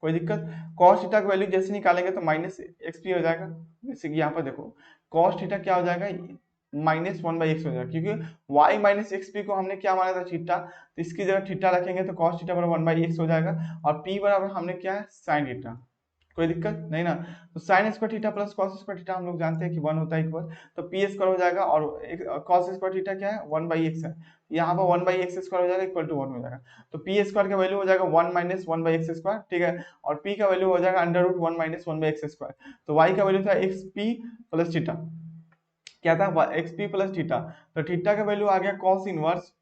कोई दिक्कत, cos थीटा का वैल्यू जैसे निकालेंगे तो माइनस एक्स पी हो जाएगा, जैसे कि यहाँ पर देखो cos थीटा क्या हो जाएगा, माइनस 1 बाई एक्स हो जाएगा, क्योंकि y माइनस एक्स पी को हमने क्या माना था, थीटा, तो इसकी जगह थीटा रखेंगे तो cos थीटा बराबर 1 बाई एक्स हो जाएगा, और p बराबर हमने क्या है, साइन थीटा, कोई दिक्कत नहीं ना। तो sine square theta plus cos square theta हम लोग जानते हैं कि 1 होता है इक्वल, तो पी स्क्वायर हो जाएगा, और कॉस स्क्वायर थीटा क्या है, 1 बाई एक्स है, यहाँ पर 1 बाई एक्स स्क्वायर हो जाएगा इक्वल टू 1 हो जाएगा, तो पी स्क्वायर का वैल्यू हो जाएगा 1 माइनस 1 बाई एक्स स्क्वायर, ठीक है, और पी का वैल्यू हो जाएगा under root 1 minus 1 by x square, तो वाई का वैल्यू था एक्स पी प्लस थीटा, क्या था, एक्स पी प्लस थीटा, तो थीटा का वैल्यू आ गया cos inverse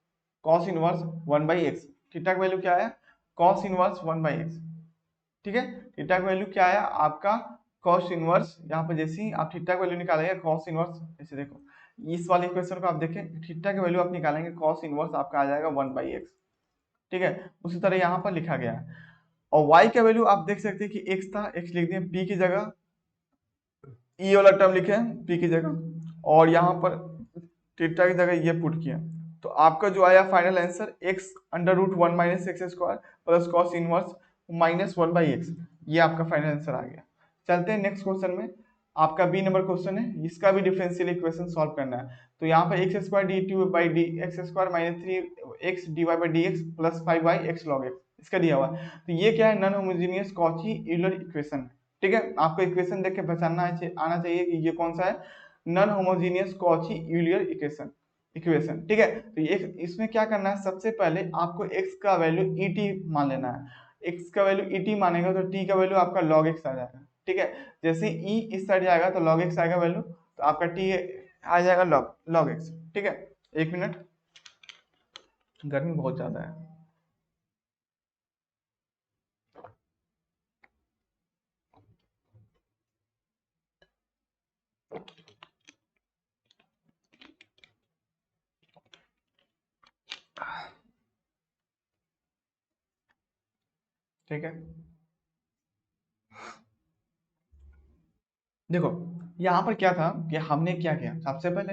1 by x, theta का वैल्यू क्या आया, कॉस इनवर्स 1 बाई एक्स, ठीक है। थीटा का वैल्यू क्या आया आपका, कॉस इनवर्स, यहाँ पर जैसे ही आप थीटा का वैल्यू निकालेंगे कॉस इनवर्स, ऐसे देखो इस वाले इक्वेशन को आप देखें, थीटा का वैल्यू आप निकालेंगे कॉस इनवर्स आपका आ जाएगा 1 बाई एक्स, ठीक है। उसी तरह यहाँ पर लिखा गया है, और y का वैल्यू आप देख सकते हैं कि x था, x लिख दिए, p की जगह e वाला टर्म लिखे हैं p की जगह, और यहाँ पर थीटा की जगह ये पुट किया, तो आपका जो आया final answer x under root 1 minus x square plus cos inverse minus 1 by x, ये आपका फाइनल आंसर आ गया। चलते हैं नेक्स्ट क्वेश्चन में, आपका बी नंबर क्वेश्चन है, इसका भी डिफरेंशियल इक्वेशन सॉल्व करना है। तो यहाँ पर x square d t by D x square minus 3x d y by D x plus 5y x log x, इसका दिया हुआ है, तो ये क्या है, non homogeneous Cauchy Euler equation है, ठीक है। आपको इक्वेशन देख के पहचानना आना चाहिए कि ये कौन सा है, non homogeneous Cauchy Euler equation, ठीक है। तो ये इसमें क्या करना है, सबसे पहले आपको x का वैल्यू et मान लेना है, x का वैल्यू et मानेगा तो t का वैल्यू आपका log x आ जाएगा, ठीक है। जैसे e इस साइड जाएगा तो log x आएगा वैल्यू, तो आपका t आ जाएगा log x, ठीक है। एक मिनट, गर्मी बहुत ज्यादा है। ठीक है, देखो यहाँ पर क्या था कि हमने क्या किया, सबसे पहले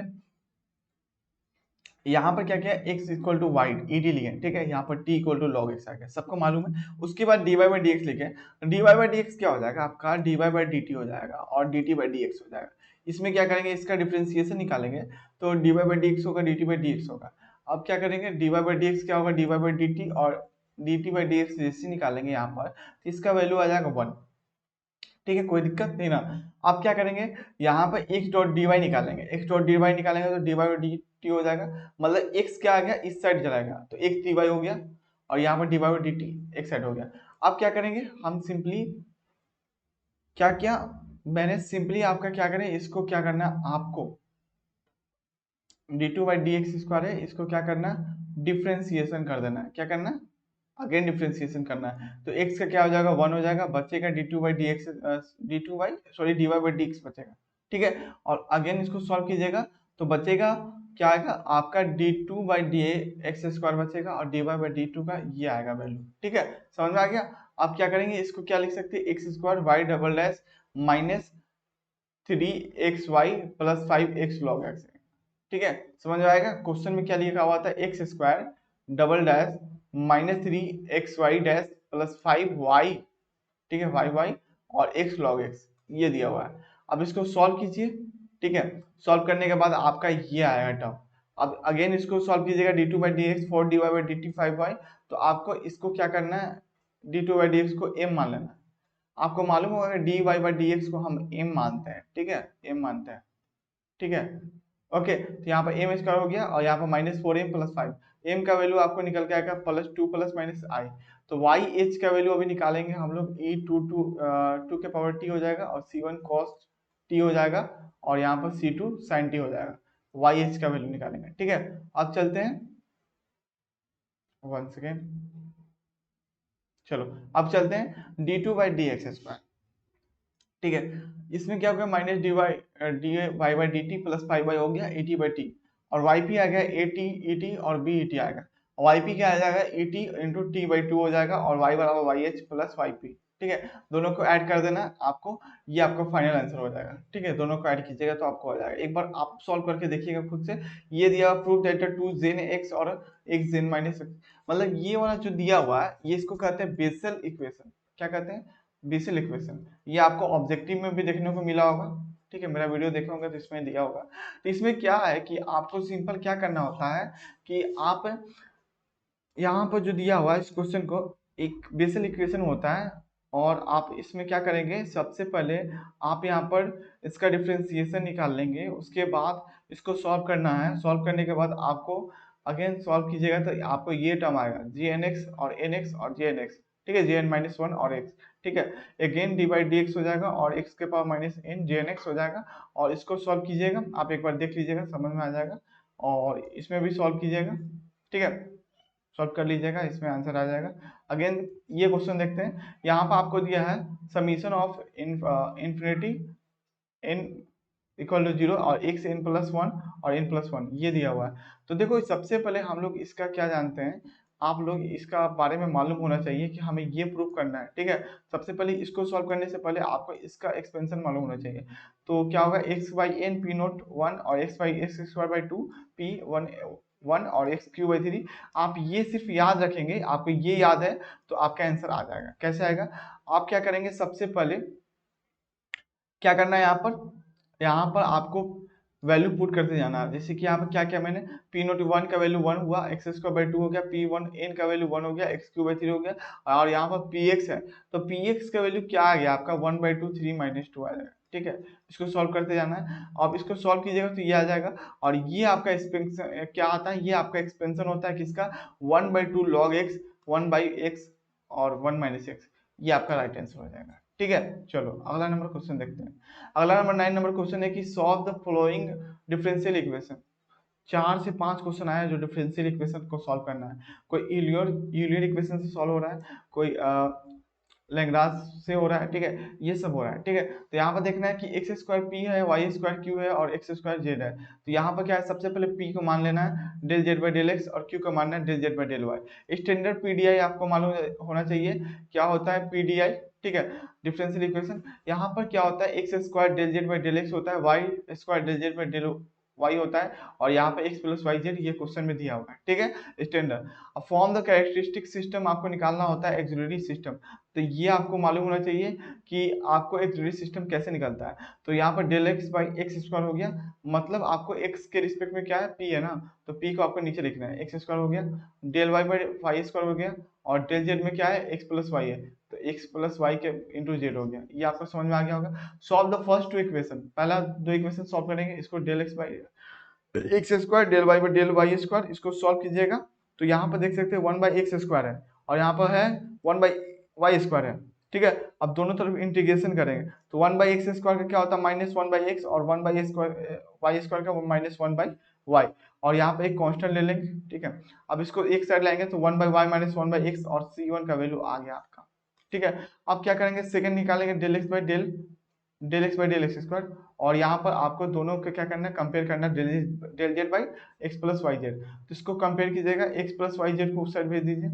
यहाँ पर क्या किया, x equal to Y E D लिखे, ठीक है, यहाँ पर t equal to log X आ गया, सबको मालूम है। उसके बाद dy बाई डी एक्स लिखे, dy बाई डी एक्स क्या हो जाएगा आपका, dy बाई डी टी हो जाएगा, और dt बाई डी एक्स हो जाएगा। इसमें क्या करेंगे, इसका डिफ्रेंसिएशन निकालेंगे, तो dy बाई डी एक्स होगा, dt बाई डी एक्स होगा। अब क्या करेंगे, dy बाई डी एक्स क्या होगा, dy बाई डी टी, और dt बाई डी एक्स जैसे निकालेंगे यहाँ पर, तो इसका वैल्यू आ जाएगा 1, ठीक है, कोई दिक्कत नहीं ना। आप क्या करेंगे, यहाँ पर x डॉट डी वाई निकालेंगे, x डॉट डी वाई निकालेंगे तो डी वाई डी टी हो जाएगा, मतलब x क्या आ गया, इस साइड चला गया तो x डी वाई हो गया, और यहाँ पर डी वाई डी टी एक साइड हो गया। अब क्या करेंगे, हम सिंपली क्या किया, मैंने सिंपली आपका क्या करें, इसको क्या करना है आपको, D two by D x square है, इसको क्या करना है डिफ्रेंसिएशन कर देना है। क्या करना है? अगेन डिफ्रेंसिएशन करना है। तो x का क्या हो जाएगा? 1 हो जाएगा, बचेगा dy/dx बचेगा। ठीक है, और अगेन इसको सॉल्व कीजिएगा तो बचेगा क्या आएगा आपका d2/dx² बचेगा और dy/d2 का ये आएगा वैल्यू। ठीक है, समझ में आ गया? आप क्या करेंगे, इसको क्या लिख सकते हैं, x² y minus 3xy plus 5x log x। ठीक है, समझ में आएगा? क्वेश्चन में क्या लिखा हुआ था, x² minus 3xy plus 5y, ठीक है, y और x log x ये दिया हुआ है। अब इसको सॉल्व कीजिए। ठीक है, सॉल्व करने के बाद आपका ये आएगा टर्म। अब अगेन इसको सॉल्व कीजिएगा, d2/dx 4dy/dt 5y। तो आपको इसको क्या करना है, d2/dx को m मान लेना। आपको मालूम होगा dy/dx को हम m मानते हैं। ठीक है, m मानते हैं। ठीक है, ओके, तो यहाँ पर m स्क्वायर हो गया और यहाँ पर -4m प्लस 5। m का वैल्यू आपको निकल के आएगा +2 प्लस माइनस i। तो y h का वैल्यू अभी निकालेंगे हम लोग, e2 के पावर t हो जाएगा और c1 cos t हो जाएगा और यहाँ पर c2 sin t हो जाएगा। y h का वैल्यू निकालेंगे। ठीक है, अब चलते हैं, 1 सेकेंड, चलो अब चलते हैं d2/dx²। ठीक है, इसमें क्या हो गया, माइनस dy/dt प्लस 5y हो गया 80/t और yp आ गया 80 और b आएगा। yp क्या आ जाएगा, 80 × t/2 हो जाएगा और y बराबर yh प्लस yp। ठीक है, दोनों को ऐड कर देना आपको, ये आपका फाइनल आंसर हो जाएगा। ठीक है, दोनों को ऐड कीजिएगा तो आपको हो जाएगा। एक बार आप सॉल्व करके देखिएगा खुद से। ये दिया प्रूव दैट 2 जेन x और x जेन माइनस x, मतलब ये वाला जो दिया हुआ है ये इसको कहते हैं बेसल इक्वेशन। क्या कहते हैं? Bessel equation. ये आपको ऑब्जेक्टिव में भी देखने को मिला होगा। ठीक है, मेरा वीडियो देखे होंगे तो इसमें दिया होगा। तो इसमें क्या है कि आपको सिंपल क्या करना होता है कि आप यहाँ पर जो दिया हुआ है इस क्वेश्चन को एक बेसल इक्वेशन होता है और आप इसमें क्या करेंगे, सबसे पहले आप यहाँ पर इसका डिफरेंशिएशन निकाल लेंगे, उसके बाद इसको सॉल्व करना है। सॉल्व करने के बाद आपको अगेन सॉल्व कीजिएगा तो आपको ये टर्म आएगा gn(x) और nx और jnx। ठीक है, jn-1 और x। ठीक है, अगेन d/dx हो जाएगा और x के पावर माइनस n jnx हो जाएगा और इसको सॉल्व कीजिएगा। आप एक बार देख लीजिएगा, समझ में आ जाएगा और इसमें भी सॉल्व कीजिएगा। ठीक है, सॉल्व कर लीजिएगा, इसमें आंसर आ जाएगा। अगेन ये क्वेश्चन देखते हैं, यहाँ पर आपको दिया है summation of infinity n equal to 0 और x n+1 और n+1 ये दिया हुआ है। तो देखो सबसे पहले हम लोग इसका क्या जानते हैं, आप लोग इसका बारे में मालूम होना चाहिए कि हमें ये प्रूव करना है। ठीक है, सबसे पहले इसको सॉल्व करने से पहले आपको इसका एक्सपेंशन मालूम होना चाहिए। तो क्या होगा, x/n p0 1 और x/x²/2 p1 और x³ आप ये सिर्फ याद रखेंगे, आपको ये याद है तो आपका आंसर आ जाएगा। कैसे आएगा, आप क्या करेंगे, सबसे पहले क्या करना है, यहाँ पर आपको वैल्यू पुट करते जाना है। जैसे कि यहाँ पर क्या क्या मैंने p0 का वैल्यू 1 हुआ, x² 2 हो गया, p1n का वैल्यू 1 हो गया, x³ हो गया और यहाँ पर px है तो px का वैल्यू क्या आ गया आपका 1/2 3 - 2 आ जाएगा। ठीक है, इसको सॉल्व करते जाना है। अब इसको सॉल्व कीजिएगा तो ये आ जाएगा और ये आपका एक्सपेंशन क्या आता है, ये आपका एक्सपेंशन होता है किसका, 1/2 log x 1/x और 1 - x। ये आपका राइट आंसर हो जाएगा। ठीक है, चलो अगला नंबर क्वेश्चन देखते हैं। अगला नंबर 9 नंबर क्वेश्चन है कि solve the following differential equation. 4 से 5 क्वेश्चन आया जो डिफरेंशियल इक्वेशन को सॉल्व करना है। कोई यूलियर इक्वेशन से सॉल्व हो रहा है, कोई लैग्रांज से हो रहा है। ठीक है, ये सब हो रहा है। ठीक है, तो यहाँ पर देखना है कि x² p है, y² q है और x² z है। तो यहाँ पर क्या है, सबसे पहले p को मान लेना है del z/del x और q को मानना है del z/del y। Standard PDI आपको मालूम होना चाहिए क्या होता है पीडीआई। ठीक है, डिफरेंशियल इक्वेशन यहाँ पर क्या होता है, x² del z/del x होता है, y² del z/del y होता है और यहाँ पे x + yz ये क्वेश्चन में दिया हुआ है। ठीक है, स्टैंडर्ड। अब फॉर्म द कैरेक्टरिस्टिक सिस्टम आपको निकालना होता है एक्सिलरी सिस्टम। तो ये आपको मालूम होना चाहिए कि आपको एक्सिलरी सिस्टम कैसे निकलता है। तो यहाँ पर del x/x² हो गया, मतलब आपको x के रिस्पेक्ट में क्या है, p है ना, तो p को आपको नीचे लिखना है, x² हो गया, del y/y² हो गया और del z में क्या है, x + y है तो x + y के इंटू z हो गया। ये आपको समझ में आ गया होगा। सॉल्व द फर्स्ट 2 इक्वेशन, पहला 2 इक्वेशन सॉल्व करेंगे, इसको del x/x² del y/del y², इसको सॉल्व कीजिएगा तो यहाँ पर देख सकते हैं 1/x² है और यहाँ पर है 1/y² है। ठीक है, अब दोनों तरफ इंटीग्रेशन करेंगे तो 1/x² का क्या होता है -1/x और 1/y² का -1/y वाई, और यहाँ पे एक कांस्टेंट ले लेंगे, ठीक है। अब इसको एक साइड लाएंगे तो 1/y माइनस 1/x, और c1 का वैल्यू आ गया आपका, ठीक है। अब क्या करेंगे, सेकंड निकालेंगे del x by del x square, और यहाँ पर आपको दोनों को क्या करना है, कंपेयर करना है, del z by x plus Y z. तो इसको कंपेयर कीजिएगा, एक्स प्लस वाई जेड को उस साइड भेज दीजिए,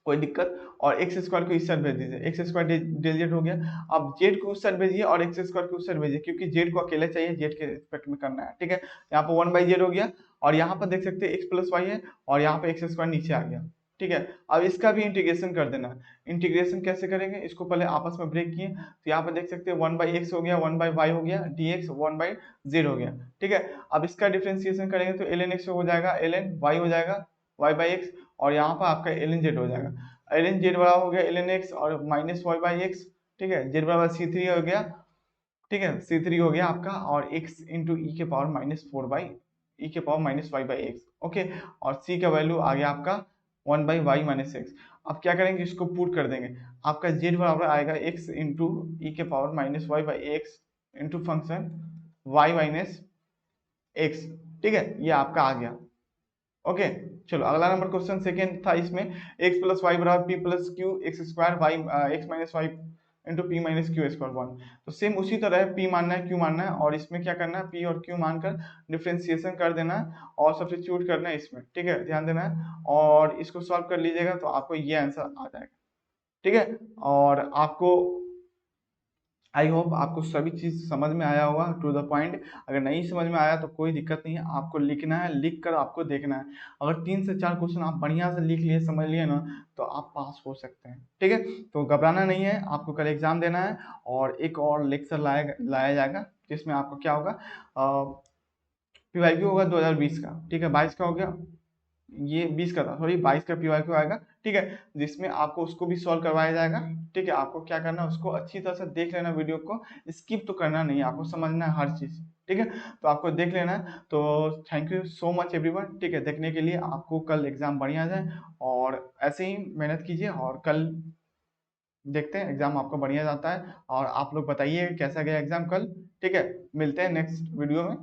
कोई दिक्कत, और एक्स स्क्वायर को इस साइड भेज दीजिए, एक्स स्क्वायर डेल जेड हो गया। अब जेड को उस साइड भेजिए और एक्स स्क्वायर को उस साइड भेजिए, क्योंकि जेड को अकेले चाहिए, जेड के रिस्पेक्ट में करना है, ठीक है। यहाँ पर 1/z हो गया, और यहाँ पर देख सकते हैं एक्स प्लस वाई है, और यहाँ पे एक्स स्क्वायर नीचे आ गया, ठीक है। अब इसका भी इंटीग्रेशन कर देना है। इंटीग्रेशन कैसे करेंगे, इसको पहले आपस में ब्रेक किए, तो यहाँ पर देख सकते हैं 1/x हो गया, 1/y हो गया, dx 1/z हो गया, ठीक है। अब इसका डिफ्रेंसिएशन करेंगे तो ln x हो जाएगा, ln y हो जाएगा, y/x, और यहाँ पर आपका ln z हो जाएगा, ln z बराबर हो गया ln x और माइनस y/x, ठीक है। z बराबर c3 हो गया, ठीक है, c3 हो गया आपका, और x इंटू ई के पावर माइनस 4 ई के पावर माइनस y/x, ओके। और c का वैल्यू आ गया आपका 1/y माइनस x। अब क्या करेंगे, इसको पुट कर देंगे, आपका z बराबर आएगा x इंटू ई के power minus y/x into function y minus x, ठीक है, ये आपका आ गया, ओके। चलो अगला नंबर क्वेश्चन सेकेंड था, इसमें x प्लस वाई बराबर p plus q x square y x minus y into p minus q square 1। तो सेम उसी तरह है, p मानना है, q मानना है, और इसमें क्या करना है, p और q मानकर डिफ्रेंसिएशन कर देना है और सब्स्टिट्यूट करना है इसमें, ठीक है, ध्यान देना है, और इसको सॉल्व कर लीजिएगा तो आपको ये आंसर आ जाएगा, ठीक है। और आपको आई होप आपको सभी चीज़ समझ में आया होगा, टू द पॉइंट। अगर नहीं समझ में आया तो कोई दिक्कत नहीं है, आपको लिखना है, लिख कर आपको देखना है। अगर 3 से 4 क्वेश्चन आप बढ़िया से लिख लिए, समझ लिए ना, तो आप पास हो सकते हैं, ठीक है। तो घबराना नहीं है, आपको कल एग्जाम देना है, और एक और लेक्चर लाया जाएगा, जिसमें आपको क्या होगा, PYQ होगा 2020 का, ठीक है, 22 का हो गया, ये 20 का था, सॉरी 22 का PYQ आएगा, ठीक है, जिसमें आपको उसको भी सॉल्व करवाया जाएगा, ठीक है। आपको क्या करना है, उसको अच्छी तरह से देख लेना, वीडियो को स्किप तो करना नहीं है, आपको समझना है हर चीज़, ठीक है। तो आपको देख लेना है, तो thank you so much everyone, ठीक है, देखने के लिए। आपको कल एग्जाम बढ़िया जाए, और ऐसे ही मेहनत कीजिए, और कल देखते हैं एग्जाम आपका बढ़िया जाता है, और आप लोग बताइए कैसा गया एग्जाम कल, ठीक है। मिलते हैं नेक्स्ट वीडियो में।